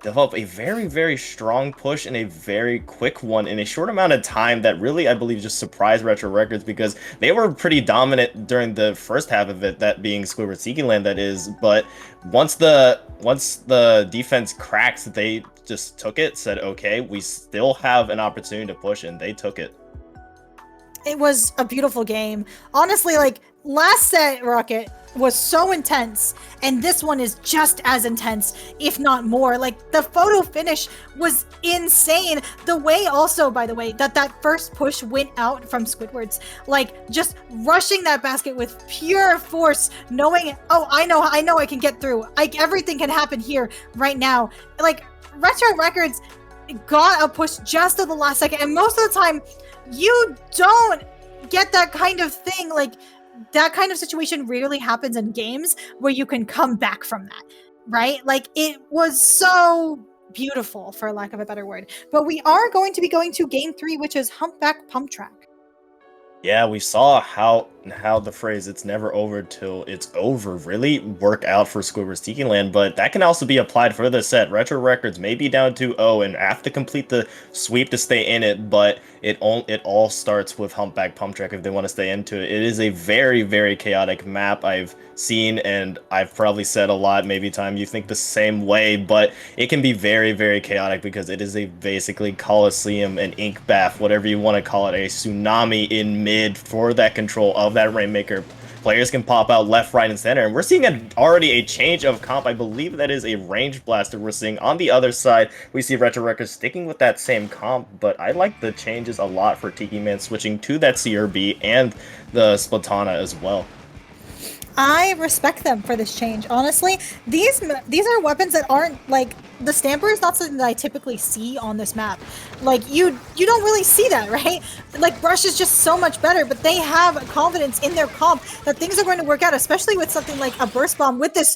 Speaker 4: develop a very, very strong push and a very quick one in a short amount of time that really, I believe, just surprised Retro Records, because they were pretty dominant during the first half of it, that being Squidward's Tiki Land, that is. But once the defense cracks, they just took it, said, okay, we still have an opportunity to push, and they took it.
Speaker 2: It was a beautiful game. Honestly, like, last set, Rocket, was so intense, and this one is just as intense, if not more. Like, the photo finish was insane. The way also, by the way, that first push went out from Squidward's, like, just rushing that basket with pure force, knowing, oh, I know I can get through. Everything can happen here right now. Like, Retro Records, got a push just at the last second. And most of the time, you don't get that kind of thing. Like, that kind of situation rarely happens in games where you can come back from that, right? Like, it was so beautiful, for lack of a better word. But we are going to be going to game 3, which is Humpback Pump Track.
Speaker 4: Yeah, we saw how the phrase "it's never over till it's over" really work out for Squidward's Tiki Land, but that can also be applied for the set. Retro Records may be down 2-0 and have to complete the sweep to stay in it, but it all starts with Humpback Pump Track if they want to stay into it. It is a very, very chaotic map. I've seen, and I've probably said a lot, maybe Time you think the same way, but it can be very, very chaotic because it is a basically Coliseum, an ink bath, whatever you want to call it, a tsunami in mid for that control of that Rainmaker. Players can pop out left, right, and center, and we're seeing already a change of comp. I believe that is a range blaster we're seeing. On the other side, we see Retro Records sticking with that same comp, but I like the changes a lot for Tiki Man switching to that CRB and the Splatana as well.
Speaker 2: I respect them for this change. Honestly, these are weapons that aren't like the Stamper is not something that I typically see on this map. Like you don't really see that, right? Like Brush is just so much better, but they have confidence in their comp that things are going to work out, especially with something like a Burst Bomb with this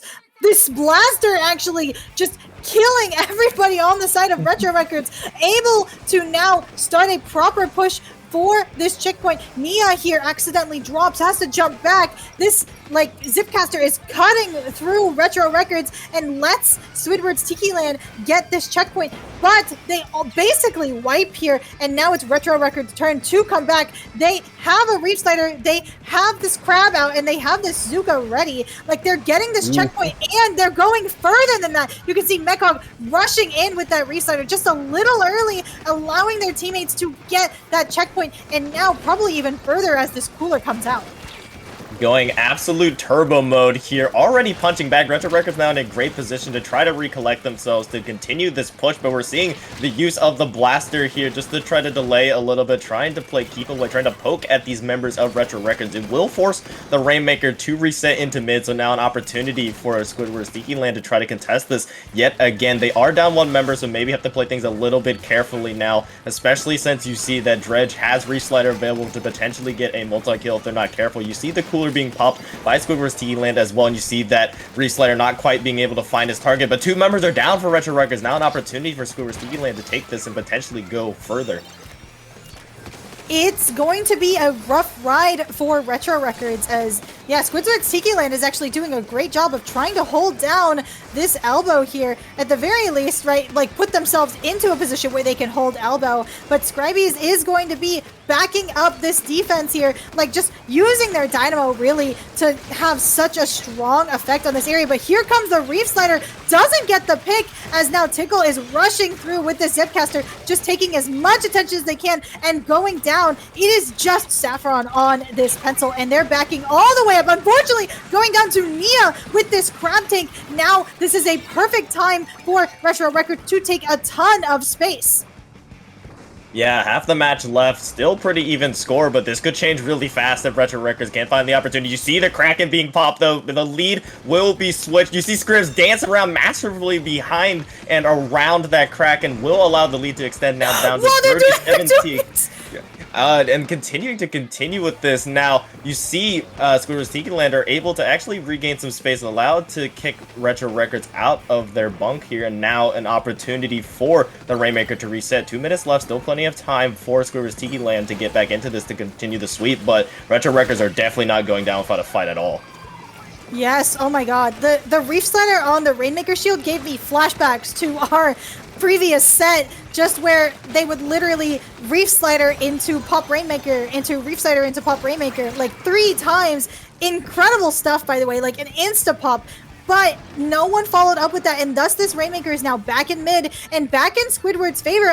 Speaker 2: blaster actually just killing everybody on the side of Retro Records, able to now start a proper push for this checkpoint. Nia here accidentally drops, has to jump back. This like Zipcaster is cutting through Retro Records and lets Squidward's Tiki Land get this checkpoint, but they all basically wipe here, and now it's Retro Records' turn to come back. They have a Reef Slider, they have this Crab out, and they have this Zuka ready. Like, they're getting this checkpoint, and they're going further than that. You can see Mekog rushing in with that Reef Slider just a little early, allowing their teammates to get that checkpoint, and now probably even further as this cooler comes out.
Speaker 4: Going absolute turbo mode here, already punching back. Retro Records now in a great position to try to recollect themselves to continue this push, but we're seeing the use of the blaster here just to try to delay a little bit, trying to play keep away, trying to poke at these members of Retro Records. It will force the Rainmaker to reset into mid, so now an opportunity for Squidward's Tiki Land to try to contest this yet again. They are down one member, so maybe have to play things a little bit carefully now, especially since you see that Dredge has Reef Slider available to potentially get a multi-kill if they're not careful. You see the cooler being popped by Squidward's Tiki Land as well, and you see that Reef Slider not quite being able to find his target, but two members are down for Retro Records. Now an opportunity for Squidward's Tiki Land to take this and potentially go further.
Speaker 2: It's going to be a rough ride for Retro Records as, yeah, Squidward's Tiki Land is actually doing a great job of trying to hold down this elbow here. At the very least, right, like put themselves into a position where they can hold elbow. But Scribies is going to be backing up this defense here, like just using their dynamo really to have such a strong effect on this area. But here comes the Reef Slider, doesn't get the pick as now Tickle is rushing through with the Zipcaster, just taking as much attention as they can and going down. It is just Saffron on this pencil, and they're backing all the way up. Unfortunately, going down to Nia with this Crab Tank. Now, this is a perfect time for Retro Records to take a ton of space.
Speaker 4: Yeah, half the match left, still pretty even score, but this could change really fast if Retro Records can't find the opportunity. You see the Kraken being popped, though. The lead will be switched. You see Scribs dancing around masterfully behind and around that Kraken, will allow the lead to extend now down to 37 and continue with this. Now, you see Squidward's Tiki Land are able to actually regain some space, allowed to kick Retro Records out of their bunk here, and now an opportunity for the Rainmaker to reset. 2 minutes left, still plenty of time for Squidward's Tiki Land to get back into this to continue the sweep, but Retro Records are definitely not going down without a fight at all.
Speaker 2: Yes, oh my god. The Reef Slider on the Rainmaker shield gave me flashbacks to our previous set, just where they would literally Reef Slider into Pop Rainmaker, into Reef Slider into Pop Rainmaker, like 3 times. Incredible stuff, by the way, like an insta-pop. But no one followed up with that, and thus this Rainmaker is now back in mid and back in Squidward's favor,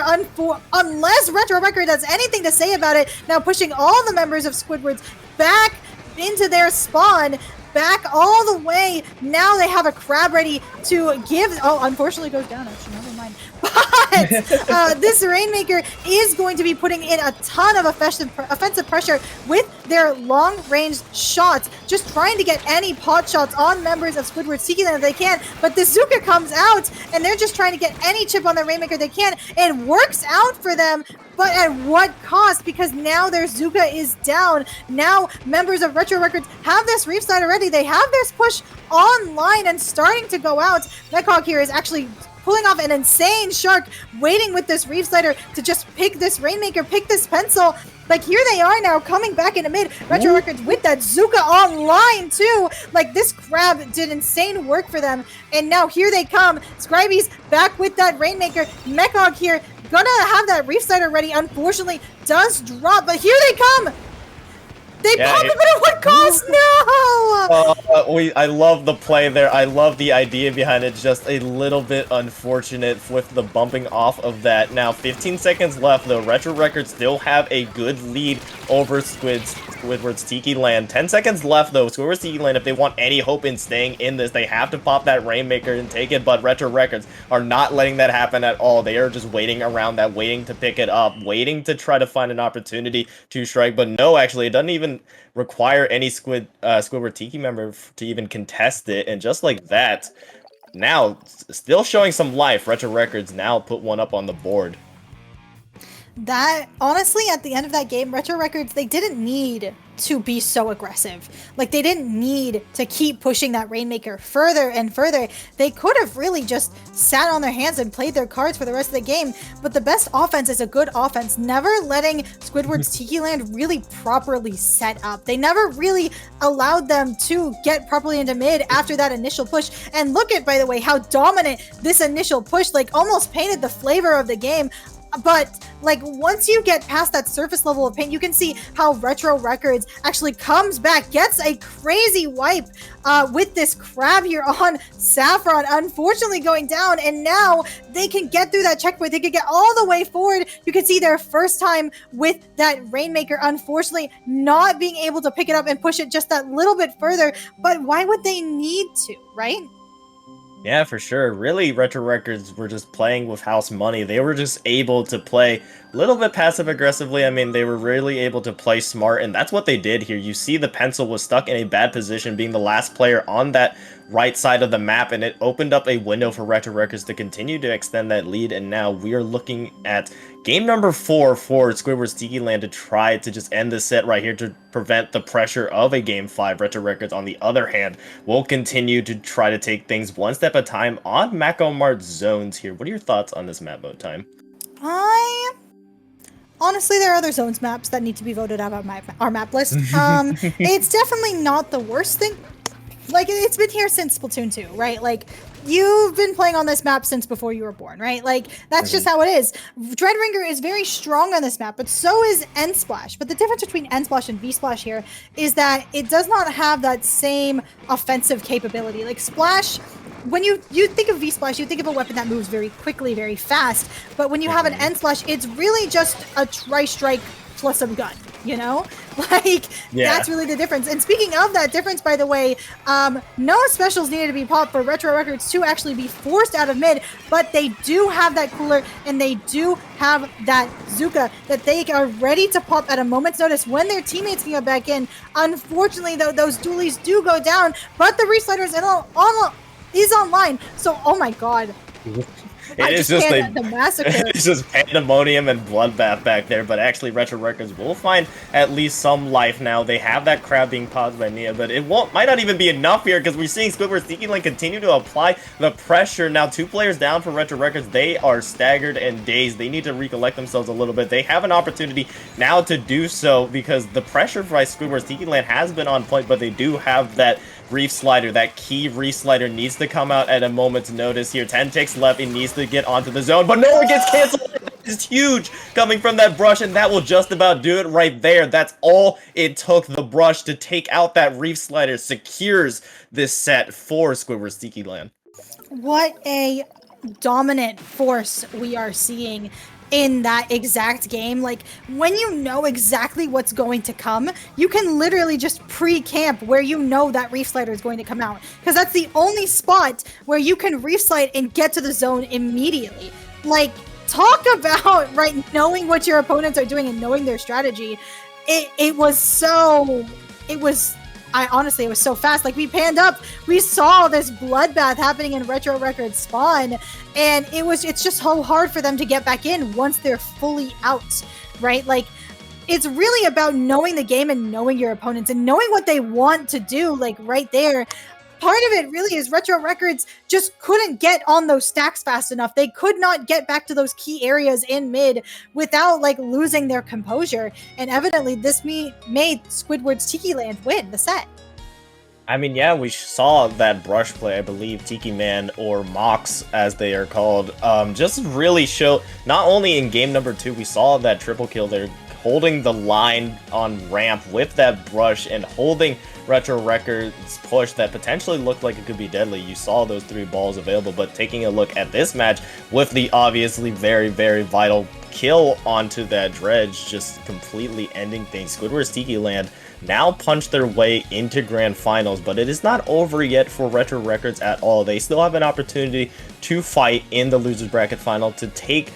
Speaker 2: unless Retro Record has anything to say about it. Now pushing all the members of Squidward's back into their spawn, back all the way. Now they have a Crab ready to give. Oh, unfortunately goes down, actually, never mind. But this Rainmaker is going to be putting in a ton of offensive pressure with their long-range shots, just trying to get any pot shots on members of Squidward's Tiki Land if they can. But the Zuka comes out, and they're just trying to get any chip on their Rainmaker they can. It works out for them, but at what cost? Because now their Zuka is down. Now members of Retro Records have this Reef Slide already. They have this push online and starting to go out. Mechhawk here is actually pulling off an insane shark, waiting with this Reef Slider to just pick this Rainmaker, pick this pencil. Like, here they are now, coming back into mid. Retro Records with that Zuka online, too. Like, this crab did insane work for them. And now here they come. Scriby's back with that Rainmaker. Mechhawk here, gonna have that Reef Slider ready. Unfortunately, does drop, but here they come. They pop it, but at what cost? No!
Speaker 4: I love the play there. I love the idea behind it. Just a little bit unfortunate with the bumping off of that. Now, 15 seconds left, though. Retro Records still have a good lead over Squidward's Tiki Land. 10 seconds left, though. Squidward's Tiki Land, if they want any hope in staying in this, they have to pop that Rainmaker and take it. But Retro Records are not letting that happen at all. They are just waiting around that, waiting to pick it up, waiting to try to find an opportunity to strike. But no, actually, it doesn't even require any Squidward Tiki member to even contest it, and just like that, now still showing some life, Retro Records now put one up on the board.
Speaker 2: That, honestly, at the end of that game, Retro Records, they didn't need to be so aggressive. Like, they didn't need to keep pushing that Rainmaker further and further. They could have really just sat on their hands and played their cards for the rest of the game. But the best offense is a good offense, never letting Squidward's Tiki Land really properly set up. They never really allowed them to get properly into mid after that initial push. And look at, by the way, how dominant this initial push, like, almost painted the flavor of the game. But, like, once you get past that surface level of paint, you can see how Retro Records actually comes back, gets a crazy wipe with this crab here on Saffron, unfortunately going down, and now they can get through that checkpoint. They can get all the way forward. You can see their first time with that Rainmaker, unfortunately not being able to pick it up and push it just that little bit further. But why would they need to, right?
Speaker 4: Yeah, for sure. Really, Retro Records were just playing with house money. They were just able to play a little bit passive-aggressively. I mean, they were really able to play smart, and that's what they did here. You see the pencil was stuck in a bad position, being the last player on that right side of the map, and it opened up a window for Retro Records to continue to extend that lead, and now we are looking at game number 4 for Squidward's Tiki Land to try to just end the set right here to prevent the pressure of a game 5. Retro Records, on the other hand, will continue to try to take things one step at a time on Mako Mart zones here. What are your thoughts on this map mode time?
Speaker 2: Honestly, there are other zones maps that need to be voted out on our map list. It's definitely not the worst thing. Like, it's been here since Splatoon 2, right? Like, you've been playing on this map since before you were born, right? Like, that's just how it is. Dreadringer is very strong on this map, but so is N-Splash. But the difference between N-Splash and V-Splash here is that it does not have that same offensive capability. Like, Splash, when you think of V-Splash, you think of a weapon that moves very quickly, very fast. But when you have an N-Splash, it's really just a tri-strike plus a gun, you know? Like, that's really the difference. And speaking of that difference, by the way, no specials needed to be popped for Retro Records to actually be forced out of mid, but they do have that cooler, and they do have that Zuka that they are ready to pop at a moment's notice when their teammates can get back in. Unfortunately, though, those dualies do go down, but the Reef Slider is online, so, oh my god.
Speaker 4: It's just pandemonium and bloodbath back there, but actually Retro Records will find at least some life now. They have that crab being paused by Nia, but it might not even be enough here because we're seeing Squidward's Tiki Land continue to apply the pressure. Now 2 players down for Retro Records. They are staggered and dazed. They need to recollect themselves a little bit. They have an opportunity now to do so because the pressure by Squidward's Tiki Land has been on point, but they do have that Reef Slider. That key Reef Slider needs to come out at a moment's notice here. 10 ticks left. It needs to get onto the zone, but no, it gets canceled. It's huge coming from that brush, and that will just about do it right there. That's all it took. The brush to take out that Reef Slider secures this set for Squidward's Tiki Land.
Speaker 2: What a dominant force we are seeing in that exact game. Like, when you know exactly what's going to come, you can literally just pre-camp where you know that Reef Slider is going to come out, because that's the only spot where you can Reef Slide and get to the zone immediately. Like, talk about, right, knowing what your opponents are doing and knowing their strategy. it was so, it was, I honestly, it was so fast. Like, we panned up, we saw this bloodbath happening in Retro Records spawn, and it's just so hard for them to get back in once they're fully out, right? Like, it's really about knowing the game and knowing your opponents and knowing what they want to do, like, right there. Part of it really is Retro Records just couldn't get on those stacks fast enough. They could not get back to those key areas in mid without like losing their composure. And evidently this made Squidward's Tiki Land win the set.
Speaker 4: I mean, yeah, we saw that brush play, I believe, Tiki Man, or Mox, as they are called, just really show, not only in game number 2, we saw that triple kill there, holding the line on ramp with that brush and holding Retro Records' push that potentially looked like it could be deadly. You saw those 3 balls available, but taking a look at this match with the obviously very, very vital kill onto that dredge, just completely ending things. Squidward's Tiki Land now punch their way into grand finals, but it is not over yet for Retro Records at all. They still have an opportunity to fight in the losers bracket final to take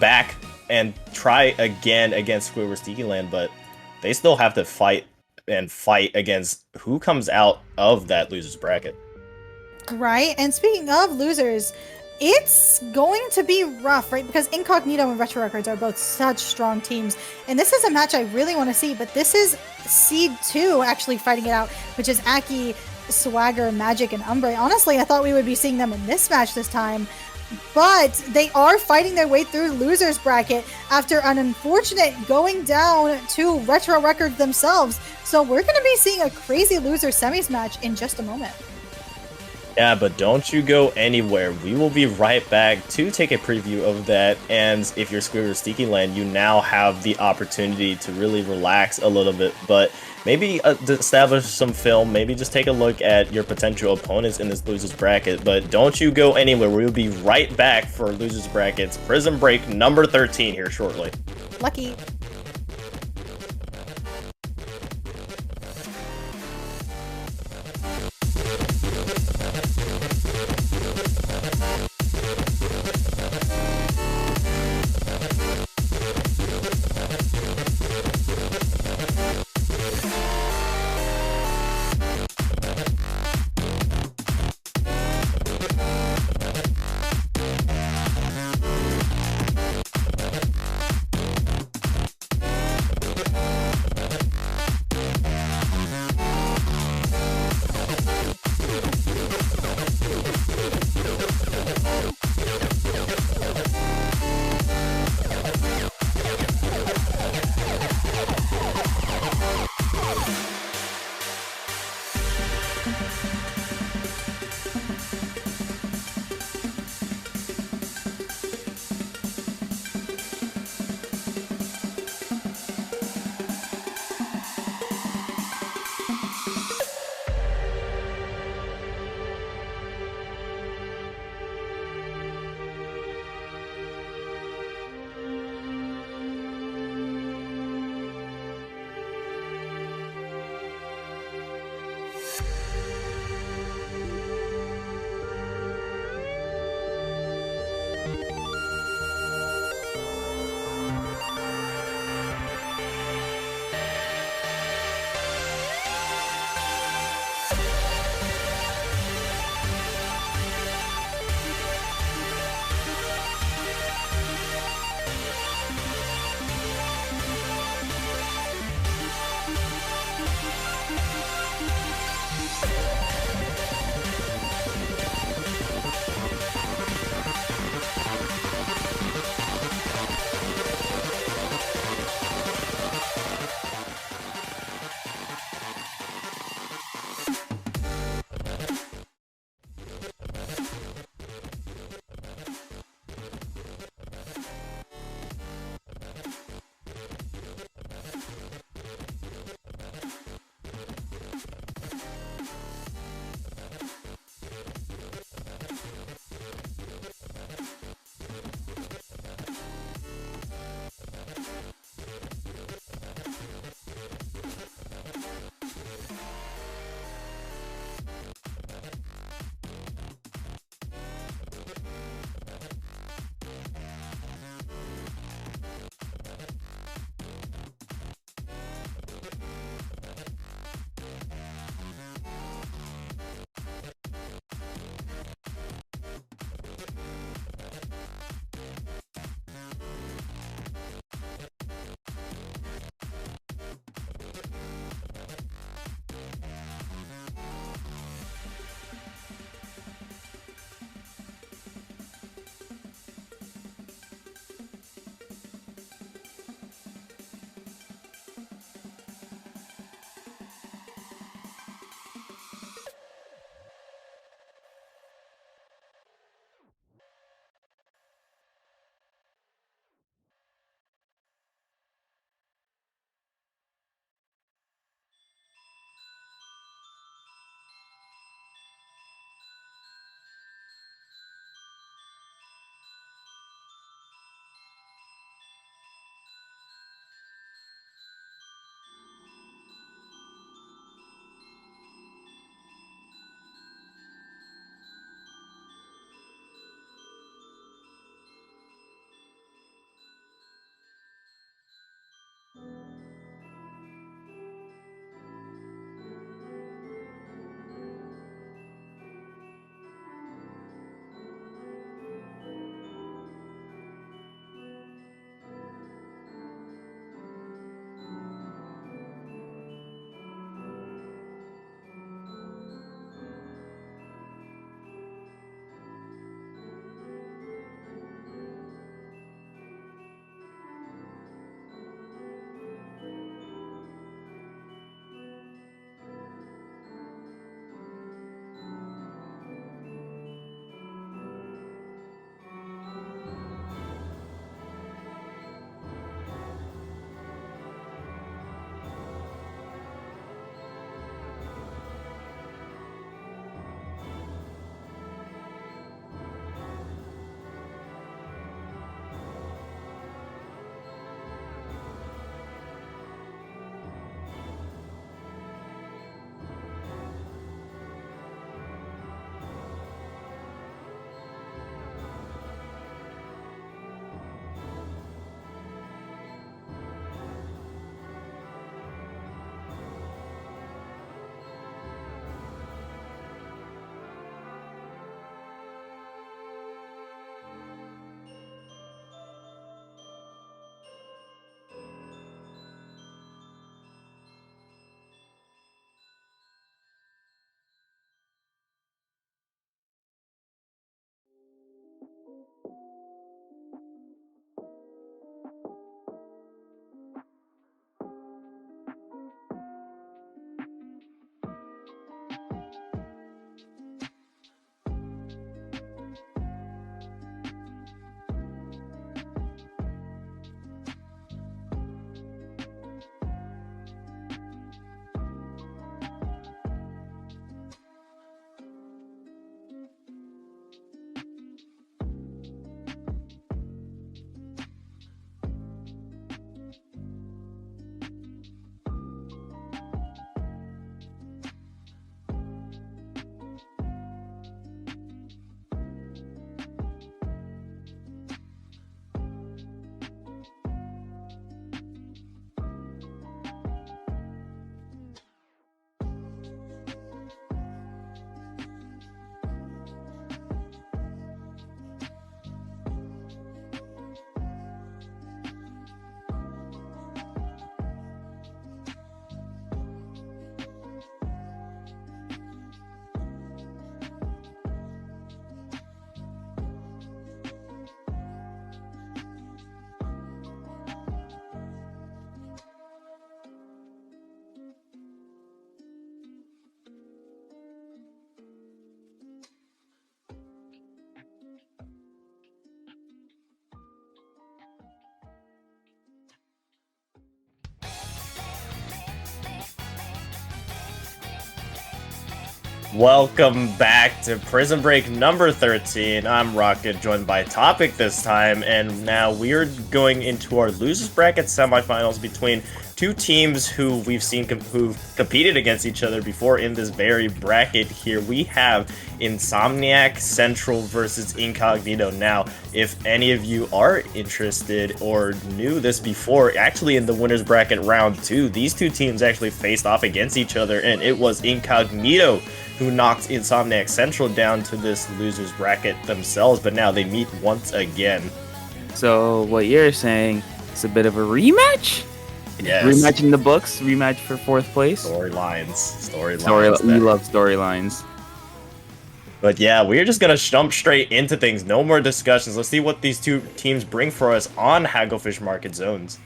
Speaker 4: back and try again against Squidward's Tiki Land, but they still have to fight against who comes out of that losers bracket.
Speaker 2: Right, and speaking of losers, it's going to be rough, right? Because Incognito and Retro Records are both such strong teams. And this is a match I really want to see, but this is Seed 2 actually fighting it out, which is Aki, Swagger, Magic, and Umbre. Honestly, I thought we would be seeing them in this match this time. But they are fighting their way through losers bracket after an unfortunate going down to Retro Records themselves. So we're going to be seeing a crazy loser semis match in just a moment.
Speaker 4: Yeah, but don't you go anywhere. We will be right back to take a preview of that. And if you're Squidward's Tiki Land, you now have the opportunity to really relax a little bit. But maybe establish some film. Maybe just take a look at your potential opponents in this losers bracket. But don't you go anywhere. We will be right back for losers brackets Prism Break number 13 here shortly.
Speaker 2: Lucky.
Speaker 4: Welcome back to Prison Break number 13. I'm Rocket, joined by Topic this time, and now we're going into our losers bracket semifinals between two teams who we've seen who've competed against each other before in this very bracket here. We have Insomniac Central versus Incognito. Now, if any of you are interested or knew this before, actually in the winners bracket round 2, these two teams actually faced off against each other, and it was Incognito who knocked Insomniac Central down to this losers bracket themselves, but now they meet once again.
Speaker 5: So what you're saying is a bit of a rematch?
Speaker 4: Yes.
Speaker 5: Rematch in the books, rematch for 4th place.
Speaker 4: Storylines.
Speaker 5: We love storylines.
Speaker 4: But yeah, we're just gonna jump straight into things. No more discussions. Let's see what these two teams bring for us on Hagglefish Market Zones.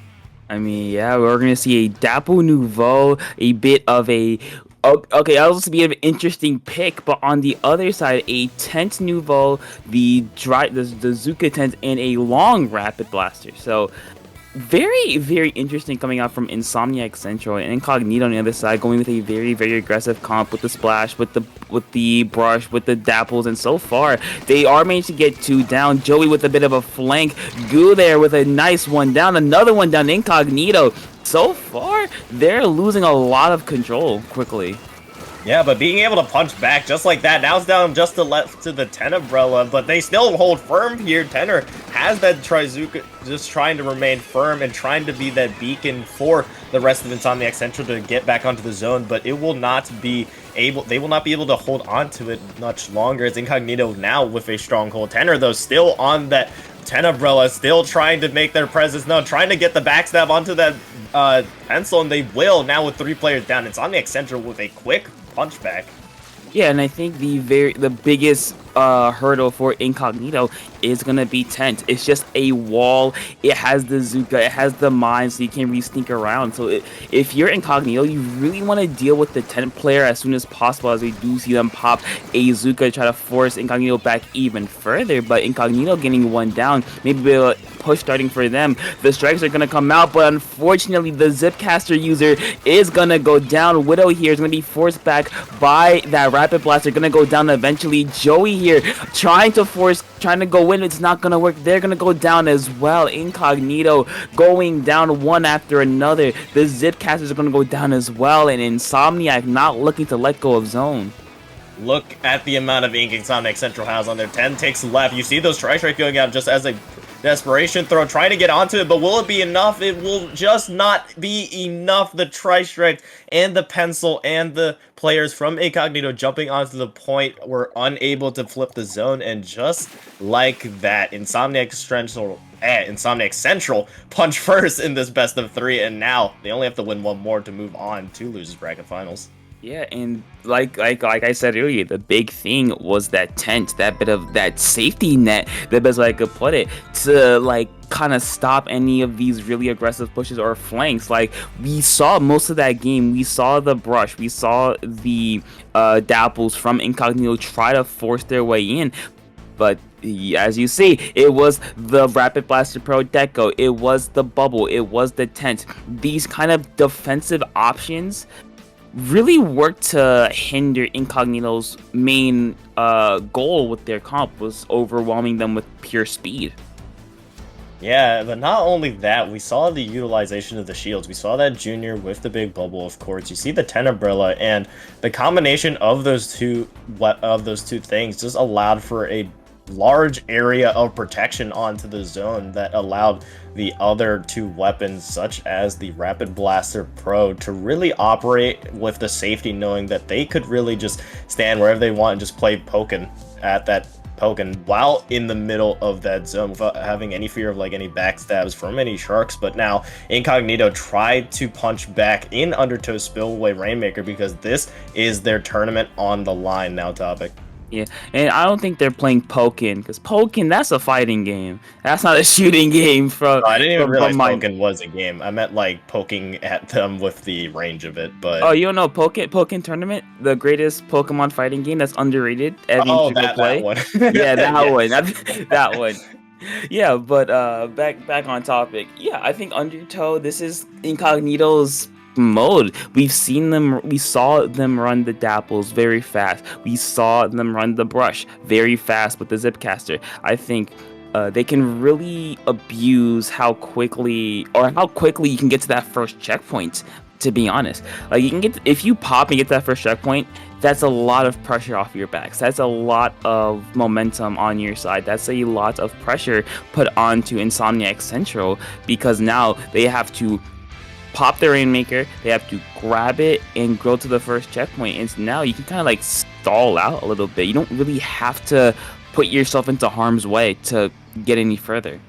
Speaker 5: I mean, yeah, we're gonna see a Dapple Nouveau, a bit of a that'll also be an interesting pick, but on the other side, a Tent Nouveau, the Zuka Tent, and a long Rapid Blaster. So very, very interesting coming out from Insomniac Central, and Incognito on the other side going with a very, very aggressive comp with the splash, with the brush, with the dapples, and so far they are managed to get 2 down. Joey with a bit of a flank, Goo there with a nice one down, another one down. Incognito. So far, they're losing a lot of control quickly.
Speaker 4: Yeah, but being able to punch back just like that, now it's down just to left to the Ten Umbrella, but they still hold firm here. Tenor has that Trizuka just trying to remain firm and trying to be that beacon for the rest of Insomniac Central to get back onto the zone, but it will not be able, they will not be able to hold on to it much longer. It's Incognito now with a stronghold. Tenor, though, still on that Ten Umbrella, still trying to make their presence known, trying to get the backstab onto that pencil, and they will now with 3 players down. Insomniac Central with a quick punch back.
Speaker 5: Yeah, and I think the biggest hurdle for Incognito is gonna be Tent. It's just a wall. It has the Zuka, it has the mine, so you can't really sneak around. So if you're Incognito, you really want to deal with the Tent player as soon as possible, as we do see them pop a Zuka to try to force Incognito back even further. But Incognito getting 1 down, maybe a push starting for them. The strikes are gonna come out, but unfortunately the Zipcaster user is gonna go down. Widow here is gonna be forced back by that Rapid Blaster, gonna go down eventually. Joey here trying to go in, it's not gonna work. They're gonna go down as well. Incognito going down one after another. The Zipcasters are gonna go down as well, and Insomniac not looking to let go of zone.
Speaker 4: Look at the amount of ink Insomniac Central has on their 10 ticks left. You see those strikes going out just as a desperation throw, trying to get onto it, but will it be enough? It will just not be enough. The Tri-Strike and the pencil and the players from Incognito jumping onto the point were unable to flip the zone, and just like that, Insomniac Central punch first in this best of 3, and now they only have to win 1 more to move on to losers bracket finals.
Speaker 5: Yeah, and like I said earlier, the big thing was that tent, that bit of that safety net, the best way I could put it, to like kind of stop any of these really aggressive pushes or flanks. Like we saw most of that game, we saw the brush, we saw the dapples from Incognito try to force their way in, but as you see, it was the Rapid Blaster Pro Deco, it was the bubble, it was the tent. These kind of defensive options really worked to hinder Incognito's main goal with their comp, was overwhelming them with pure speed.
Speaker 4: Yeah, but not only that, we saw the utilization of the shields. We saw that Junior with the big bubble, of course. You see the Ten Umbrella, and the combination of those two things just allowed for a large area of protection onto the zone that allowed the other 2 weapons, such as the Rapid Blaster Pro, to really operate with the safety, knowing that they could really just stand wherever they want and just play Pokken at that Pokken while in the middle of that zone without having any fear of like any backstabs from any sharks. But now Incognito tried to punch back in Undertow Spillway Rainmaker because this is their tournament on the line now, Topic.
Speaker 5: Yeah, and I don't think they're playing Pokken, because Pokken, that's a fighting game. That's not a shooting game.
Speaker 4: No, I didn't even realize Pokken was a game. I meant like poking at them with the range of it, but...
Speaker 5: Oh, you don't know Pokken Tournament? The greatest Pokemon fighting game that's underrated?
Speaker 4: That one.
Speaker 5: Yeah, that
Speaker 4: Yes.
Speaker 5: one. That one. Yeah, but back on topic. Yeah, I think Undertow, this is Incognito's mode. We saw them run the dapples very fast. We saw them run the brush very fast with the Zipcaster. I think they can really abuse how quickly you can get to that first checkpoint. To be honest, like you can get if you pop and get that first checkpoint, that's a lot of pressure off your backs. That's a lot of momentum on your side. That's a lot of pressure put onto Insomniac Central because now they have to pop their Rainmaker, they have to grab it and go to the first checkpoint. And now you can kind of like stall out a little bit. You don't really have to put yourself into harm's way to get any further.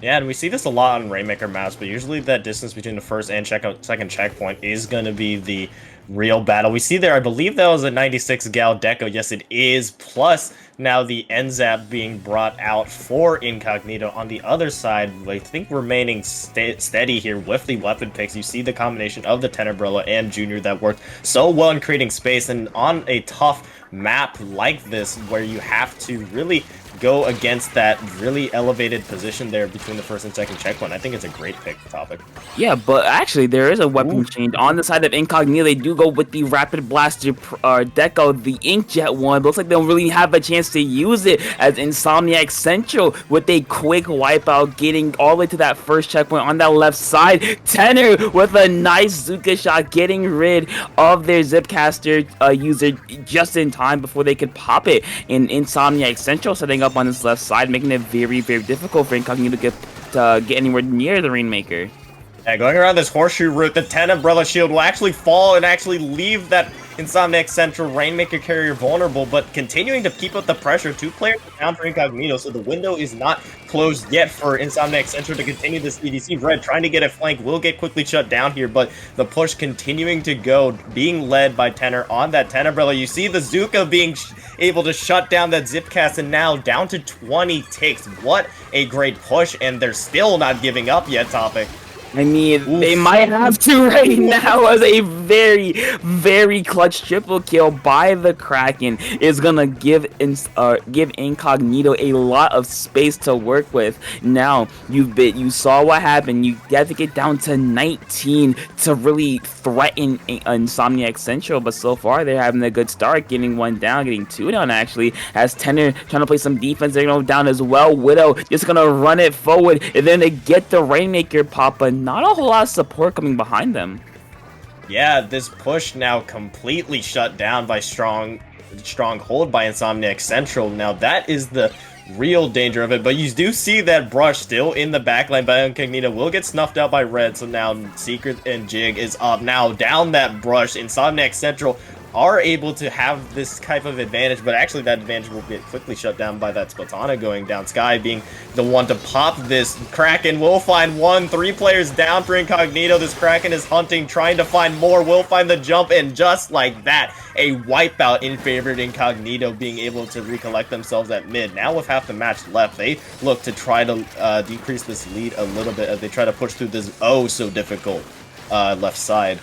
Speaker 4: Yeah, and we see this a lot on Rainmaker maps, but usually that distance between the first and second checkpoint is going to be the real battle. We see there, I believe that was a 96 Gal Deco. Yes, it is. Plus, now the NZAP being brought out for Incognito. On the other side, I think remaining steady here with the weapon picks. You see the combination of the Tenebrella and Junior that worked so well in creating space. And on a tough map like this, where you have to really go against that really elevated position there between the first and second checkpoint, I think it's a great pick topic.
Speaker 5: Yeah, but actually there is a weapon change on the side of Incognito. They do go with the Rapid Blaster Deco, the Inkjet one. Looks like they don't really have a chance to use it as Insomniac Central with a quick wipeout, getting all the way to that first checkpoint on that left side. Tenor with a nice Zuka shot, getting rid of their Zipcaster user just in time before they could pop it. And Insomniac Central setting up on this left side, making it very, very difficult for Incognito to get anywhere near the Rainmaker.
Speaker 4: Yeah, going around this horseshoe route, the 10 Umbrella Shield will actually fall and actually leave that Insomniac Central Rainmaker carrier vulnerable, but continuing to keep up the pressure. 2 players down for Incognito, so the window is not closed yet for Insomniac Central to continue this EDC. Red trying to get a flank will get quickly shut down here, but the push continuing to go, being led by Tenor on that 10 Umbrella. You see the Zuka being able to shut down that Zipcast, and now down to 20 ticks. What a great push, and they're still not giving up yet, Topic.
Speaker 5: I mean, they might have to right now, as a very, very clutch triple kill by the Kraken is gonna give Incognito a lot of space to work with. Now, you saw what happened. You have to get down to 19 to really threaten Insomniac Central, but so far they're having a good start, getting 1 down, getting 2 down actually, as Tenor trying to play some defense. They're going down as well. Widow just gonna run it forward, and then they get the Rainmaker pop, but not a whole lot of support coming behind them.
Speaker 4: Yeah, this push now completely shut down by strong hold by Insomniac Central. Now that is the real danger of it, but you do see that brush still in the backline by Incognito will get snuffed out by Red, so now Secret and Jig is up. Now down that brush, Insomniac Central are able to have this type of advantage, but actually that advantage will get quickly shut down by that Splatana going down. Sky being the one to pop this. Kraken will find 1, 3 players down for Incognito. This Kraken is hunting, trying to find more, will find the jump, and just like that, a wipeout in favor of Incognito, being able to recollect themselves at mid. Now with half the match left, they look to try to decrease this lead a little bit as they try to push through this so difficult left side.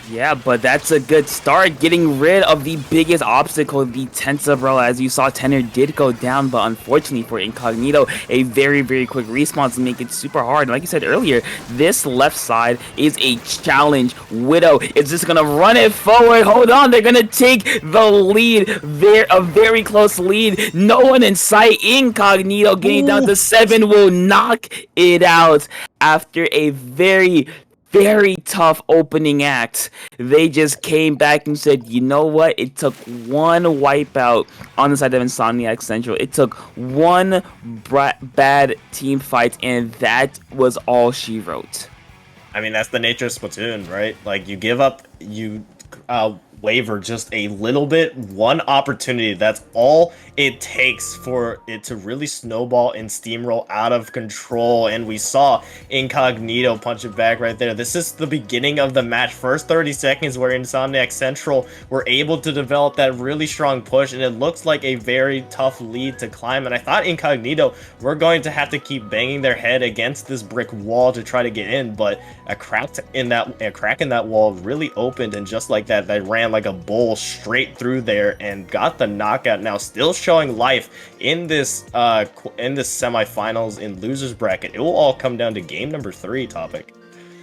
Speaker 5: Yeah, but that's a good start, getting rid of the biggest obstacle, the Tense Umbrella. As you saw, Tenor did go down, but unfortunately for Incognito, a very, very quick response to make it super hard. And like you said earlier, this left side is a challenge. Widow is just going to run it forward. Hold on, they're going to take the lead, a very close lead. No one in sight. Incognito getting down to 7 will knock it out after a very tough opening act. They just came back and said, you know what? It took 1 wipeout on the side of Insomniac Central. It took 1 bad team fight, and that was all she wrote.
Speaker 4: I mean, that's the nature of Splatoon, right? Like, you give up, you waver just a little bit, 1 opportunity, that's all it takes for it to really snowball and steamroll out of control. And we saw Incognito punch it back right there. This is the beginning of the match. First 30 seconds where Insomniac Central were able to develop that really strong push, and it looks like a very tough lead to climb. And I thought Incognito were going to have to keep banging their head against this brick wall to try to get in, but a crack in that wall really opened, and just like that, they ran like a bull straight through there and got the knockout. Now still showing life in this semifinals in losers bracket. It will all come down to game number 3, Topic.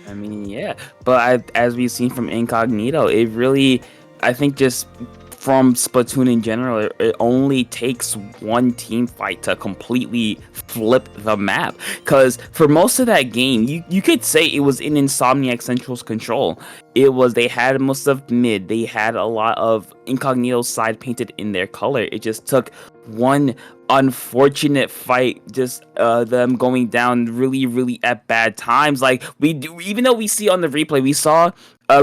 Speaker 5: I mean, yeah, but as we've seen from Incognito, it really, I think, just from Splatoon in general, it only takes one team fight to completely flip the map. Because for most of that game, you could say it was in Insomniac Central's control. It was, they had most of mid, they had a lot of Incognito's side painted in their color. It just took one unfortunate fight, just them going down really at bad times. Like, we do, even though we see on the replay, we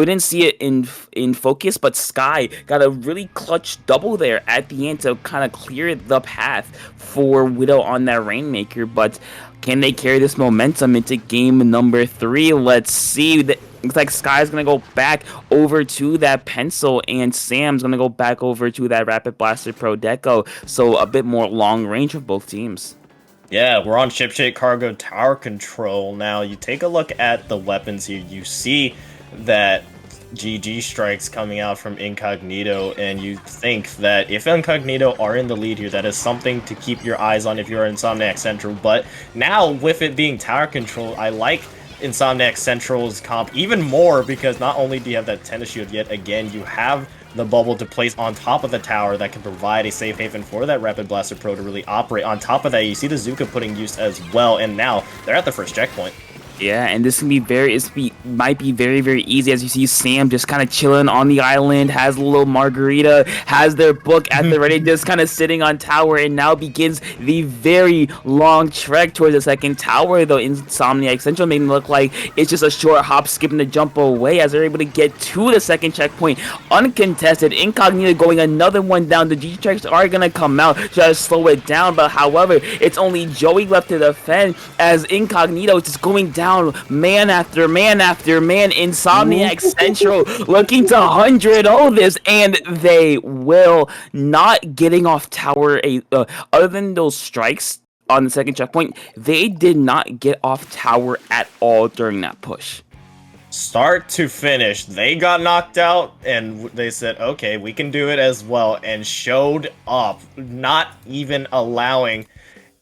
Speaker 5: didn't see it in focus, but Sky got a really clutch double there at the end to kind of clear the path for Widow on that Rainmaker. But can they carry this momentum into game number 3? Let's see. Looks like Sky's gonna go back over to that pencil, and Sam's gonna go back over to that Rapid Blaster Pro Deco. So a bit more long range of both teams.
Speaker 4: Yeah, we're on Shipshape Cargo Tower Control now. You take a look at the weapons here. You see that GG strikes coming out from Incognito, and you think that if Incognito are in the lead here, that is something to keep your eyes on if you're Insomniac Central. But now, with it being Tower Control, I like Insomniac Central's comp even more, because not only do you have that tennis shield, yet again you have the bubble to place on top of the tower that can provide a safe haven for that Rapid Blaster Pro to really operate. On top of that, you see the Zuka putting use as well, and now they're at the first checkpoint.
Speaker 5: Yeah, and this can be might be very easy, as you see Sam just kind of chilling on the island, has a little margarita, has their book at the ready, just kind of sitting on tower, and now begins the very long trek towards the second tower. Though Insomniac Central made it look like it's just a short hop, skip, and a jump away, as they're able to get to the second checkpoint uncontested. Incognito going another one down. The G-Tracks are gonna come out, try to slow it down, but however, it's only Joey left to defend, as Incognito is just going down man after man after man. Insomniac Central looking to 100-0 this, and they will not getting off tower. Other than those strikes on the second checkpoint, they did not get off tower at all during that push.
Speaker 4: Start to finish, they got knocked out, and they said, okay, we can do it as well, and showed up, not even allowing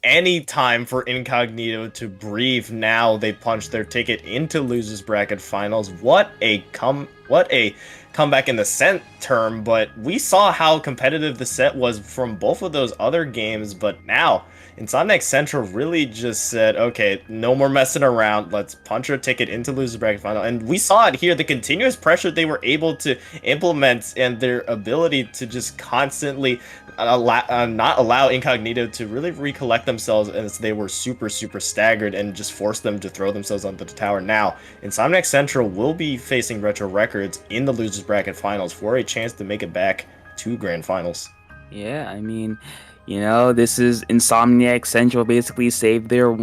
Speaker 4: any time for Incognito to breathe. Now they punch their ticket into losers bracket finals. What a comeback in the set term, but we saw how competitive the set was from both of those other games. But now Insomniac Central really just said, okay, no more messing around, let's punch our ticket into losers bracket final. And we saw it here, the continuous pressure they were able to implement, and their ability to just constantly not allow Incognito to really recollect themselves, as they were super staggered, and just force them to throw themselves onto the tower. Now Insomniac Central will be facing Retro Records in the losers bracket finals for a chance to make it back to grand finals.
Speaker 5: Yeah, I mean, you know, this is Insomniac Central basically saved their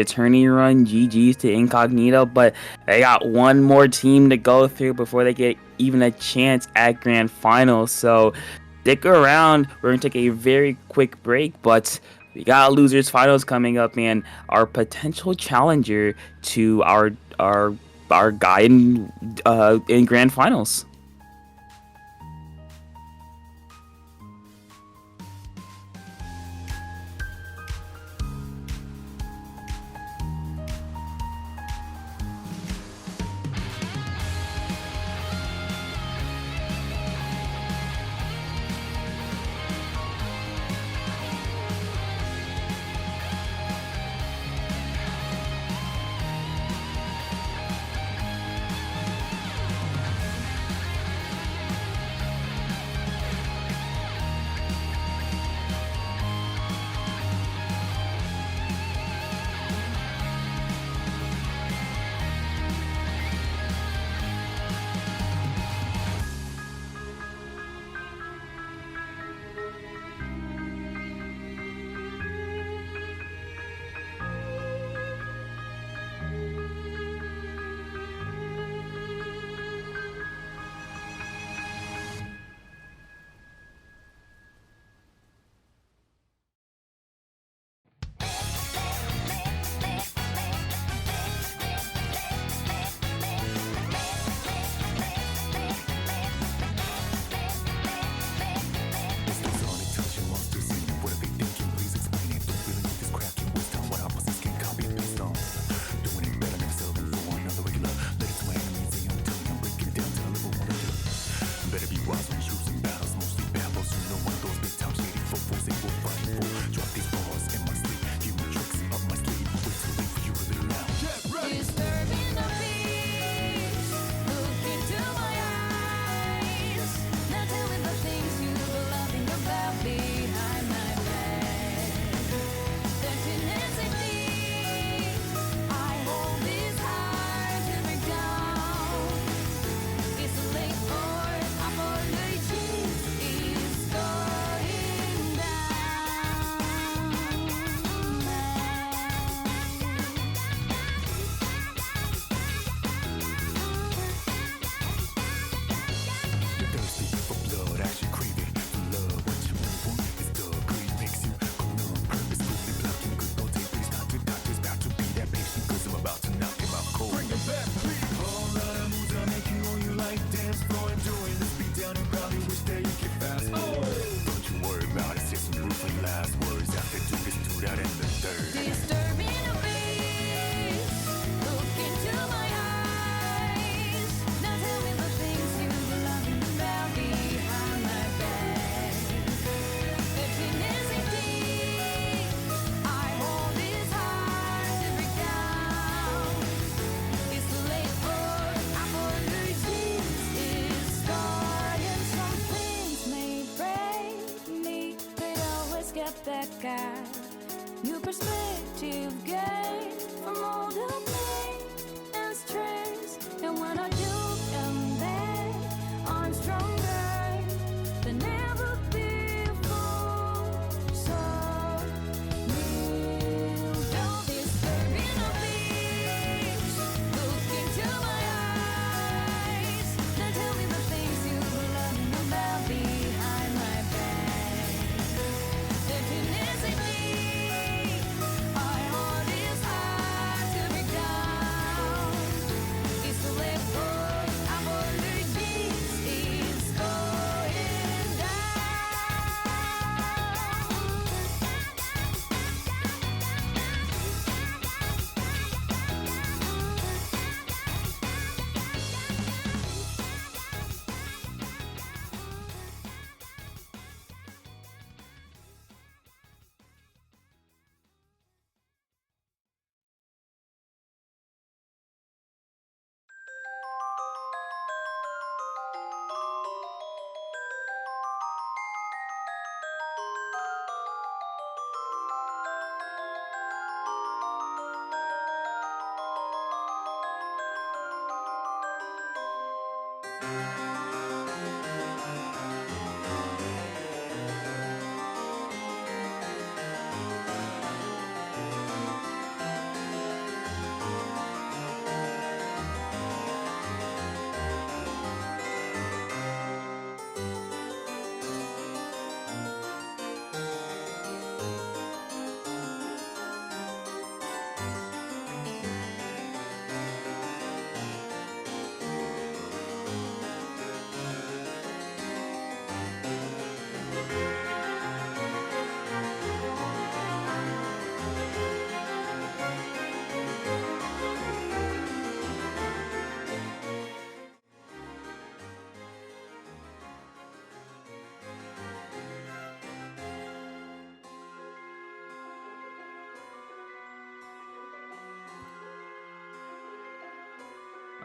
Speaker 5: tourney run. GG's to Incognito, but they got one more team to go through before they get even a chance at grand finals. So stick around. We're gonna take a very quick break, but we got losers finals coming up, and our potential challenger to our guy in grand finals.
Speaker 3: black eye. New perspective gain from all the pain and stress. And when I do come back, I'm stronger than ever before. So kneel down, disturbing a beach. Look into my eyes. Now tell me the things you love about behind my back. If it isn't me, our heart is hard to break down. It's to let go. I wonder this is going down.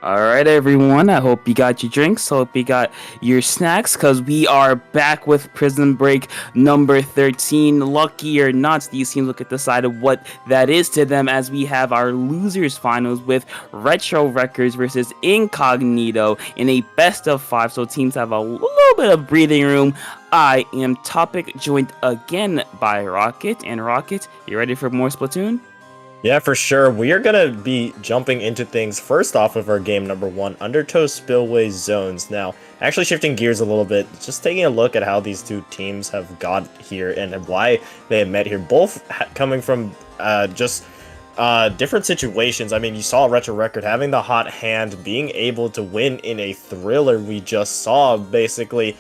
Speaker 5: All right, everyone. I hope you got your drinks. Hope you got your snacks, because we are back with Prism Break number 13. Lucky or not, these teams look at the side of what that is to them, as we have our losers finals with Retro Records versus Incognito in a best of 5. So teams have a little bit of breathing room. I am Topic, joined again by Rocket. And Rocket, you ready for more Splatoon?
Speaker 4: Yeah, for sure. We are going to be jumping into things first off of our game number 1, Undertow Spillway Zones. Now, actually shifting gears a little bit, just taking a look at how these two teams have got here and why they have met here. Both coming from different situations. I mean, you saw Retro Record having the hot hand, being able to win in a thriller. We just saw basically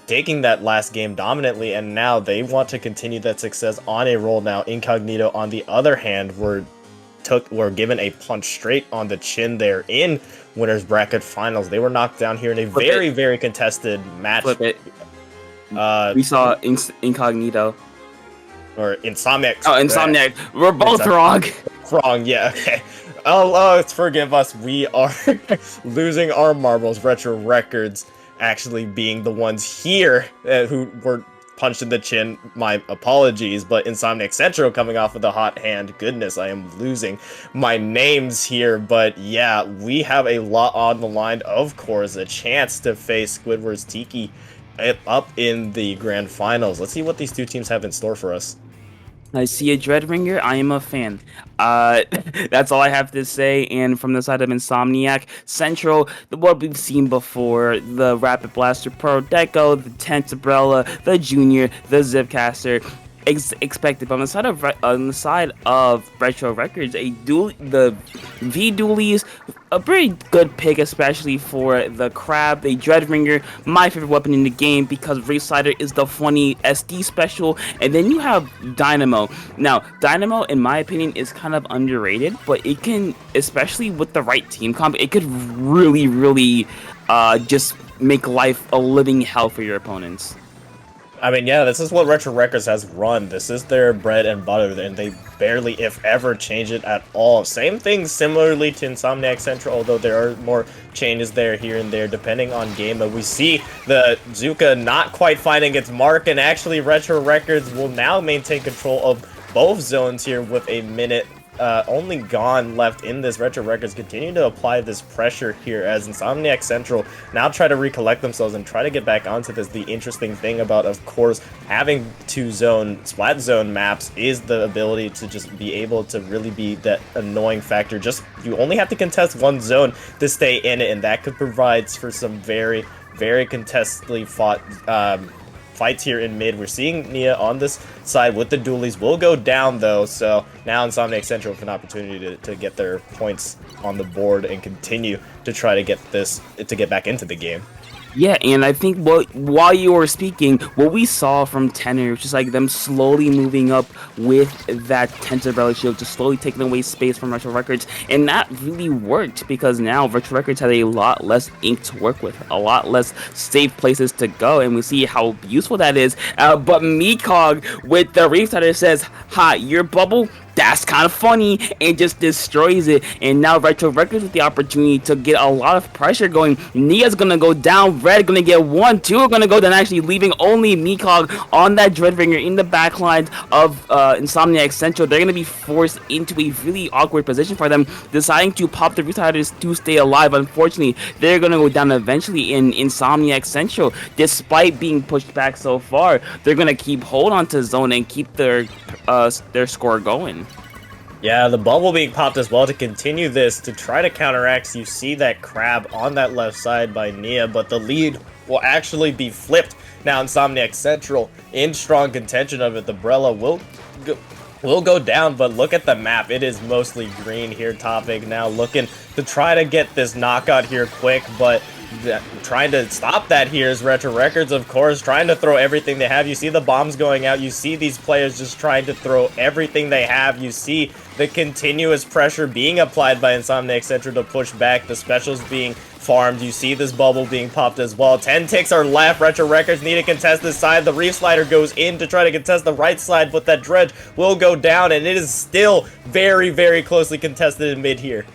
Speaker 4: taking that last game dominantly, and now they want to continue that success on a roll. Now Incognito, on the other hand, were given a punch straight on the chin there in winners bracket finals. They were knocked down here in a very contested match.
Speaker 5: Flip it. We saw Incognito.
Speaker 4: Or Insomniac.
Speaker 5: Oh, Insomniac. We're both wrong.
Speaker 4: Wrong, yeah, okay. Oh, forgive us. We are losing our marbles. Retro Records actually being the ones here who were punched in the chin. My apologies, but Insomniac Centro coming off with a hot hand. Goodness, I am losing my names here. But yeah, we have a lot on the line. Of course, a chance to face Squidward's Tiki up in the grand finals. Let's see what these two teams have in store for us.
Speaker 5: I see a Dreadringer. I am a fan. That's all I have to say. And from the side of Insomniac Central, what we've seen before: the Rapid Blaster Pro Deco, the Tent Umbrella, the Junior, the Zipcaster. Expected. But on the side of Retro Records, the V Dualies, a pretty good pick, especially for the Crab, the Dreadringer, my favorite weapon in the game, because Race Slider is the funny SD special. And then you have Dynamo. Now, Dynamo, in my opinion, is kind of underrated, but it can, especially with the right team comp, it could really just make life a living hell for your opponents.
Speaker 4: I mean, yeah, this is what Retro Records has run. This is their bread and butter, and they barely, if ever, change it at all. Same thing similarly to Insomniac Central, although there are more changes there here and there depending on game. But we see the Zuka not quite finding its mark, and actually Retro Records will now maintain control of both zones here with a minute only gone left in this. Retro Records continue to apply this pressure here as Insomniac Central now try to recollect themselves and try to get back onto this. The interesting thing about, of course, having two splat zone maps is the ability to just be able to really be that annoying factor. Just you only have to contest one zone to stay in it, and that could provide for some very, very contestedly fought fights here in mid. We're seeing Nia on this side with the dualies. Will go down though, so now Insomniac Central with an opportunity to get their points on the board and continue to try to get back into the game.
Speaker 5: Yeah, and I think while you were speaking, what we saw from Tenor was just like them slowly moving up with that Tensor Belly Shield, just slowly taking away space from Retro Records, and that really worked because now Retro Records had a lot less ink to work with, a lot less safe places to go, and we see how useful that is. But Meekog with the Reef Tider says, "Ha, your bubble? That's kind of funny," and just destroys it. And now Retro Records with the opportunity to get a lot of pressure going. Nia's gonna go down, Red gonna get 1, 2 are gonna go down, actually leaving only Meekog on that Dreadbringer in the backlines of Insomniac Central. They're gonna be forced into a really awkward position for them, deciding to pop the Retarders to stay alive. Unfortunately, they're gonna go down eventually in Insomniac Central. Despite being pushed back so far, they're gonna keep hold on to zone and keep their score going.
Speaker 4: Yeah, the bubble being popped as well to continue this, to try to counteract. You see that crab on that left side by Nia, but the lead will actually be flipped. Now Insomniac Central in strong contention of it. The Brella will go down, but look at the map. It is mostly green here. Topic now looking to try to get this knockout here quick, but trying to stop that here is Retro Records, of course, trying to throw everything they have. You see the bombs going out. You see these players just trying to throw everything they have. You see the continuous pressure being applied by Insomniac Central to push back. The specials being farmed. You see this bubble being popped as well. 10 ticks are left. Retro Records need to contest this side. The Reef Slider goes in to try to contest the right side, but that Dredge will go down, and it is still very, very closely contested in mid here.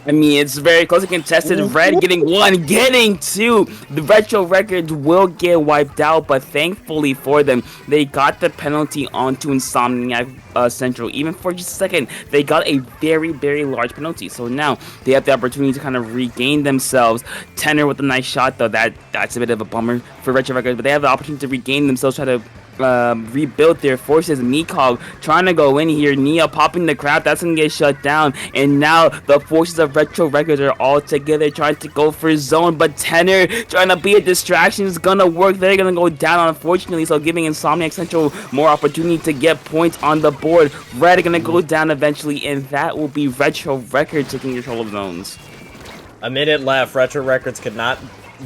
Speaker 5: I mean, it's very closely contested. Red getting 1, getting 2. The Retro Records will get wiped out, but thankfully for them, they got the penalty onto Insomniac Central. Even for just a second, they got a very, very large penalty. So now they have the opportunity to kind of regain themselves. Tenor with a nice shot, though. That's a bit of a bummer for Retro Records, but they have the opportunity to regain themselves, try to rebuild their forces. Meekog trying to go in here. Nia popping the crap. That's gonna get shut down. And now the forces of Retro Records are all together trying to go for zone. But Tenor trying to be a distraction is gonna work. They're gonna go down, unfortunately. So giving Insomniac Central more opportunity to get points on the board. Red are gonna go down eventually, and that will be Retro Records taking control of zones.
Speaker 4: A minute left. Retro Records could not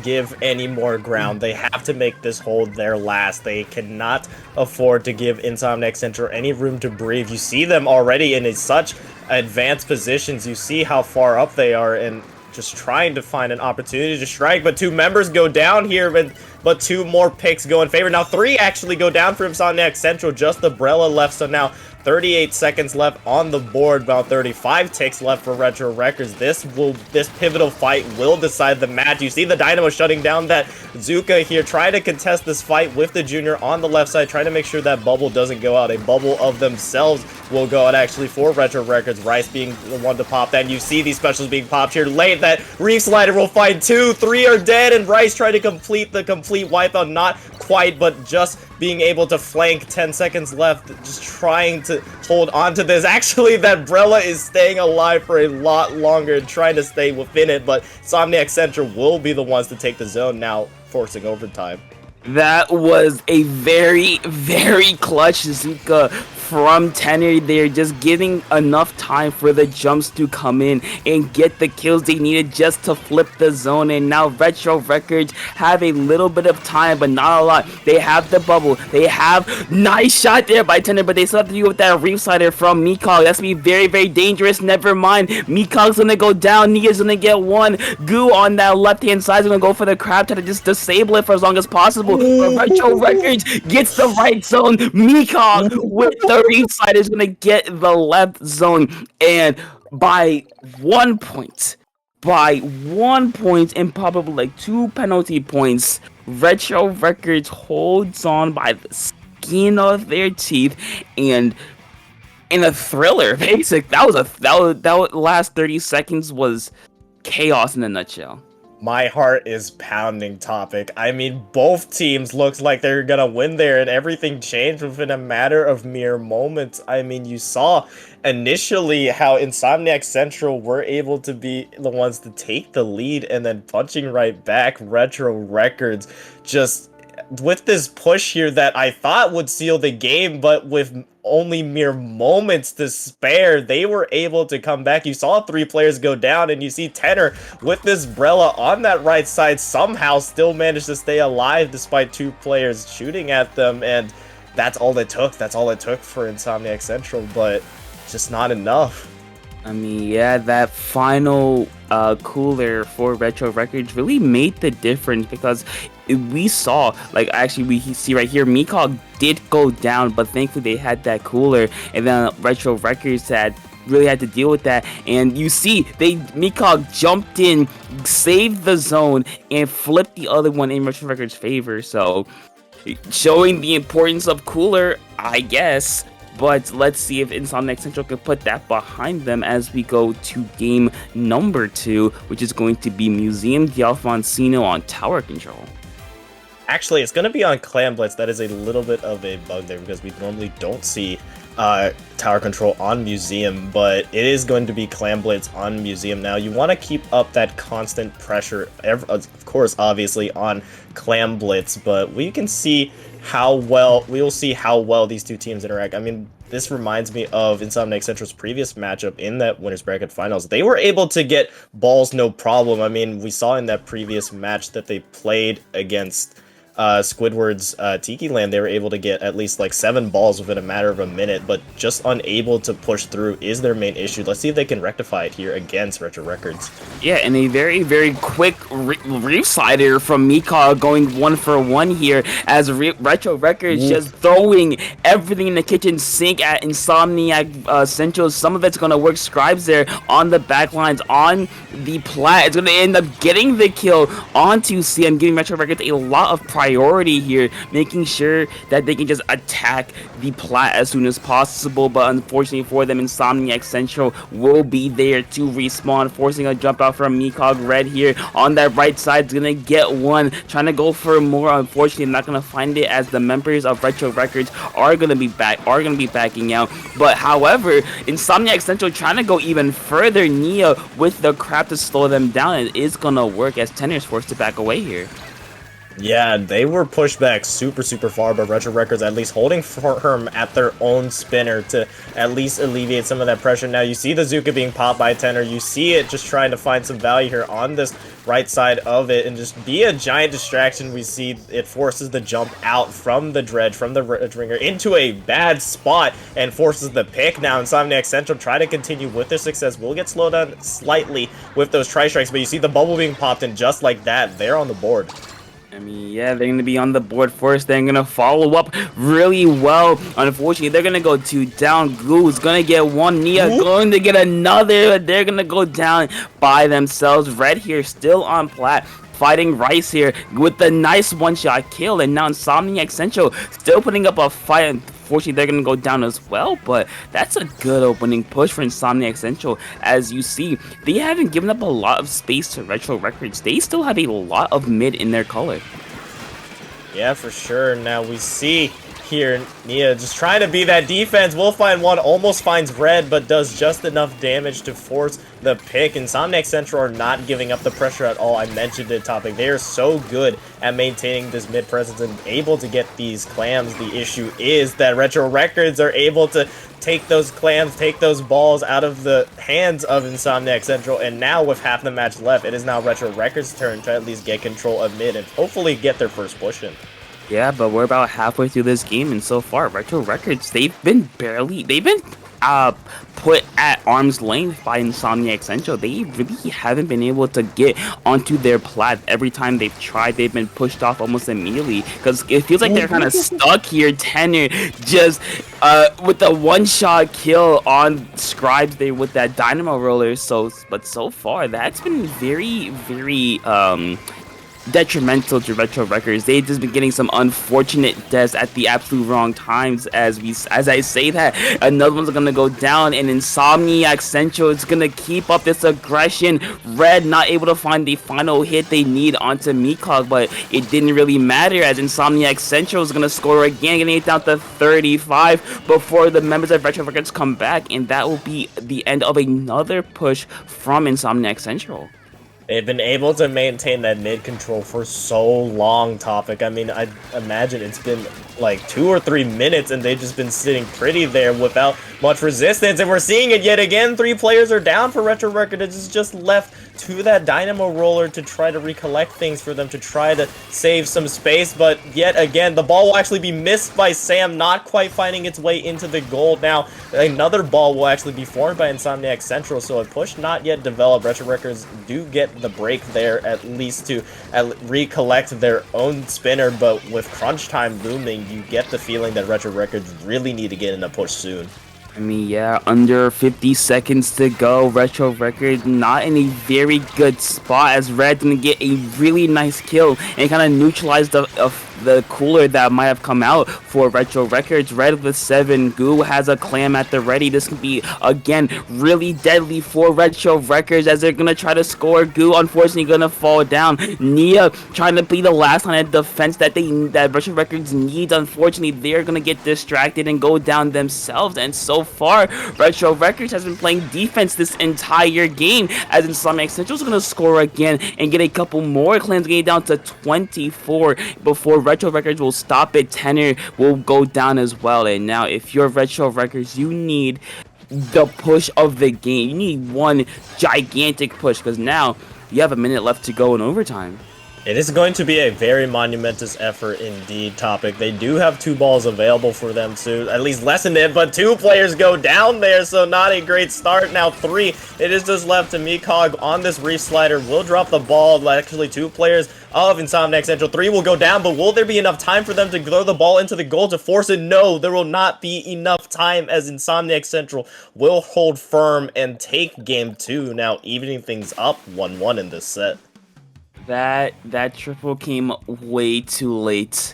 Speaker 4: give any more ground. They have to make this hold their last. They cannot afford to give Insomniac Central any room to breathe. You see them already in such advanced positions. You see how far up they are and just trying to find an opportunity to strike, but 2 members go down here, but 2 more picks go in favor. Now 3 actually go down for Insomniac Central, just the Brella left, so now 38 seconds left on the board, about 35 ticks left for Retro Records. This pivotal fight will decide the match. You see the Dynamo shutting down that Zuka here, trying to contest this fight with the Junior on the left side, trying to make sure that bubble doesn't go out. A bubble of themselves will go out actually for Retro Records. Rice being the one to pop that. And you see these specials being popped here late. That Reef Slider will find 2, 3 are dead, and Rice trying to complete the complete wipeout. Not quite, but just being able to flank. 10 seconds left, just trying to hold on to this. Actually, that Brella is staying alive for a lot longer and trying to stay within it, but Insomniac Central will be the ones to take the zone now, forcing overtime.
Speaker 5: That was a very, very clutch Zuka from Tenor. They're just giving enough time for the jumps to come in and get the kills they needed just to flip the zone. And now Retro Records have a little bit of time, but not a lot. They have the bubble. They have nice shot there by Tenor, but they still have to deal with that reef slider from Mikog. That's gonna be very, very dangerous. Never mind. Mikog's gonna go down. Nia's gonna get one. Goo on that left-hand side is gonna go for the crab to just disable it for as long as possible. But Retro Records gets the right zone. Mikog with the reef slider is gonna get the left zone, and by 1 point. By 1 point and probably like 2 penalty points, Retro Records holds on by the skin of their teeth, and in a thriller, that last 30 seconds was chaos in a nutshell.
Speaker 4: My heart is pounding, Topic. I mean, both teams looks like they're gonna win there, and everything changed within a matter of mere moments. I mean, you saw initially how Insomniac Central were able to be the ones to take the lead, and then punching right back, Retro Records just with this push here that I thought would seal the game, but with only mere moments to spare, they were able to come back. You saw 3 players go down, and you see Tenor with this Brella on that right side somehow still managed to stay alive despite 2 players shooting at them, and that's all it took. That's all it took for Insomniac Central, but just not enough.
Speaker 5: I mean, yeah, that final cooler for Retro Records really made the difference, because we saw, like, actually we see right here, Mikog did go down, but thankfully they had that cooler, and then Retro Records really had to deal with that. And you see, Mikog jumped in, saved the zone, and flipped the other one in Retro Records' favor. So, showing the importance of cooler, I guess. But let's see if Insomniac Central can put that behind them as we go to game number 2, which is going to be Museum D'Alfonsino on tower control.
Speaker 4: Actually, it's going to be on Clan Blitz. That is a little bit of a bug there, because we normally don't see tower control on Museum, but it is going to be Clan Blitz on Museum. Now, you want to keep up that constant pressure, of course, obviously, on Clan Blitz, but we will see how well these two teams interact. I mean, this reminds me of Insomniac Central's previous matchup in that Winners Bracket Finals. They were able to get balls no problem. I mean, we saw in that previous match that they played against Squidward's Tiki Land, they were able to get at least like 7 balls within a matter of a minute, but just unable to push through is their main issue. Let's see if they can rectify it here against Retro Records.
Speaker 5: Yeah, and a very, very quick reef slider from Mika going 1 for 1 here, as Retro Records just throwing everything in the kitchen sink at Insomniac Central. Some of it's going to work. Scribes there on the backlines on the plat. It's going to end up getting the kill onto CM, giving Retro Records a lot of priority here, making sure that they can just attack the plat as soon as possible. But unfortunately for them, Insomniac Central will be there to respawn, forcing a jump out from Mikog Red here on that right side. Is gonna get one, trying to go for more. Unfortunately, not gonna find it, as the members of Retro Records are gonna be backing out. But however, Insomniac Central trying to go even further. Nia with the crap to slow them down, and it is gonna work as Tenor's forced to back away here.
Speaker 4: Yeah, they were pushed back super far, but Retro Records at least holding firm at their own spinner to at least alleviate some of that pressure. Now you see the Zuka being popped by Tenor. You see it just trying to find some value here on this right side of it and just be a giant distraction. We see it forces the jump out from the Dredge, from the Ringer, into a bad spot and forces the pick. Now Insomniac Central try to continue with their success. Will get slowed down slightly with those tri-strikes, but you see the bubble being popped, and just like that, they're on the board.
Speaker 5: I mean, yeah, they're going to be on the board first. They're going to follow up really well. Unfortunately, they're going to go 2 down. Goo's going to get 1. Nia going to get another. They're going to go down by themselves. Red here still on plat, fighting Rice here with the nice one-shot kill. And now Insomniac Central still putting up a fight. Unfortunately, they're going to go down as well, but that's a good opening push for Insomniac Central. As you see, they haven't given up a lot of space to Retro Records. They still have a lot of mid in their color.
Speaker 4: Yeah, for sure. Now we see here. Nia just trying to be that defense. Will find one, almost finds red, but does just enough damage to force the pick. Insomniac Central are not giving up the pressure at all. I mentioned the topic. They are so good at maintaining this mid presence and able to get these clams. The issue is that Retro Records are able to take those clams, take those balls out of the hands of Insomniac Central, and now with half the match left, it is now Retro Records' turn to at least get control of mid and hopefully get their first push in.
Speaker 5: Yeah, but we're about halfway through this game, and so far, Retro Records, they've been put at arm's length by Insomniac Central. They really haven't been able to get onto their plat. Every time they've tried, they've been pushed off almost immediately, because it feels like they're kind of stuck here. Tenor just with the one-shot kill on Scribes there with that Dynamo Roller. But so far, that's been very, very detrimental to Retro Records. They've just been getting some unfortunate deaths at the absolute wrong times. As I say that, another one's gonna go down, and Insomniac Central is gonna keep up this aggression. Red not able to find the final hit they need onto Meekog, but it didn't really matter, as Insomniac Central is gonna score again, getting it down to 35 before the members of Retro Records come back, and that will be the end of another push from Insomniac Central.
Speaker 4: They've been able to maintain that mid control for so long, Topic. I mean, I imagine it's been like 2 or 3 minutes and they've just been sitting pretty there without much resistance. And we're seeing it yet again. 3 players are down for Retro Record. It's just left to that Dynamo Roller to try to recollect things for them, to try to save some space. But yet again, the ball will actually be missed by Sam, not quite finding its way into the goal. Now, another ball will actually be formed by Insomniac Central, so a push not yet developed. Retro Records do get the break there, at least to recollect their own spinner, but with crunch time looming, you get the feeling that Retro Records really need to get in a push soon.
Speaker 5: I mean, yeah, under 50 seconds to go. Retro Record not in a very good spot, as Red didn't get a really nice kill and kind of neutralized the cooler that might have come out for Retro Records. Red with 7. Goo has a clam at the ready. This could be, again, really deadly for Retro Records, as they're going to try to score. Goo, unfortunately, going to fall down. Nia trying to be the last line of defense that Retro Records needs. Unfortunately, they're going to get distracted and go down themselves. And so far, Retro Records has been playing defense this entire game, as Insomniac Central is going to score again and get a couple more clams, getting down to 24 before Retro Records will stop it. Tenor will go down as well. And now, if you're Retro Records, you need the push of the game. You need one gigantic push, because now you have a minute left to go in overtime.
Speaker 4: It is going to be a very monumentous effort indeed, Topic. They do have 2 balls available for them to at least lessen it, but 2 players go down there, so not a great start. Now 3, it is just left to Meekog on this reef slider. Will drop the ball. Actually, 2 players of Insomniac Central. 3 will go down, but will there be enough time for them to throw the ball into the goal to force it? No, there will not be enough time, as Insomniac Central will hold firm and take game 2, now evening things up 1-1 in this set.
Speaker 5: That triple came way too late.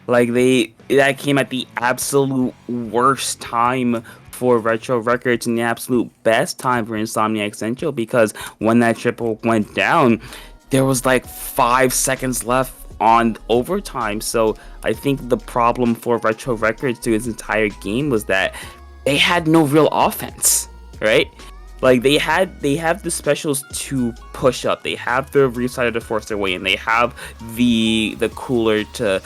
Speaker 5: Like, that came at the absolute worst time for Retro Records and the absolute best time for Insomniac Central, because when that triple went down, there was like 5 seconds left on overtime. So I think the problem for Retro Records through this entire game was that they had no real offense, right? Like, they have the specials to push up. They have the restarter to force their way in. They have the cooler to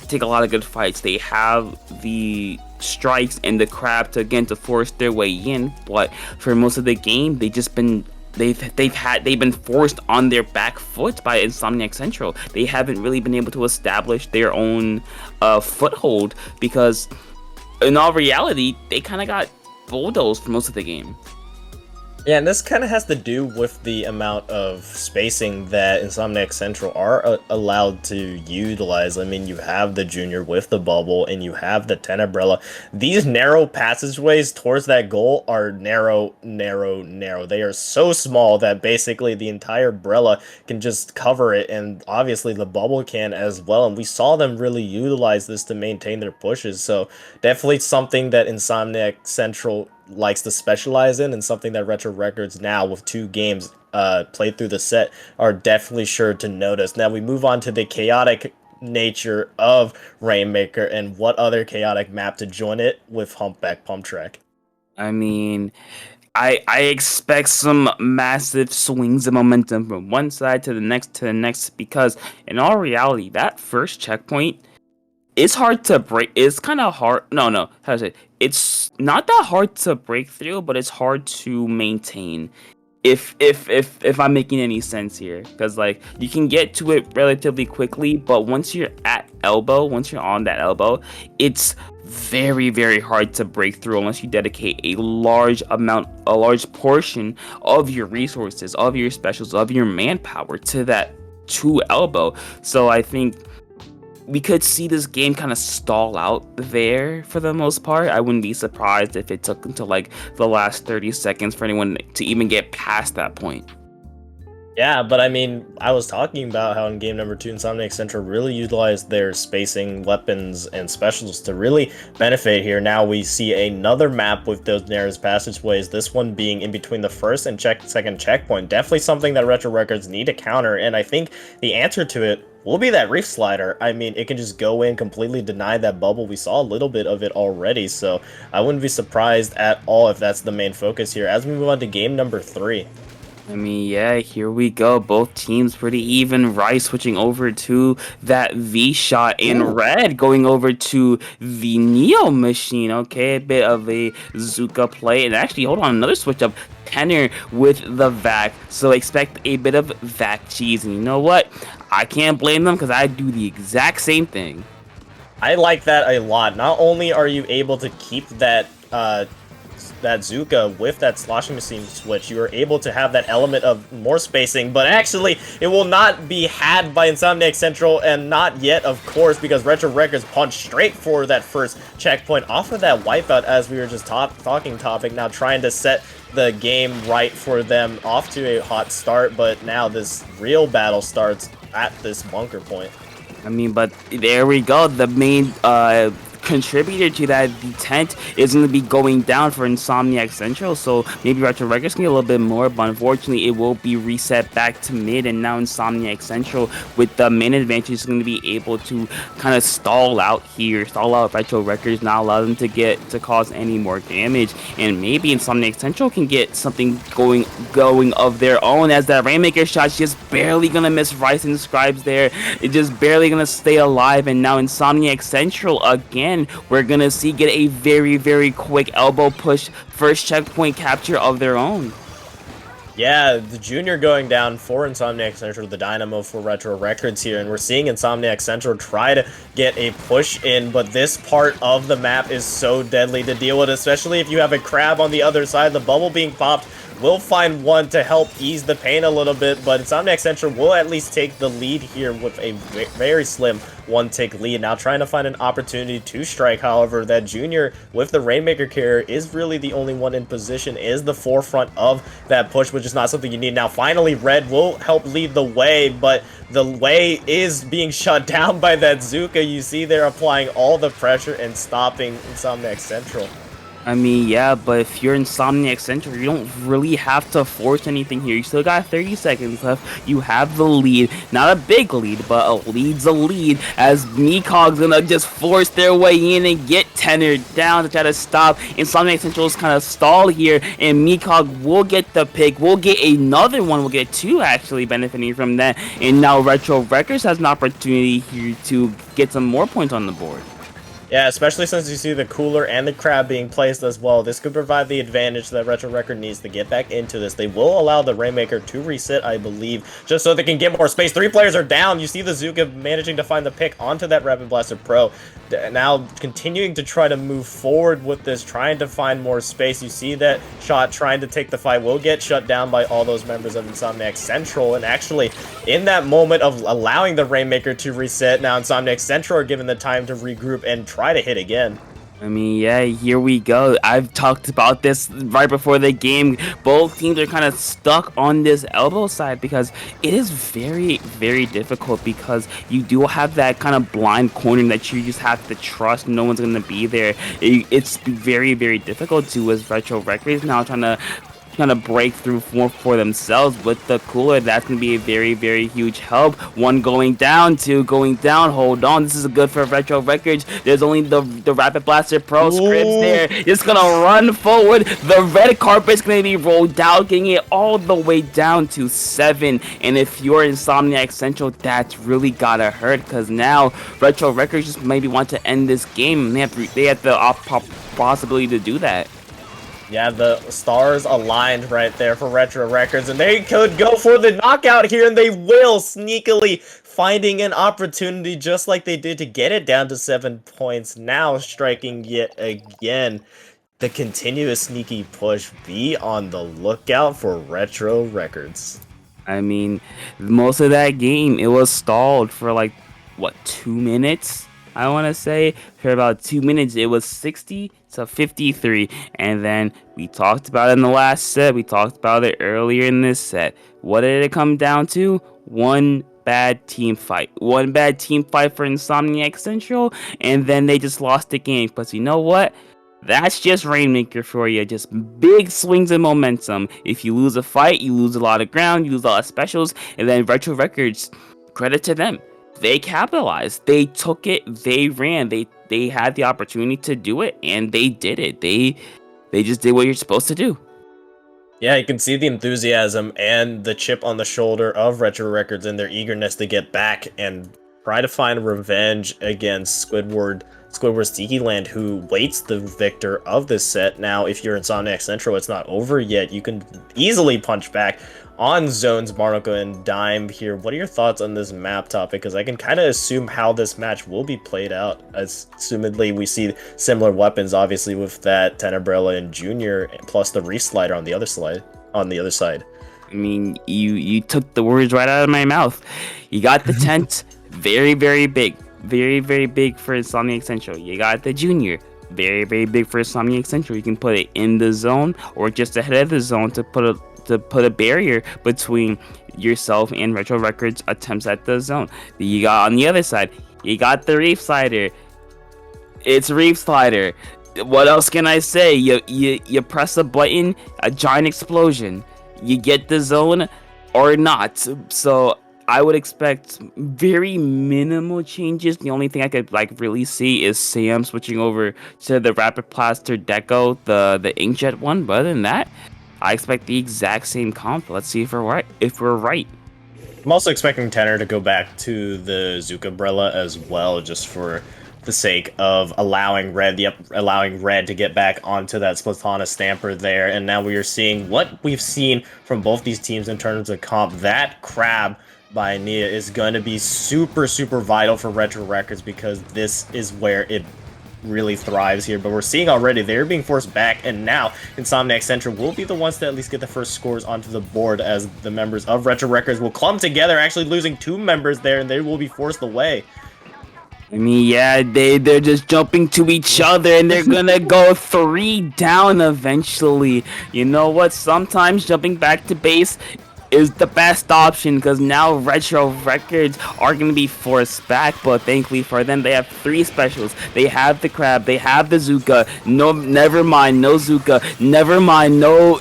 Speaker 5: take a lot of good fights. They have the strikes and the crab to force their way in. But for most of the game, they've been forced on their back foot by Insomniac Central. They haven't really been able to establish their own foothold, because in all reality, they kind of got bulldozed for most of the game.
Speaker 4: Yeah, and this kind of has to do with the amount of spacing that Insomniac Central are allowed to utilize. I mean, you have the Junior with the bubble, and you have the Tenebrella. These narrow passageways towards that goal are narrow, narrow, narrow. They are so small that basically the entire Brella can just cover it, and obviously the bubble can as well. And we saw them really utilize this to maintain their pushes, so definitely something that Insomniac Central likes to specialize in, and something that Retro Records now, with 2 games played through the set, are definitely sure to notice. Now we move on to the chaotic nature of Rainmaker, and what other chaotic map to join it with Humpback Pump Track.
Speaker 5: I mean, I expect some massive swings of momentum from one side to the next, because in all reality, that first checkpoint, it's hard to break. It's kind of hard. No, how to say it? It's not that hard to break through, but it's hard to maintain. If I'm making any sense here, because like you can get to it relatively quickly, but once you're on that elbow, it's very hard to break through unless you dedicate a large portion of your resources, of your specials, of your manpower to that elbow. So I think we could see this game kind of stall out there for the most part. I wouldn't be surprised if it took until like the last 30 seconds for anyone to even get past that point.
Speaker 4: Yeah, but I mean, I was talking about how in game number 2, Insomniac Central really utilized their spacing, weapons, and specials to really benefit here. Now we see another map with those narrow passageways, this one being in between the first and second checkpoint. Definitely something that Retro Records need to counter, and I think the answer to it will be that Reef Slider. I mean, it can just go in, completely deny that bubble. We saw a little bit of it already, so I wouldn't be surprised at all if that's the main focus here as we move on to game number 3.
Speaker 5: I mean, yeah, here we go. Both teams pretty even. Rice switching over to that V shot, and Red going over to the Neo machine. Okay, a bit of a Zuka play. And actually, hold on, another switch up. Tenor with the Vac. So expect a bit of Vac cheese. And you know what? I can't blame them because I do the exact same thing.
Speaker 4: I like that a lot. Not only are you able to keep that that Zuka with that sloshing machine switch, you are able to have that element of more spacing, but actually it will not be had by Insomniac Central, and not yet, of course, because Retro Records punched straight for that first checkpoint off of that wipeout, as we were just talking topic, now trying to set the game right for them off to a hot start, but now this real battle starts at this bunker point.
Speaker 5: I mean, but there we go. The main contributor to that detent is going to be going down for Insomniac Central, so maybe Retro Records can get a little bit more, but unfortunately it will be reset back to mid, and now Insomniac Central with the main advantage is going to be able to kind of stall out Retro Records, not allow them to cause any more damage, and maybe Insomniac Central can get something going of their own, as that Rainmaker shot's just barely going to miss Rice and Scribes there. It's just barely going to stay alive, and now Insomniac Central again, we're gonna get a very quick elbow push first checkpoint capture of their own.
Speaker 4: Yeah, the Junior going down for Insomniac Central, the Dynamo for Retro Records here, and we're seeing Insomniac Central try to get a push in, but this part of the map is so deadly to deal with, especially if you have a crab on the other side. The bubble being popped will find one to help ease the pain a little bit, but Insomniac Central will at least take the lead here with a very slim one-tick lead. Now trying to find an opportunity to strike, however, that Junior with the Rainmaker carrier is really the only one in position, is the forefront of that push, which is not something you need. Now finally Red will help lead the way, but the way is being shut down by that Zuka. You see they're applying all the pressure and stopping Insomniac Central.
Speaker 5: I mean, yeah, but if you're Insomniac Central, you don't really have to force anything here. You still got 30 seconds left. You have the lead. Not a big lead, but a lead's a lead, as Meekog's gonna just force their way in and get Tenor down to try to stop. Insomniac Central's kind of stalled here, and Meekog will get the pick. We'll get another one. We'll get two, actually, benefiting from that. And now Retro Records has an opportunity here to get some more points on the board.
Speaker 4: Yeah, especially since you see the cooler and the crab being placed as well. This could provide the advantage that Retro Record needs to get back into this. They will allow the Rainmaker to reset, I believe, just so they can get more space. 3 players are down. You see the Zuka managing to find the pick onto that Rapid Blaster Pro. Now continuing to try to move forward with this, trying to find more space. You see that shot trying to take the fight will get shut down by all those members of Insomniac Central. And actually, in that moment of allowing the Rainmaker to reset, now Insomniac Central are given the time to regroup and try to hit again.
Speaker 5: I mean, yeah, here we go. I've talked about this right before the game. Both teams are kind of stuck on this elbow side because it is very difficult, because you do have that kind of blind corner that you just have to trust no one's going to be there. It's very difficult to, as Retro Records now trying to trying to break through for themselves with the cooler. That's going to be a very, very huge help. One going down, two going down. Hold on. This is good for Retro Records. There's only the Rapid Blaster Pro scripts there. It's going to run forward. The red carpet's going to be rolled out, getting it all the way down to 7. And if you're Insomniac Central, that's really got to hurt, because now Retro Records just maybe want to end this game. They have the possibility to do that.
Speaker 4: Yeah, the stars aligned right there for Retro Records, and they could go for the knockout here, and they will, sneakily finding an opportunity just like they did to get it down to 7 points. Now striking yet again. The continuous sneaky push. Be on the lookout for Retro Records.
Speaker 5: I mean, most of that game, it was stalled for like, what, 2 minutes? I want to say for about 2 minutes, it was 60 to 53. And then we talked about it in the last set. We talked about it earlier in this set. What did it come down to? One bad team fight. One bad team fight for Insomniac Central. And then they just lost the game. But you know what? That's just Rainmaker for you. Just big swings of momentum. If you lose a fight, you lose a lot of ground, you lose a lot of specials. And then Retro Records, credit to them. They capitalized. They took it. They ran. They had the opportunity to do it, and they did it. They just did what you're supposed to do.
Speaker 4: Yeah, you can see the enthusiasm and the chip on the shoulder of Retro Records and their eagerness to get back and try to find revenge against Squidward's Tiki Land, who waits the victor of this set. Now, if you're Insomniac Central, it's not over yet. You can easily punch back on Zones, Barnacle, and Dime here. What are your thoughts on this map topic? Because I can kind of assume how this match will be played out. As assumedly, we see similar weapons, obviously, with that Tenebrella and Junior, plus the Reef Slider on the other side.
Speaker 5: I mean, you took the words right out of my mouth. You got the tent, very, very big. Very, very big for Insomniac Central. You got the Junior, very, very big for Insomniac Central. You can put it in the zone or just ahead of the zone to put a barrier between yourself and Retro Records attempts at the zone. You got on the other side, you got the Reef Slider. It's Reef Slider. What else can I say? You press a button, a giant explosion. You get the zone or not. So I would expect very minimal changes. The only thing I could really see is Sam switching over to the Rapid Blaster Deco, the Inkjet one. But other than that, I expect the exact same comp. Let's see if we're right.
Speaker 4: I'm also expecting Tenor to go back to the Zuka-brella as well, just for the sake of allowing Red to get back onto that Splatana Stamper there. And now we are seeing what we've seen from both these teams in terms of comp. That Crab by Nia is going to be super, super vital for Retro Records, because this is where it really thrives here. But we're seeing already they're being forced back, and now Insomniac Central will be the ones to at least get the first scores onto the board, as the members of Retro Records will clump together, actually losing 2 members there, and they will be forced away.
Speaker 5: I mean, yeah, they're just jumping to each other, and they're gonna go 3 down eventually. You know what? Sometimes jumping back to base is the best option, because now Retro Records are going to be forced back, but thankfully for them, they have 3 specials. They have the Crab, they have the Zuka, never mind, no Zuka, never mind, no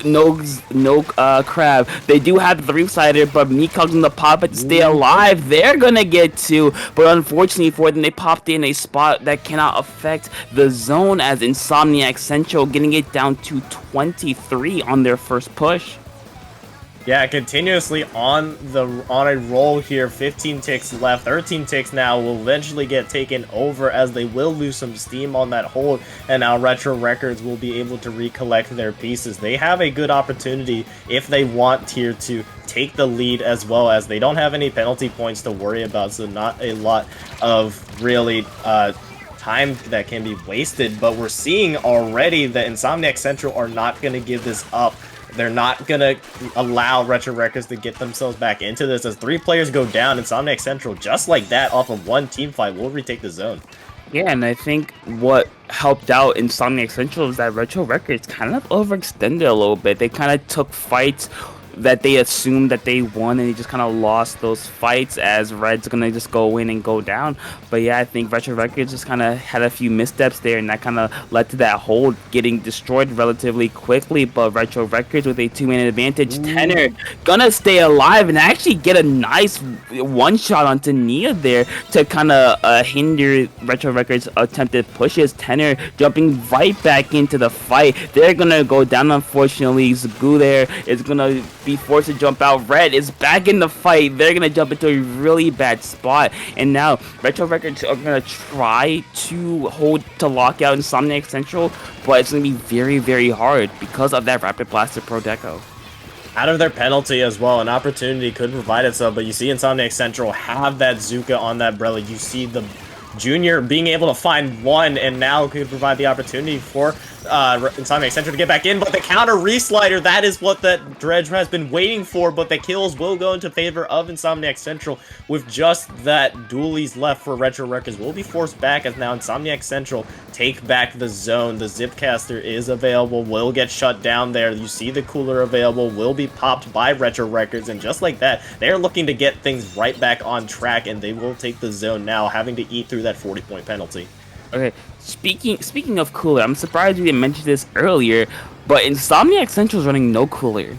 Speaker 5: Crab. They do have the Reef Slider, but Meekog and the Puppet stay alive. They're going to get 2, but unfortunately for them, they popped in a spot that cannot affect the zone, as Insomniac Central getting it down to 23 on their first push.
Speaker 4: Yeah, continuously on a roll here. 15 ticks left. 13 ticks now will eventually get taken over, as they will lose some steam on that hold, and now Retro Records will be able to recollect their pieces. They have a good opportunity if they want here to take the lead, as well as they don't have any penalty points to worry about, so not a lot of really time that can be wasted. But we're seeing already that Insomniac Central are not going to give this up. They're not going to allow Retro Records to get themselves back into this. As 3 players go down, Insomniac Central, just like that, off of 1 team fight, will retake the zone.
Speaker 5: Yeah, and I think what helped out Insomniac Central is that Retro Records kind of overextended a little bit. They kind of took fights that they assumed that they won and they just kind of lost those fights as Red's gonna just go in and go down. But yeah, I think Retro Records just kind of had a few missteps there, and that kind of led to that hold getting destroyed relatively quickly. But Retro Records with a 2-man advantage, Tenor gonna stay alive and actually get a nice one shot onto Nia there to kind of hinder Retro Records' attempted pushes. Tenor jumping right back into the fight. They're gonna go down, unfortunately. Zgu there is gonna be forced to jump out. Red is back in the fight. They're gonna jump into a really bad spot, and now Retro Records are gonna try to hold to lockout Insomniac Central, but it's gonna be very, very hard because of that Rapid Blaster Pro Deco.
Speaker 4: Out of their penalty as well, an opportunity could provide itself, but you see Insomniac Central have that Zuka on that Brella. You see the Junior being able to find one, and now could provide the opportunity for Insomniac Central to get back in, but the counter reslider, that is what that Dredge has been waiting for, but the kills will go into favor of Insomniac Central with just that dualies left for Retro Records. Will be forced back as now Insomniac Central take back the zone. The Zipcaster is available, will get shut down there. You see the cooler available, will be popped by Retro Records, and just like that, they're looking to get things right back on track, and they will take the zone now, having to eat through that 40-point penalty.
Speaker 5: Okay, speaking of cooler, I'm surprised we didn't mention this earlier, but Insomniac Central is running no cooler.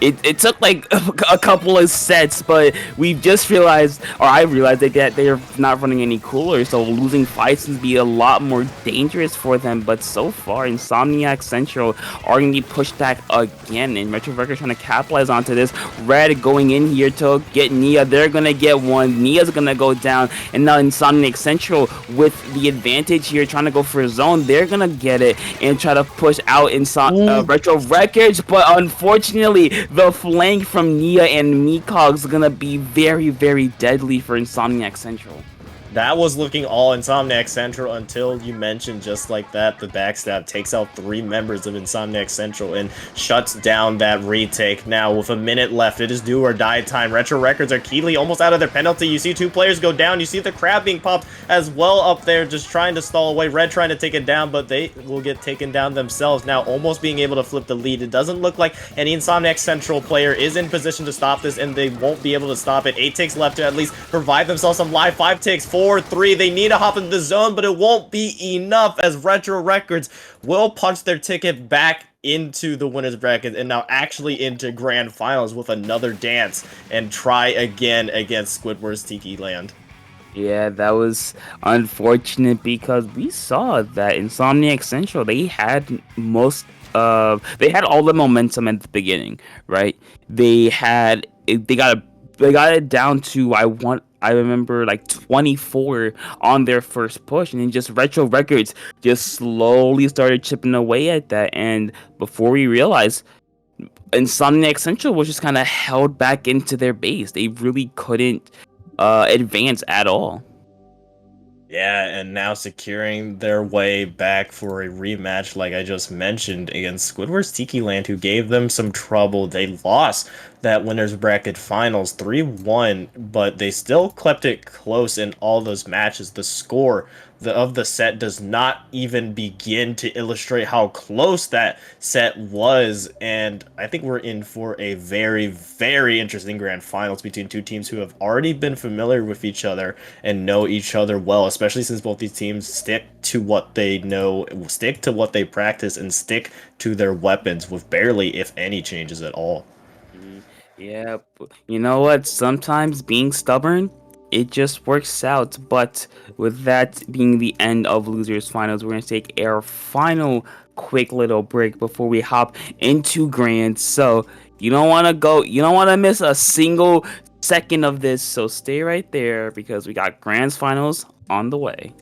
Speaker 5: It took like a couple of sets, but we just realized, or I realized that they're not running any cooler, so losing fights would be a lot more dangerous for them. But so far, Insomniac Central are going to be pushed back again, and Retro Records trying to capitalize onto this. Red going in here to get Nia. They're going to get one. Nia's going to go down, and now Insomniac Central with the advantage here, trying to go for a zone. They're going to get it and try to push out Retro Records, but unfortunately, the flank from Nia and Meekog's gonna be very, very deadly for Insomniac Central.
Speaker 4: That was looking all Insomniac Central until you mentioned, just like that, the backstab takes out 3 members of Insomniac Central and shuts down that retake. Now, with a minute left, it is do or die time. Retro Records are keenly almost out of their penalty. You see 2 players go down. You see the crab being popped as well up there, just trying to stall away. Red trying to take it down, but they will get taken down themselves. Now, almost being able to flip the lead. It doesn't look like any Insomniac Central player is in position to stop this, and they won't be able to stop it. 8 ticks left to at least provide themselves some live. 5 ticks, 4, 3. They need to hop into the zone, but it won't be enough as Retro Records will punch their ticket back into the winners bracket and now actually into grand finals with another dance and try again against Squidward's Tiki Land.
Speaker 5: Yeah, that was unfortunate because we saw that Insomniac Central, they had all the momentum at the beginning, right? They got it down to I remember like 24 on their first push, and then just Retro Records just slowly started chipping away at that, and before we realized, Insomniac Central was just kind of held back into their base. They really couldn't advance at all.
Speaker 4: Yeah, and now securing their way back for a rematch, like I just mentioned, against Squidward's Tiki Land, who gave them some trouble. They lost that winners bracket finals 3-1, but they still kept it close in all those matches. The score of the set does not even begin to illustrate how close that set was, and I think we're in for a very, very interesting grand finals between 2 teams who have already been familiar with each other and know each other well, especially since both these teams stick to what they know, stick to what they practice, and stick to their weapons with barely, if any, changes at all.
Speaker 5: Yeah, you know what? Sometimes being stubborn, it just works out. But with that being the end of Losers Finals, we're going to take our final quick little break before we hop into Grand. So you don't want to miss a single second of this. So stay right there because we got Grand Finals on the way.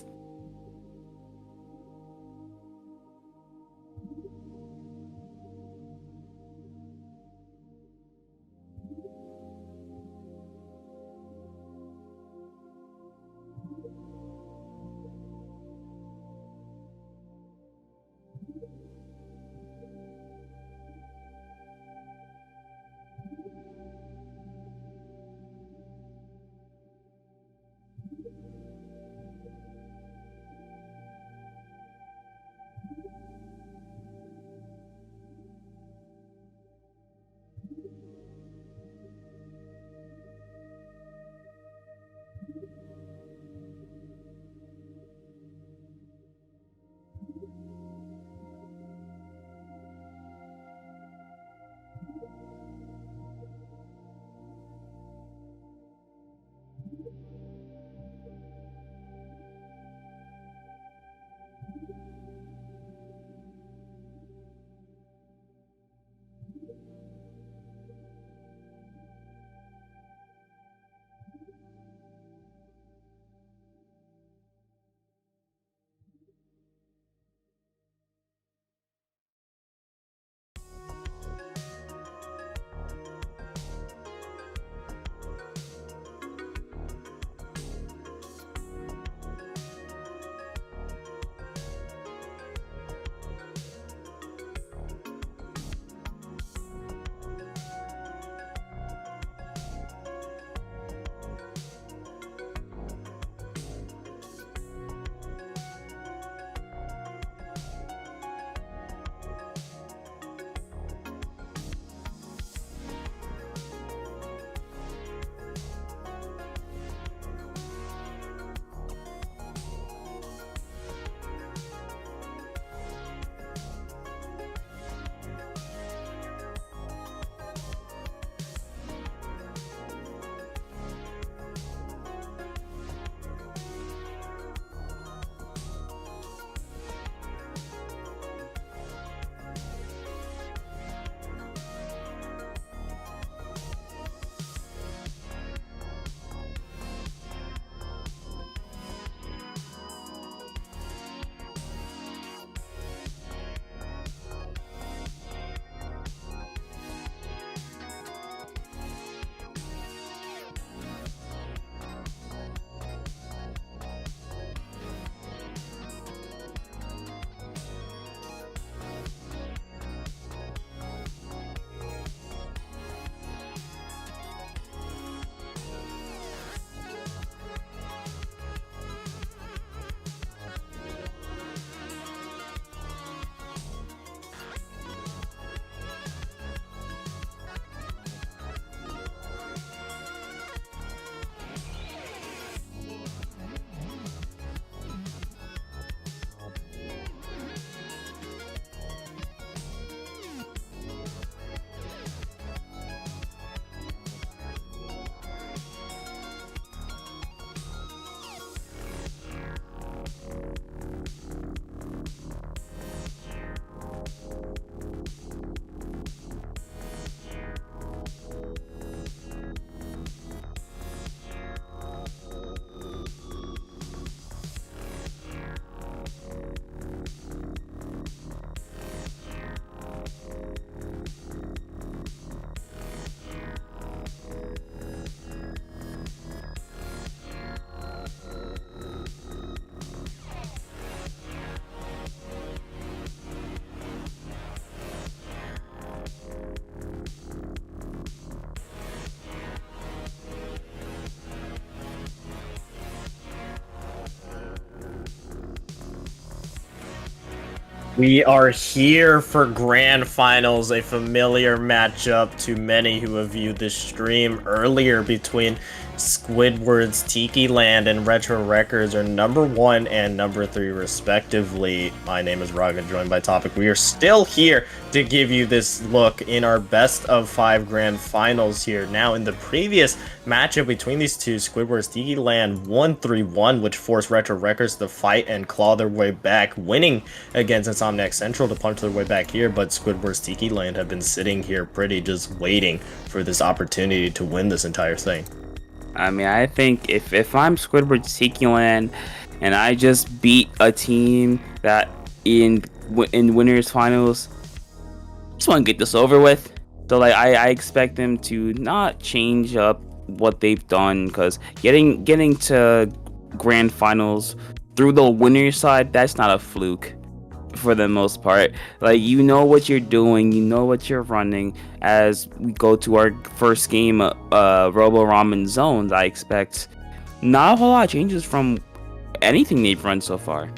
Speaker 4: We are here for Grand Finals, a familiar matchup to many who have viewed this stream earlier between Squidward's Tiki Land and Retro Records are number 1 and number 3 respectively. My name is Raga, joined by Topic. We are still here to give you this look in our best of 5 Grand Finals here. Now, in the previous matchup between these two, Squidward's Tiki Land won 3-1, which forced Retro Records to fight and claw their way back, winning against Insomniac Central to punch their way back here, but Squidward's Tiki Land have been sitting here pretty, just waiting for this opportunity to win this entire thing.
Speaker 5: I mean, I think if I'm Squidward's Tiki Land and I just beat a team that in winners finals, just want to get this over with. So like I expect them to not change up what they've done, because getting to grand finals through the winners side, that's not a fluke for the most part. Like, you know what you're doing, you know what you're running. As we go to our first game, Robo Ramen Zones, I expect not a whole lot of changes from anything they've run so far.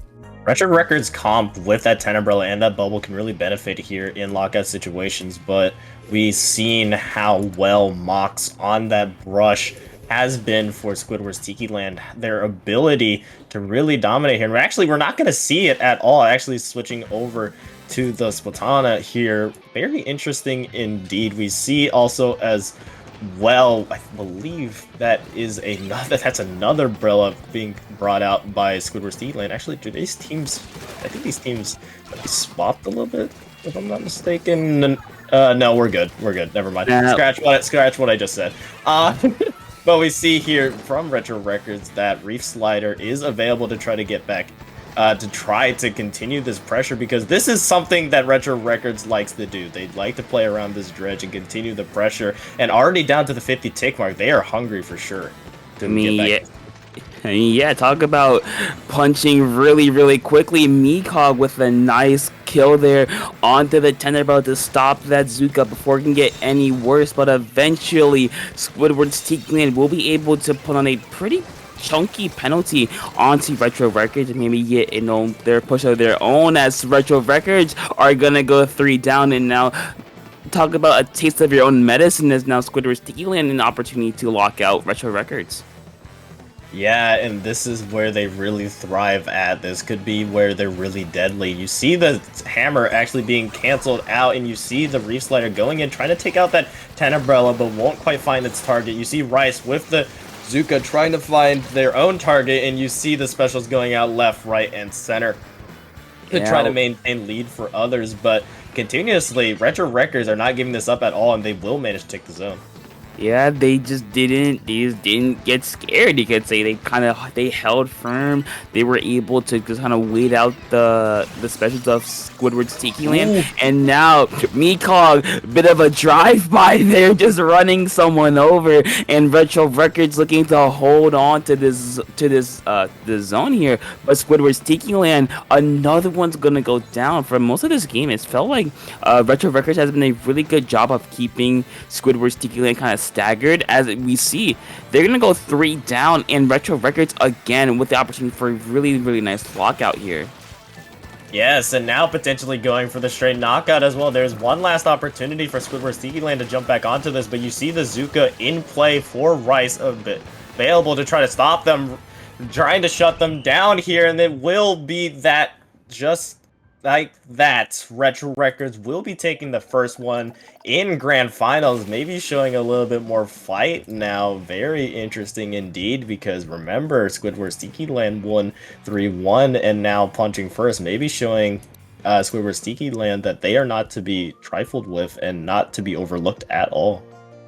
Speaker 4: Retro Records comp with that 10 umbrella and that bubble can really benefit here in lockout situations, but we've seen how well Mox on that brush has been for Squidward's Tiki Land. Their ability to really dominate here. And we're not going to see it at all. Actually, switching over to the Splatana here. Very interesting indeed. We see also as well, I believe that's another umbrella being brought out by Squidward's Tiki Land. Actually, I think these teams might be swapped a little bit, if I'm not mistaken. No, we're good. Never mind. Scratch what I just said. But we see here from Retro Records that Reef Slider is available to try to get back, to try to continue this pressure, because this is something that Retro Records likes to do. They like to play around this dredge and continue the pressure, and already down to the 50 tick mark, they are hungry for sure to get back.
Speaker 5: Yeah, talk about punching really, really quickly. Meekog with a nice kill there onto the Tenderbell to stop that Zuka before it can get any worse. But eventually, Squidward's Tiki Land will be able to put on a pretty chunky penalty onto Retro Records and maybe get their push of their own, as Retro Records are gonna go 3 down. And now, talk about a taste of your own medicine, as now Squidward's Tiki Land an opportunity to lock out Retro Records.
Speaker 4: Yeah, and this is where they really thrive at. This could be where they're really deadly. You see the hammer actually being canceled out, and you see the Reef Slider going in, trying to take out that 10 umbrella, but won't quite find its target. You see Rice with the Zuka trying to find their own target, and you see the specials going out left, right, and center to try to maintain lead for others, but continuously, Retro Records are not giving this up at all, and they will manage to take the zone.
Speaker 5: Yeah, they just didn't get scared, you could say. They held firm. They were able to just kind of wait out the specials of Squidward's Tiki Land. Ooh. And now Meekog, bit of a drive-by there, just running someone over, and Retro Records looking to hold on to this zone here. But Squidward's Tiki Land, another one's gonna go down. For most of this game, it's felt like Retro Records has been a really good job of keeping Squidward's Tiki Land kind of staggered. As we see, they're gonna go 3 down, and Retro Records again with the opportunity for a really, really nice lockout here.
Speaker 4: Yes, and now potentially going for the straight knockout as well. There's one last opportunity for Squidward's Tiki Land to jump back onto this, but you see the Zuka in play for Rice, available to try to stop them, trying to shut them down here, and it will be that, just like that, Retro Records will be taking the first one in Grand Finals, maybe showing a little bit more fight now. Very interesting indeed, because remember, Squidward's Tiki Land won 3-1 and now punching first, maybe showing Squidward's Tiki Land that they are not to be trifled with and not to be overlooked at all.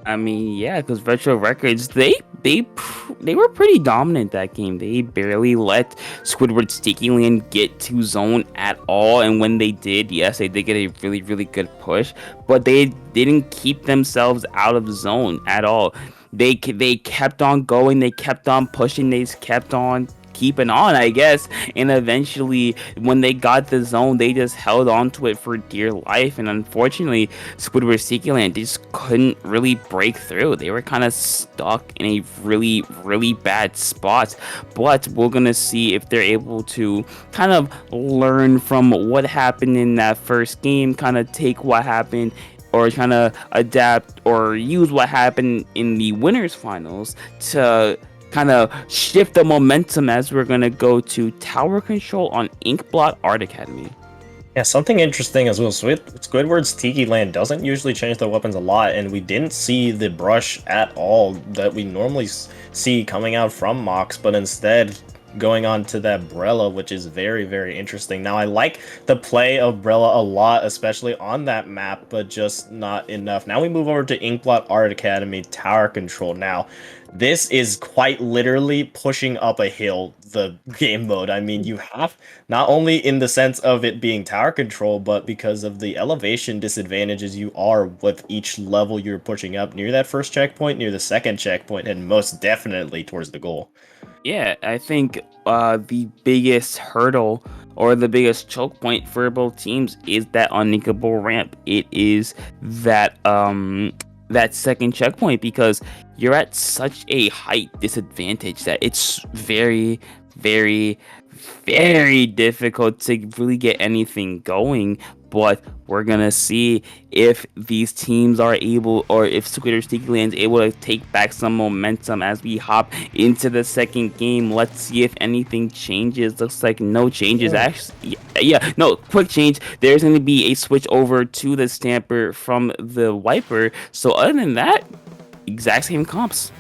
Speaker 5: I mean, yeah, because Retro Records, they were pretty dominant that game. They barely let Squidward's Tiki Land get to zone at all, and when they did, yes, they did get a really, really good push, but they didn't keep themselves out of zone at all. They kept on going, they kept on pushing, they kept on keeping on, I guess. And eventually, when they got the zone, they just held on to it for dear life. And unfortunately, Squidward Seekerland just couldn't really break through. They were kind of stuck in a really, really bad spot. But we're going to see if they're able to kind of learn from what happened in that first game, kind of take what happened or trying to adapt or use what happened in the winners finals to kind of shift the momentum as we're going to go to tower control on Inkblot Art Academy.
Speaker 4: Yeah, something interesting as well. Squidward's Tiki Land doesn't usually change their weapons a lot, and we didn't see the brush at all that we normally see coming out from Mox, but instead going on to that Brella, which is very, very interesting. Now, I like the play of Brella a lot, especially on that map, but just not enough. Now we move over to Inkblot Art Academy Tower Control. Now, this is quite literally pushing up a hill, the game mode. I mean, you have, not only in the sense of it being tower control, but because of the elevation disadvantages you are with each level you're pushing up near that first checkpoint, near the second checkpoint, and most definitely towards the goal.
Speaker 5: Yeah, I think the biggest hurdle or the biggest choke point for both teams is that uninkable ramp. It is that that second checkpoint because you're at such a height disadvantage that it's very, very, very difficult to really get anything going. But we're gonna see if these teams are able, or if Squidward Tiki Land is able to take back some momentum as we hop into the second game. Let's see if anything changes. Looks like no changes. Actually, yeah, no quick change. There's gonna be a switch over to the Stamper from the Wiper. So other than that, exact same comps.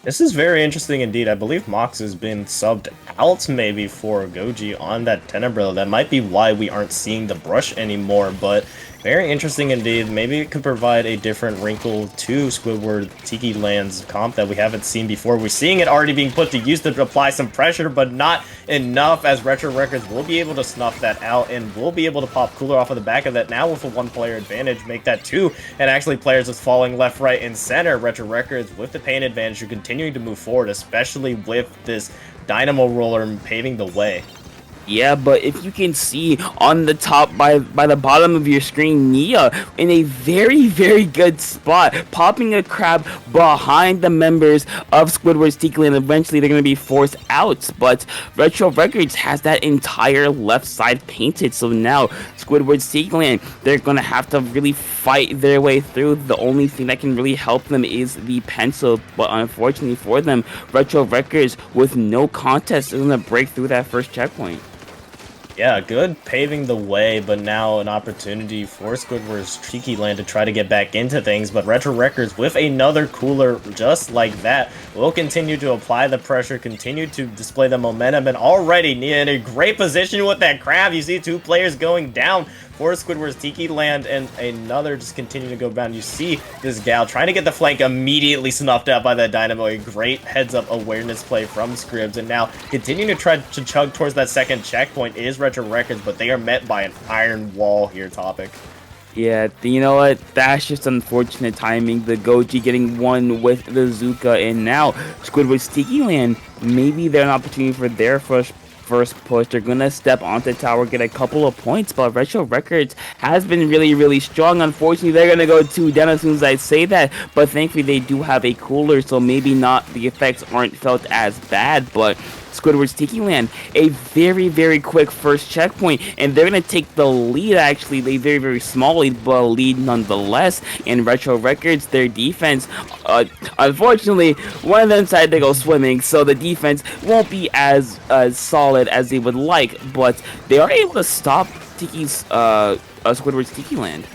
Speaker 4: This is very interesting indeed. I believe Mox has been subbed out maybe for Goji on that Tenebrilla. That might be why we aren't seeing the brush anymore, but very interesting indeed. Maybe it could provide a different wrinkle to Squidward Tiki Land's comp that we haven't seen before. We're seeing it already being put to use to apply some pressure, but not enough, as Retro Records will be able to snuff that out and will be able to pop Cooler off of the back of that now with a one-player advantage, make that two, and actually players just falling left, right, and center. Retro Records with the paint advantage are continuing to move forward, especially with this Dynamo Roller paving the way.
Speaker 5: Yeah, but if you can see on the top by the bottom of your screen, Nia in a very, very good spot, popping a crab behind the members of Squidward's Tiki Land. Eventually, they're going to be forced out, but Retro Records has that entire left side painted, so now Squidward's Tiki Land, they're going to have to really fight their way through. The only thing that can really help them is the pencil, but unfortunately for them, Retro Records, with no contest, is going to break through that first checkpoint.
Speaker 4: Yeah, good paving the way, but now an opportunity for Squidward's Tiki Land to try to get back into things, but Retro Records with another cooler just like that will continue to apply the pressure, continue to display the momentum, and already Nia in a great position with that crab. You see two players going down for Squidward's Tiki Land, and another just continue to go down. You see this gal trying to get the flank, immediately snuffed out by that Dynamo. A great heads-up awareness play from Scribs, and now continuing to try to chug towards that second checkpoint is Retro Records, but they are met by an iron wall here, Topic.
Speaker 5: Yeah, you know what? That's just unfortunate timing. The Goji getting one with the Zuka, and now Squidward's Tiki Land, maybe they're an opportunity for their first push. They're gonna step onto tower, get a couple of points, but Retro Records has been really, really strong. Unfortunately, they're gonna go 2 down as soon as I say that, but thankfully they do have a cooler, so maybe not, the effects aren't felt as bad. But Squidward's Tiki Land, a very, very quick first checkpoint, and they're going to take the lead, actually, a very, very small lead, but a lead nonetheless. And Retro Records, their defense, unfortunately, one of them decided to go swimming, so the defense won't be as solid as they would like, but they are able to stop Squidward's Tiki Land.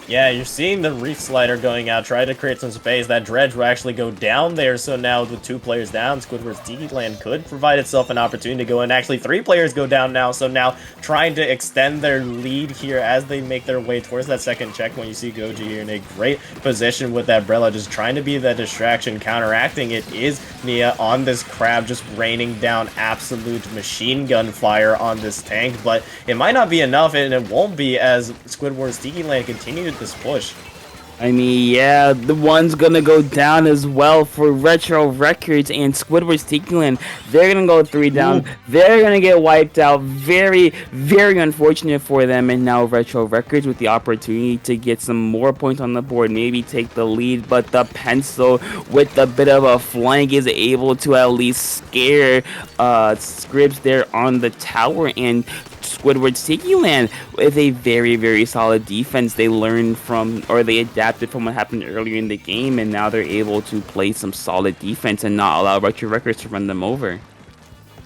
Speaker 4: Yeah, you're seeing the Reef Slider going out, trying to create some space. That Dredge will actually go down there, so now with 2 players down, Squidward's Tiki Land could provide itself an opportunity to go in. Actually, 3 players go down now, so now trying to extend their lead here as they make their way towards that second checkpoint. You see Goji here in a great position with that Brella, just trying to be that distraction. Counteracting it is Nia on this crab, just raining down absolute machine gun fire on this tank, but it might not be enough, and it won't be as Squidward's Tiki Land continues this push.
Speaker 5: I mean, yeah, the one's gonna go down as well for Retro Records and Squidward's Tiki Land. They're gonna go 3 down.
Speaker 4: Ooh.
Speaker 5: They're gonna get wiped out. Very, very unfortunate for them. And now Retro Records with the opportunity to get some more points on the board, maybe take the lead. But the pencil with a bit of a flank is able to at least scare Scribs there on the tower, and Squidward's Tiki Land with a very, very solid defense. They learned from, or they adapted from what happened earlier in the game, and now they're able to play some solid defense and not allow Retro Records to run them over.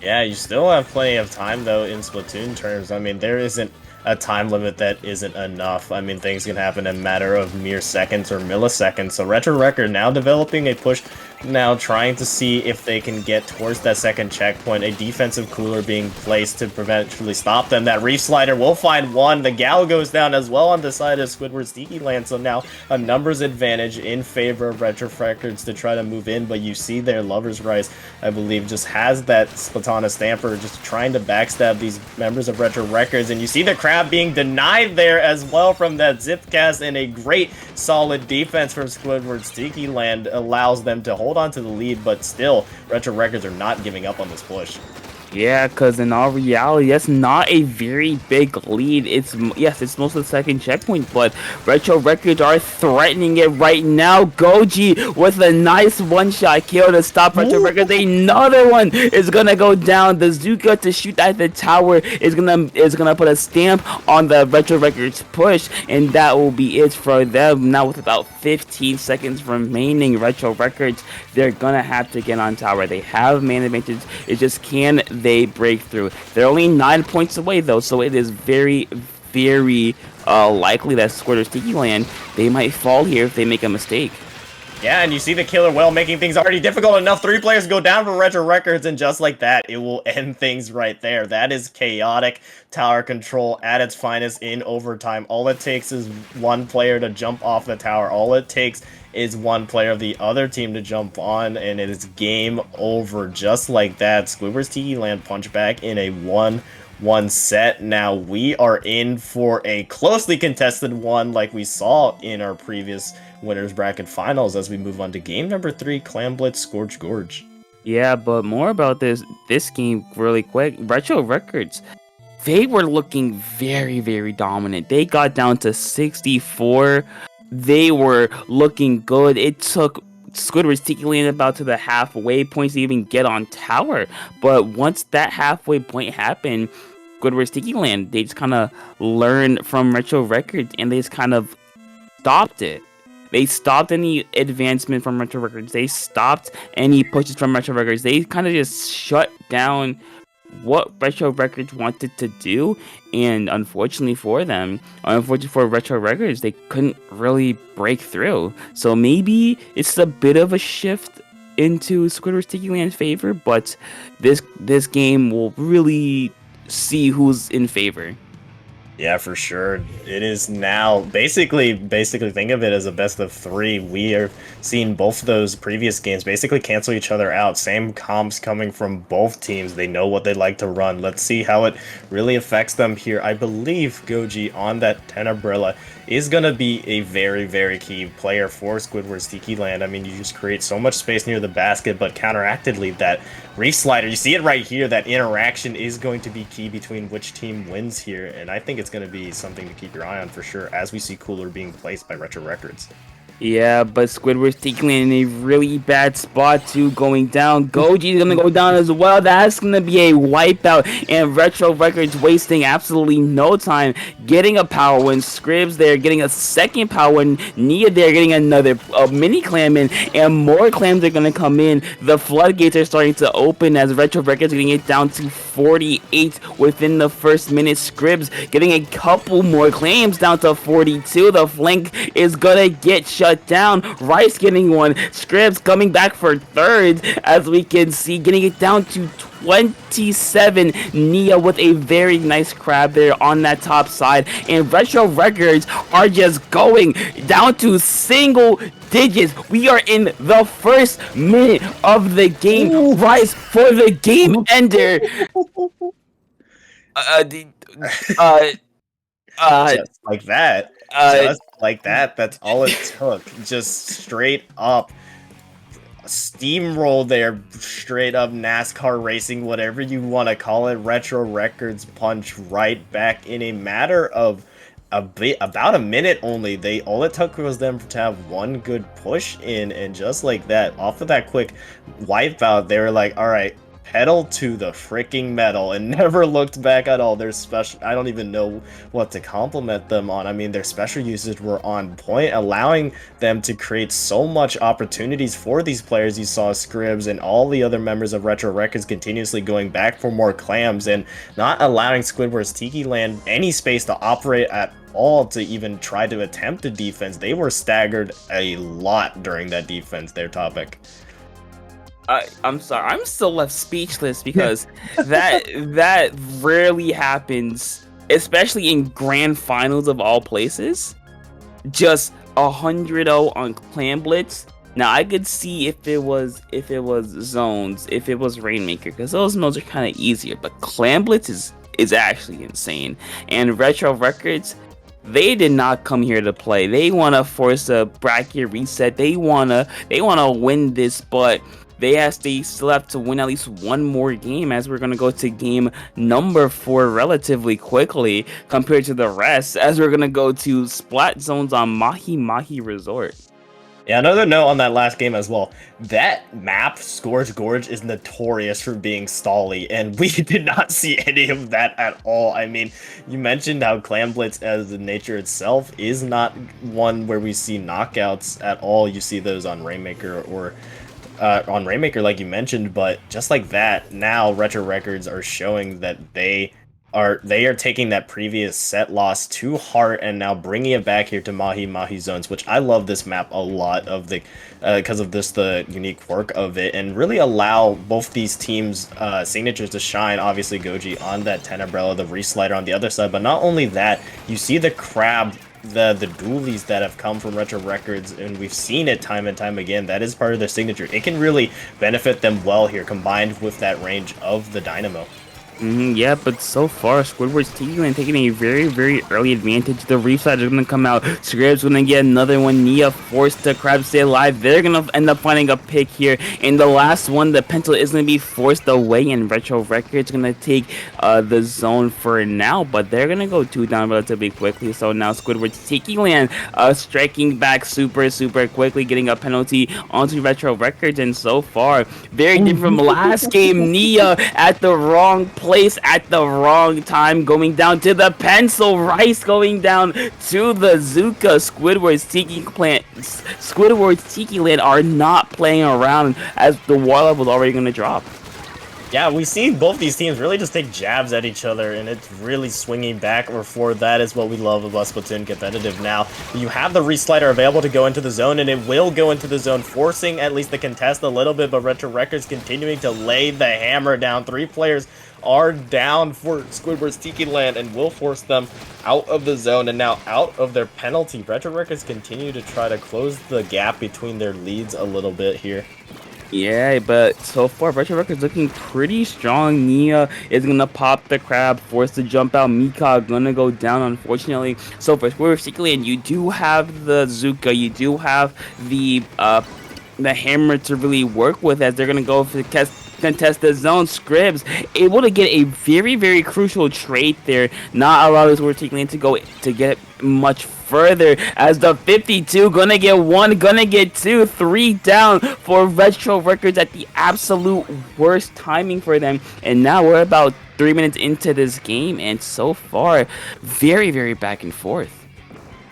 Speaker 4: Yeah, you still have plenty of time, though, in Splatoon terms. I mean, there isn't a time limit that isn't enough. I mean, things can happen in a matter of mere seconds or milliseconds. So Retro Record now developing a push, now trying to see if they can get towards that second checkpoint. A defensive cooler being placed to eventually stop them. That Reef Slider will find one. The Gal goes down as well on the side of Squidward's Tiki Land. So now a numbers advantage in favor of Retro Records to try to move in. But you see their Lover's Rise, I believe, just has that Splatana Stamper just trying to backstab these members of Retro Records. And you see the crab being denied there as well from that zip cast, and a great solid defense from Squidward's Tiki Land allows them to hold on to the lead, but still Retro Records are not giving up on this push.
Speaker 5: Yeah, because in all reality, that's not a very big lead. Yes, it's most of the second checkpoint, but Retro Records are threatening it right now. Goji with a nice one-shot kill to stop Retro Records. Another one is gonna go down. The Zuka to shoot at the tower is gonna put a stamp on the Retro Records push, and that will be it for them. Now with about 15 seconds remaining, Retro Records, they're gonna have to get on tower. They have man advantage. It just can they break through. They're only 9 points away though, so it is very, very likely that Squidward's Tiki Land, they might fall here if they make a mistake.
Speaker 4: Yeah, and you see the Killer Whale making things already difficult enough. 3 players go down for Retro Records, and just like that, it will end things right there. That is chaotic tower control at its finest in overtime. All it takes is one player to jump off the tower. All it takes is one player of the other team to jump on, and it is game over just like that. Squidward's Tiki Land punch back in a 1-1 set. Now we are in for a closely contested one like we saw in our previous winners bracket finals as we move on to game number 3, Clam Blitz Scorch Gorge.
Speaker 5: Yeah, but more about this game really quick. Retro Records, they were looking very, very dominant. They got down to 64. They were looking good. It took Squidward's Tiki Land about to the halfway point to even get on tower. But once that halfway point happened, Squidward's Tiki Land, they just kind of learned from Retro Records, and they just kind of stopped it. They stopped any advancement from Retro Records. They stopped any pushes from Retro Records. They kind of just shut down what Retro Records wanted to do, and unfortunately for them, unfortunately for Retro Records, they couldn't really break through. So maybe it's a bit of a shift into Squidward's Tiki Land's favor, but this game will really see who's in favor.
Speaker 4: Yeah, for sure. It is now basically think of it as a best of 3. We are seeing both of those previous games basically cancel each other out. Same comps coming from both teams. They know what they like to run. Let's see how it really affects them here. I believe Goji on that 10 umbrella is going to be a very, very key player for Squidward's Tiki Land. I mean, you just create so much space near the basket, but counteractedly, that Reef Slider, you see it right here, that interaction is going to be key between which team wins here, and I think it's going to be something to keep your eye on for sure as we see Cooler being placed by Retro Records.
Speaker 5: Yeah, but Squidward's Tiki Land in a really bad spot too, going down. Goji's gonna go down as well. That's gonna be a wipeout, and Retro Records wasting absolutely no time getting a power win. Scribs there getting a second power win. Nia there getting another mini clam in, and more clams are gonna come in. The floodgates are starting to open as Retro Records getting it down to 48 within the first minute. Scribs getting a couple more claims down to 42. The flank is gonna get shut down. Rice getting one. Scribs coming back for third, as we can see, getting it down to 27. Nia with a very nice crab there on that top side, and Retro Records are just going down to single digits. We are in the first minute of the game. Ooh. Rice for the game ender.
Speaker 4: Just like that.
Speaker 5: Uh,
Speaker 4: Just like that, that's all it took. Just straight up steamroll there, straight up NASCAR racing, whatever you want to call it. Retro Records punch right back in a matter of about a minute only. All it took was them to have one good push in, and just like that, off of that quick wipeout, they were like, all right, pedal to the freaking metal, and never looked back at all. Their special, I don't even know what to compliment them on. I mean, their special uses were on point, allowing them to create so much opportunities for these players. You saw Scribs and all the other members of Retro Records continuously going back for more clams, and not allowing Squidward's Tiki Land any space to operate at all to even try to attempt a defense. They were staggered a lot during that defense, their topic.
Speaker 5: I'm sorry, I'm still left speechless because that rarely happens, especially in grand finals of all places. Just 100-0 on Clan Blitz. Now I could see if it was zones, if it was Rainmaker, because those modes are kind of easier. But Clan Blitz is actually insane. And Retro Records, they did not come here to play. They want to force a bracket reset. They wanna win this, but they still have to win at least one more game, as we're going to go to game number 4 relatively quickly compared to the rest, as we're going to go to Splat Zones on Mahi Mahi Resort.
Speaker 4: Yeah, another note on that last game as well. That map, Scourge Gorge, is notorious for being stally, and we did not see any of that at all. I mean, you mentioned how Clan Blitz as the nature itself is not one where we see knockouts at all. You see those on Rainmaker or on Rainmaker, like you mentioned, but just like that, now Retro Records are showing that they are taking that previous set loss to heart and now bringing it back here to Mahi Mahi Zones, which I love this map a lot of the because of the unique quirk of it, and really allow both these teams signatures to shine. Obviously Goji on that 10 umbrella, the reslider on the other side, but not only that, you see the crab, the dualies that have come from Retro Records, and we've seen it time and time again. That is part of their signature. It can really benefit them well here, combined with that range of the Dynamo.
Speaker 5: Yeah, but so far, Squidward's Tiki Land taking a very, very early advantage. The Reefside is going to come out. Scrib's going to get another one. Nia forced the Crab stay alive. They're going to end up finding a pick here. And the last one, the pencil is going to be forced away, and Retro Records going to take the zone for now. But they're going to go 2 down relatively quickly. So now Squidward's Tiki Land striking back super, super quickly, getting a penalty onto Retro Records. And so far, very different from last game. Nia at the wrong place at the wrong time, going down to the pencil. Rice going down to the Zuka. Squidward's Tiki Land are not playing around, as the war level is already going to drop.
Speaker 4: Yeah, we see both these teams really just take jabs at each other, and it's really swinging back or forth. That is what we love about Splatoon competitive now. You have the reslider available to go into the zone, and it will go into the zone, forcing at least the contest a little bit, but Retro Records continuing to lay the hammer down. 3 players are down for Squidward's Tiki Land and will force them out of the zone and now out of their penalty. Retro Records continue to try to close the gap between their leads a little bit here.
Speaker 5: Yeah, but so far, Retro Records looking pretty strong. Nia is going to pop the crab, forced to jump out. Mika going to go down, unfortunately. So for Squidward's Tiki Land, you do have the Zuka, you do have the hammer to really work with, as they're going to go for the contest the zone. Scribs able to get a very, very crucial trade there, not allowing Squidward's Tiki Land to go to get much further, as the 52 gonna get 1, gonna get 2, 3 down for Retro Records at the absolute worst timing for them. And now we're about 3 minutes into this game, and so far, very, very back and forth.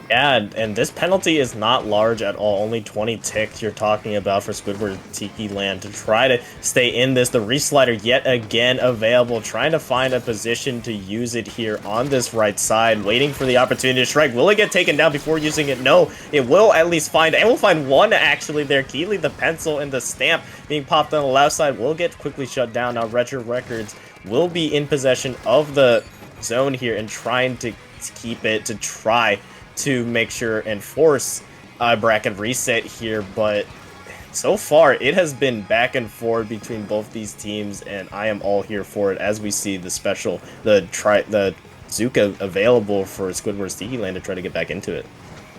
Speaker 4: Yeah, and this penalty is not large at all. Only 20 ticks you're talking about for Squidward Tiki Land to try to stay in this. The reslider yet again available, trying to find a position to use it here on this right side, waiting for the opportunity to strike. Will it get taken down before using it? No, it will at least find, and we'll find one actually there. Keely, the pencil, and the stamp being popped on the left side will get quickly shut down. Now Retro Records will be in possession of the zone here and trying to keep it, to try to make sure and force a bracket reset here, but so far it has been back and forth between both these teams, and I am all here for it, as we see the Zuka available for Squidward's Tiki Land to try to get back into it.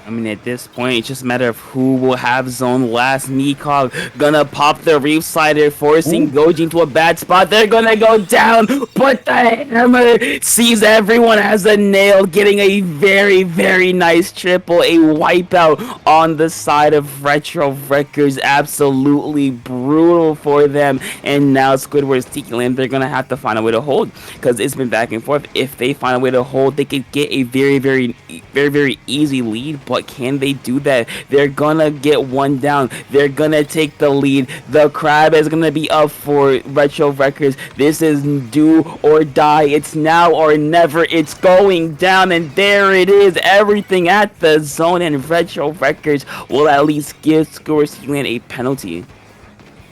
Speaker 5: I mean, at this point, it's just a matter of who will have zone last. Nikog gonna pop the Reef Slider, forcing Goji into a bad spot. They're gonna go down, but the hammer sees everyone as a nail, getting a very, very nice triple. A wipeout on the side of Retro Records. Absolutely brutal for them. And now Squidward's Tiki Land, they're gonna have to find a way to hold, because it's been back and forth. If they find a way to hold, they could get a very, very easy lead. But can they do that? They're gonna get one down. They're gonna take the lead. The crab is gonna be up for Retro Records. This is do or die. It's now or never. It's going down, and there it is. Everything at the zone, and Retro Records will at least give Squidward's Tiki Land a penalty.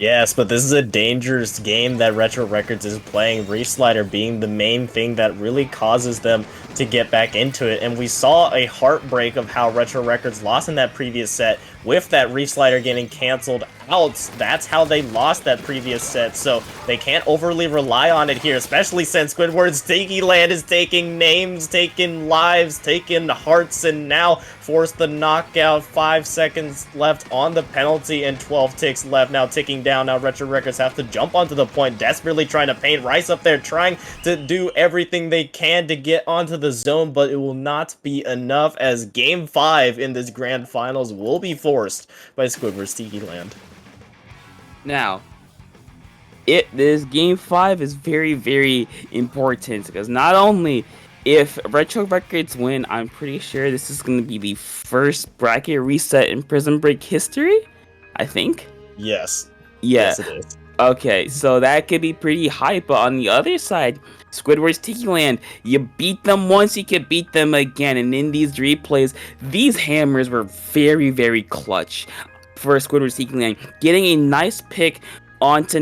Speaker 4: Yes, but this is a dangerous game that Retro Records is playing, Reef Slider being the main thing that really causes them to get back into it. And we saw a heartbreak of how Retro Records lost in that previous set with that Reef Slider getting canceled out. That's how they lost that previous set, so they can't overly rely on it here, especially since Squidward's Tiki Land is taking names, taking lives, taking hearts, and now forced the knockout. 5 seconds left on the penalty and 12 ticks left, now ticking down. Now Retro Records have to jump onto the point, desperately trying to paint Rice up there, trying to do everything they can to get onto the zone, but it will not be enough, as Game 5 in this Grand Finals will be forced by Squidward's Tiki Land.
Speaker 5: Now, this Game 5 is very, very important, because not only if Retro Records win, I'm pretty sure this is going to be the first bracket reset in Prism Break history, I think.
Speaker 4: Yes.
Speaker 5: Yeah.
Speaker 4: Yes, it is.
Speaker 5: Okay, so that could be pretty hype, but on the other side, Squidward's Tiki Land, you beat them once, you can beat them again, and in these replays, these hammers were very, very clutch for Squidward's Tiki Land, getting a nice pick onto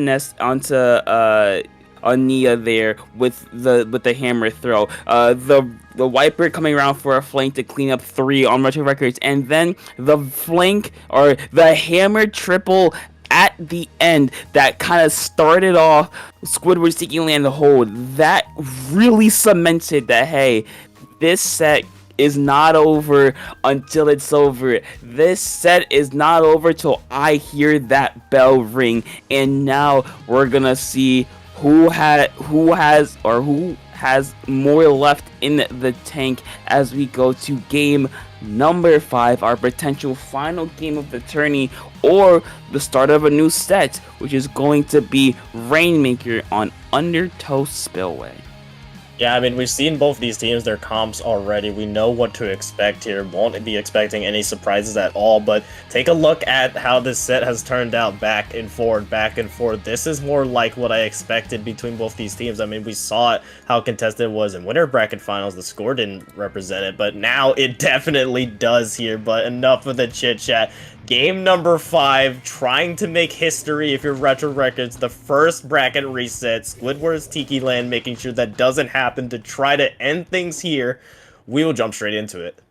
Speaker 5: Ania there with the hammer throw, the wiper coming around for a flank to clean up 3 on Retro Records, and then the flank or the hammer triple at the end that kind of started off Squidward's Tiki Land the hold. That really cemented that, hey, this set is not over until it's over. This set is not over till I hear that bell ring. And now we're gonna see who has more left in the tank as we go to game number 5, our potential final game of the tourney, or the start of a new set, which is going to be Rainmaker on Undertow Spillway.
Speaker 4: Yeah, I mean, we've seen both these teams, their comps already. We know what to expect here. Won't be expecting any surprises at all, but take a look at how this set has turned out back and forth, back and forth. This is more like what I expected between both these teams. I mean, we saw it, how contested it was in winter bracket finals. The score didn't represent it, but now it definitely does here. But enough of the chit-chat. Game number 5, trying to make history if you're Retro Records. The first bracket reset. Squidward's Tiki Land making sure that doesn't happen to try to end things here. We will jump straight into it.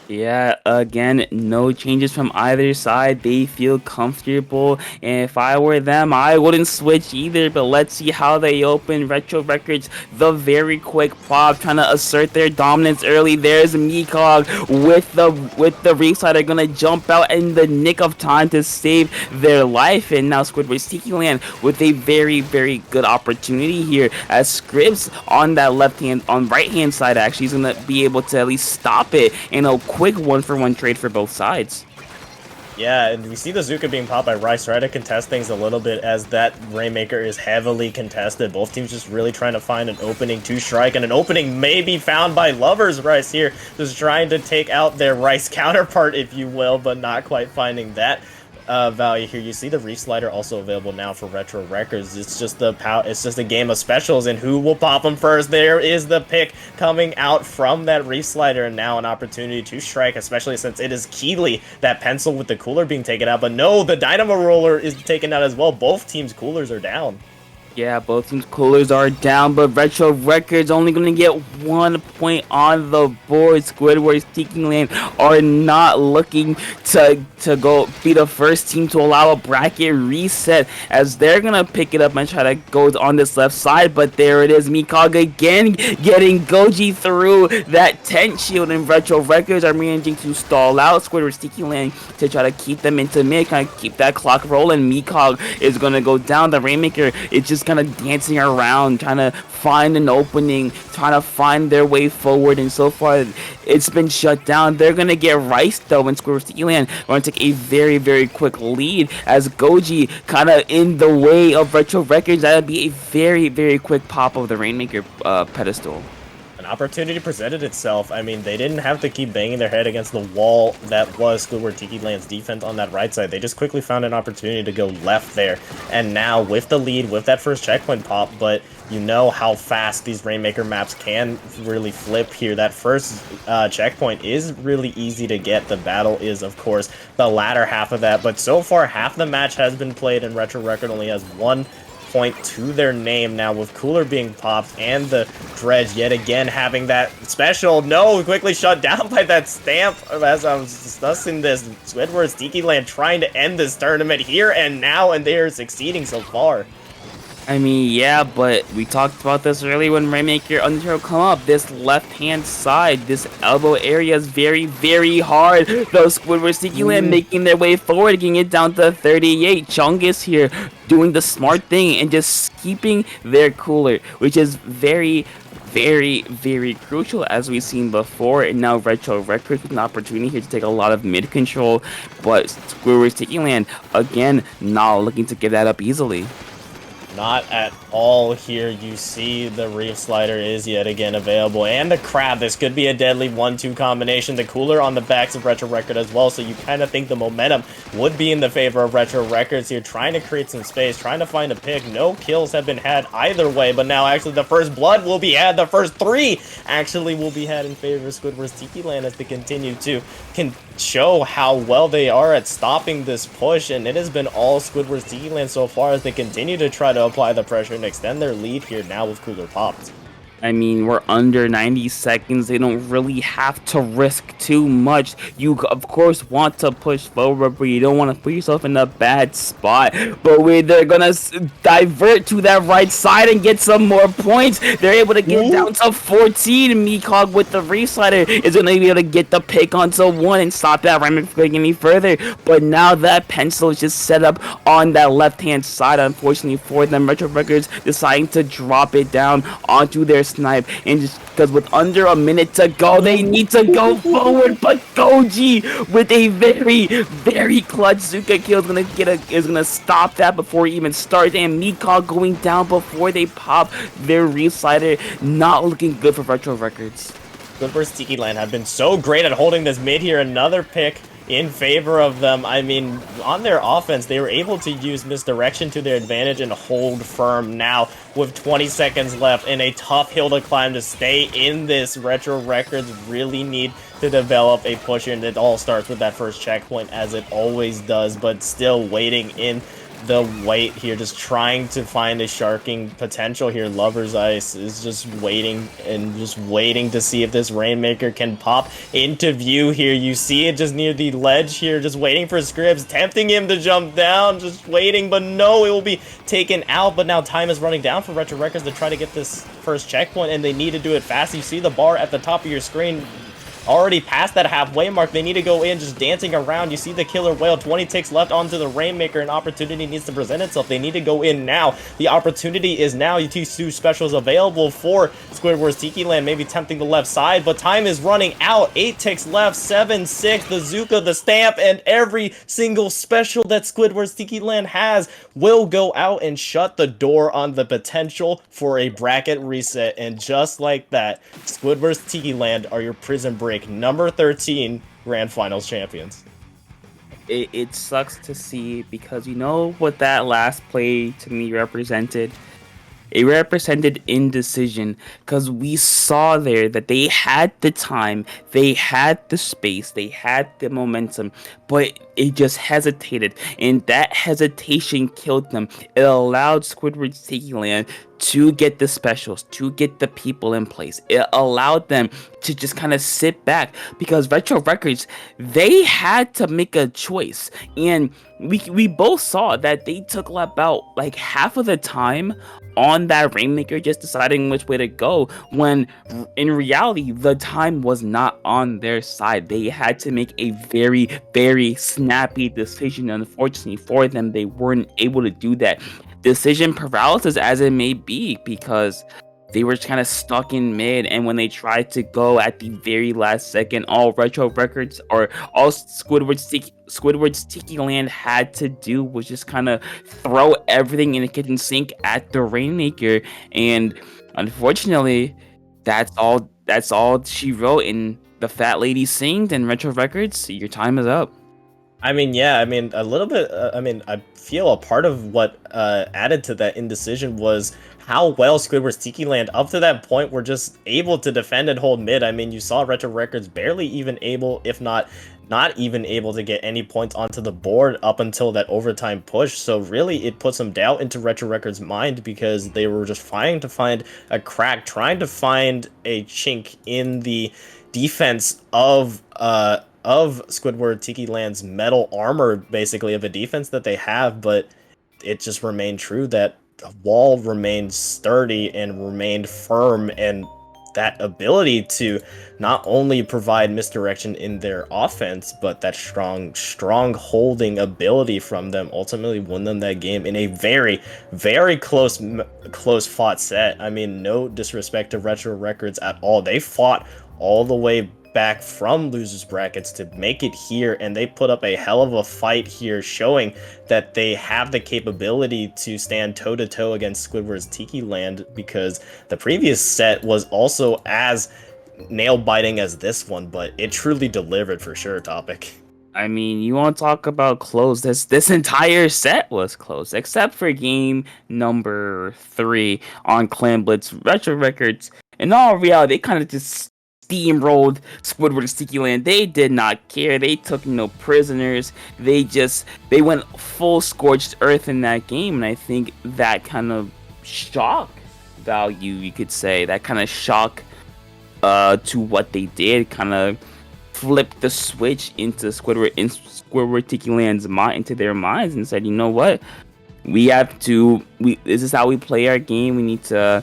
Speaker 5: Yeah, again, no changes from either side. They feel comfortable, and if I were them, I wouldn't switch either. But let's see how they open. Retro Records, the very quick pop, trying to assert their dominance early. There's Meekog with the Reef Slider, gonna jump out in the nick of time to save their life. And now Squidward's Tiki Land with a very, very good opportunity here, as Scripps on that right hand side actually is gonna be able to at least stop it in a quick 1-for-1 trade for both sides.
Speaker 4: Yeah, and we see the Zuka being popped by Rice, try to contest things a little bit, as that Rainmaker is heavily contested. Both teams just really trying to find an opening to strike, and an opening may be found by Lovers Rice here, just trying to take out their Rice counterpart, if you will, but not quite finding that value here. You see the Reef Slider also available now for Retro Records. It's just a game of specials, and who will pop them first? There is the pick coming out from that Reef Slider, and now an opportunity to strike, especially since it is Keeley, that pencil with the cooler being taken out. But no, the Dynamo Roller is taken out as well. Both teams' coolers are down.
Speaker 5: Yeah, both teams' coolers are down, but Retro Records only going to get 1 point on the board. Squidward's Tiki Land are not looking to go be the first team to allow a bracket reset, as they're going to pick it up and try to go on this left side. But there it is, Mikog again getting Goji through that tent shield, and Retro Records are managing to stall out Squidward's Tiki Land to try to keep them into mid, kind of keep that clock rolling. Mikog is going to go down. The Rainmaker is just kind of dancing around, trying to find an opening, trying to find their way forward, and so far it's been shut down. They're gonna get Rice though, and Squidward's Tiki Land are gonna take a very quick lead as Goji kind of in the way of Retro Records. That'd be a very quick pop of the Rainmaker pedestal.
Speaker 4: An opportunity presented itself. I mean, they didn't have to keep banging their head against the wall that was Squidward Tiki Land's defense on that right side. They just quickly found an opportunity to go left there. And now, with the lead, with that first checkpoint pop, but you know how fast these Rainmaker maps can really flip here. That first checkpoint is really easy to get. The battle is, of course, the latter half of that. But so far, half the match has been played, and Retro Record only has 1 point to their name now, with Cooler being popped and the Dredge yet again having that special. No, quickly shut down by that stamp as I was discussing this. Squidward's Tiki Land trying to end this tournament here and now, and they are succeeding so far.
Speaker 5: I mean, yeah, but we talked about this earlier when Rainmaker Undertale come up. This left-hand side, this elbow area is very hard. Those Squidward Tiki Land making their way forward, getting it down to 38. Chungus here doing the smart thing and just keeping their cooler, which is very crucial, as we've seen before. And now Retro Records with an opportunity here to take a lot of mid control, but Squidward's Tiki Land again not looking to give that up easily.
Speaker 4: Not at all here. You see the Reef Slider is yet again available, and the Crab. This could be a deadly 1-2 combination. The Cooler on the backs of Retro Record as well, so you kind of think the momentum would be in the favor of Retro Records here, trying to create some space, trying to find a pick. No kills have been had either way, but now actually the first blood will be had. The first 3 actually will be had in favor of Squidward's Tiki Land as they continue to show how well they are at stopping this push, and it has been all Squidward's Tiki Land so far as they continue to try to apply the pressure and extend their lead here now with Cooler popped.
Speaker 5: I mean, we're under 90 seconds. They don't really have to risk too much. You, of course, want to push forward, but you don't want to put yourself in a bad spot. But they're going to divert to that right side and get some more points. They're able to get down to 14. Mikog with the Reslider is going to be able to get the pick onto 1 and stop that Ramen from going any further. But now that pencil is just set up on that left-hand side, unfortunately for them. Retro Records deciding to drop it down onto their snipe, and just because with under a minute to go, they need to go forward. But Goji with a very clutch Zuka kill is gonna stop that before it even starts, and Mikog going down before they pop their Reslider. Not looking good for Retro Records.
Speaker 4: Squidward's Tiki Land have been so great at holding this mid here. Another pick in favor of them. I mean, on their offense, they were able to use misdirection to their advantage and hold firm now with 20 seconds left and a tough hill to climb to stay in this. Retro Records really need to develop a push here, and it all starts with that first checkpoint, as it always does, but still waiting in the wait here, just trying to find a sharking potential here. Lover's Ice is just waiting to see if this Rainmaker can pop into view here. You see it just near the ledge here, just waiting for Scribs, tempting him to jump down, just waiting, but no, it will be taken out. But now time is running down for Retro Records to try to get this first checkpoint, and they need to do it fast. You see the bar at the top of your screen already past that halfway mark. They need to go in just dancing around. You see the Killer Whale, 20 ticks left onto the Rainmaker. An opportunity needs to present itself. They need to go in now. The opportunity is now. T2 specials available for Squidward's Tiki Land, maybe tempting the left side, but time is running out. 8 ticks left, 7-6, the Zuka, the Stamp, and every single special that Squidward's Tiki Land has will go out and shut the door on the potential for a bracket reset. And just like that, Squidward's Tiki Land are your Prism Break number 13 Grand Finals champions.
Speaker 5: It sucks to see, because you know what that last play to me represented? It represented indecision, because we saw there that they had the time, they had the space, they had the momentum, but it just hesitated, and that hesitation killed them. It allowed Squidward's Tiki Land to get the specials, to get the people in place. It allowed them to just kind of sit back, because Retro Records, they had to make a choice, and we both saw that they took about like half of the time on that Rainmaker just deciding which way to go, when in reality the time was not on their side. They had to make a very, very snappy decision. Unfortunately for them, they weren't able to do that. Decision paralysis as it may be, because they were kind of stuck in mid, and when they tried to go at the very last second, all Retro Records or all Squidward's Tiki Land had to do was just kind of throw everything in the kitchen sink at the Rainmaker, and unfortunately, that's all she wrote. In the Fat Lady sings and Retro Records, your time is up.
Speaker 4: I mean, yeah, I mean, a little bit, I feel a part of what added to that indecision was how well Squidward's Tiki Land up to that point were just able to defend and hold mid. I mean, you saw Retro Records barely even able, if not even able to get any points onto the board up until that overtime push. So really, it put some doubt into Retro Records' mind, because they were just trying to find a crack, trying to find a chink in the defense of Squidward Tiki Land's metal armor, basically, of a defense that they have, but it just remained true that the wall remained sturdy and remained firm, and that ability to not only provide misdirection in their offense, but that strong holding ability from them ultimately won them that game in a very, very close fought set. I mean, no disrespect to Retro Records at all. They fought all the way back from losers brackets to make it here, and they put up a hell of a fight here, showing that they have the capability to stand toe-to-toe against Squidward's Tiki Land, because the previous set was also as nail-biting as this one, but it truly delivered for sure. Topic.
Speaker 5: I mean, you want to talk about close? This entire set was close, except for game number 3 on Clan Blitz. Retro Records, in all reality, they kind of just steamrolled Squidward's Tiki Land. They did not care. They took no prisoners. They went full scorched earth in that game, and I think that kind of shock value, you could say, that kind of shock to what they did, kind of flipped the switch into Squidward Tiki Land's mind, into their minds, and said, you know what, this is how we play our game. We need to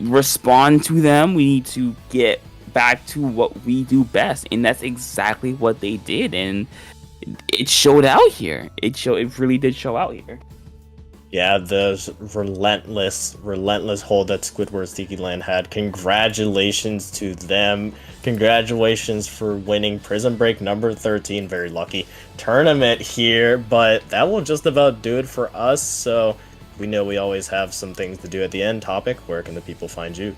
Speaker 5: respond to them. We need to get back to what we do best, and that's exactly what they did, and it showed out here. It really did show out here.
Speaker 4: Yeah, the relentless hold that Squidward's Tiki Land had. Congratulations to them. Congratulations for winning Prism Break number 13. Very lucky tournament here, but that will just about do it for us. So we know we always have some things to do at the end. Topic, where can the people find you?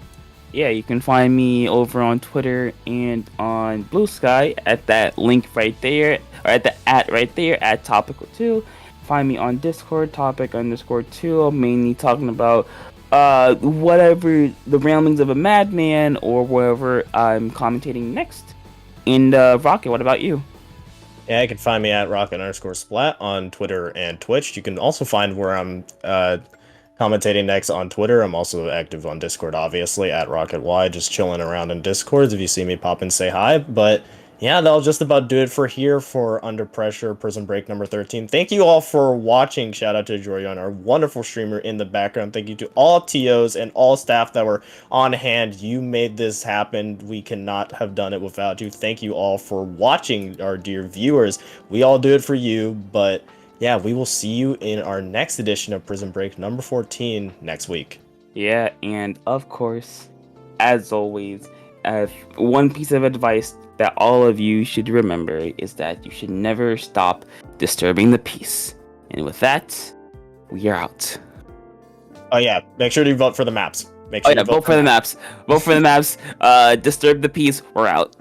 Speaker 5: Yeah, you can find me over on Twitter and on Blue Sky at that link right there, or at the right there at Topical2. Find me on Discord, Topic_2. I'm mainly talking about whatever the ramblings of a madman or wherever I'm commentating next. And Rocket, what about you?
Speaker 4: Yeah, you can find me at Rocket_Splat on Twitter and Twitch. You can also find where I'm commentating next on Twitter. I'm also active on Discord, obviously, at RocketY, just chilling around in Discords. If you see me pop and say hi. But yeah, that'll just about do it for here for Under Pressure Prison Break number 13. Thank you all for watching. Shout out to Jorion, our wonderful streamer in the background. Thank you to all TOs and all staff that were on hand. You made this happen. We cannot have done it without you. Thank you all for watching, our dear viewers. We all do it for you, but yeah, we will see you in our next edition of Prison Break number 14 next week.
Speaker 5: Yeah, and of course, as always, one piece of advice that all of you should remember is that you should never stop disturbing the peace. And with that, we are out.
Speaker 4: Oh yeah, make sure to vote for the maps. Make sure
Speaker 5: vote for the maps. Vote for the maps. Disturb the peace. We're out.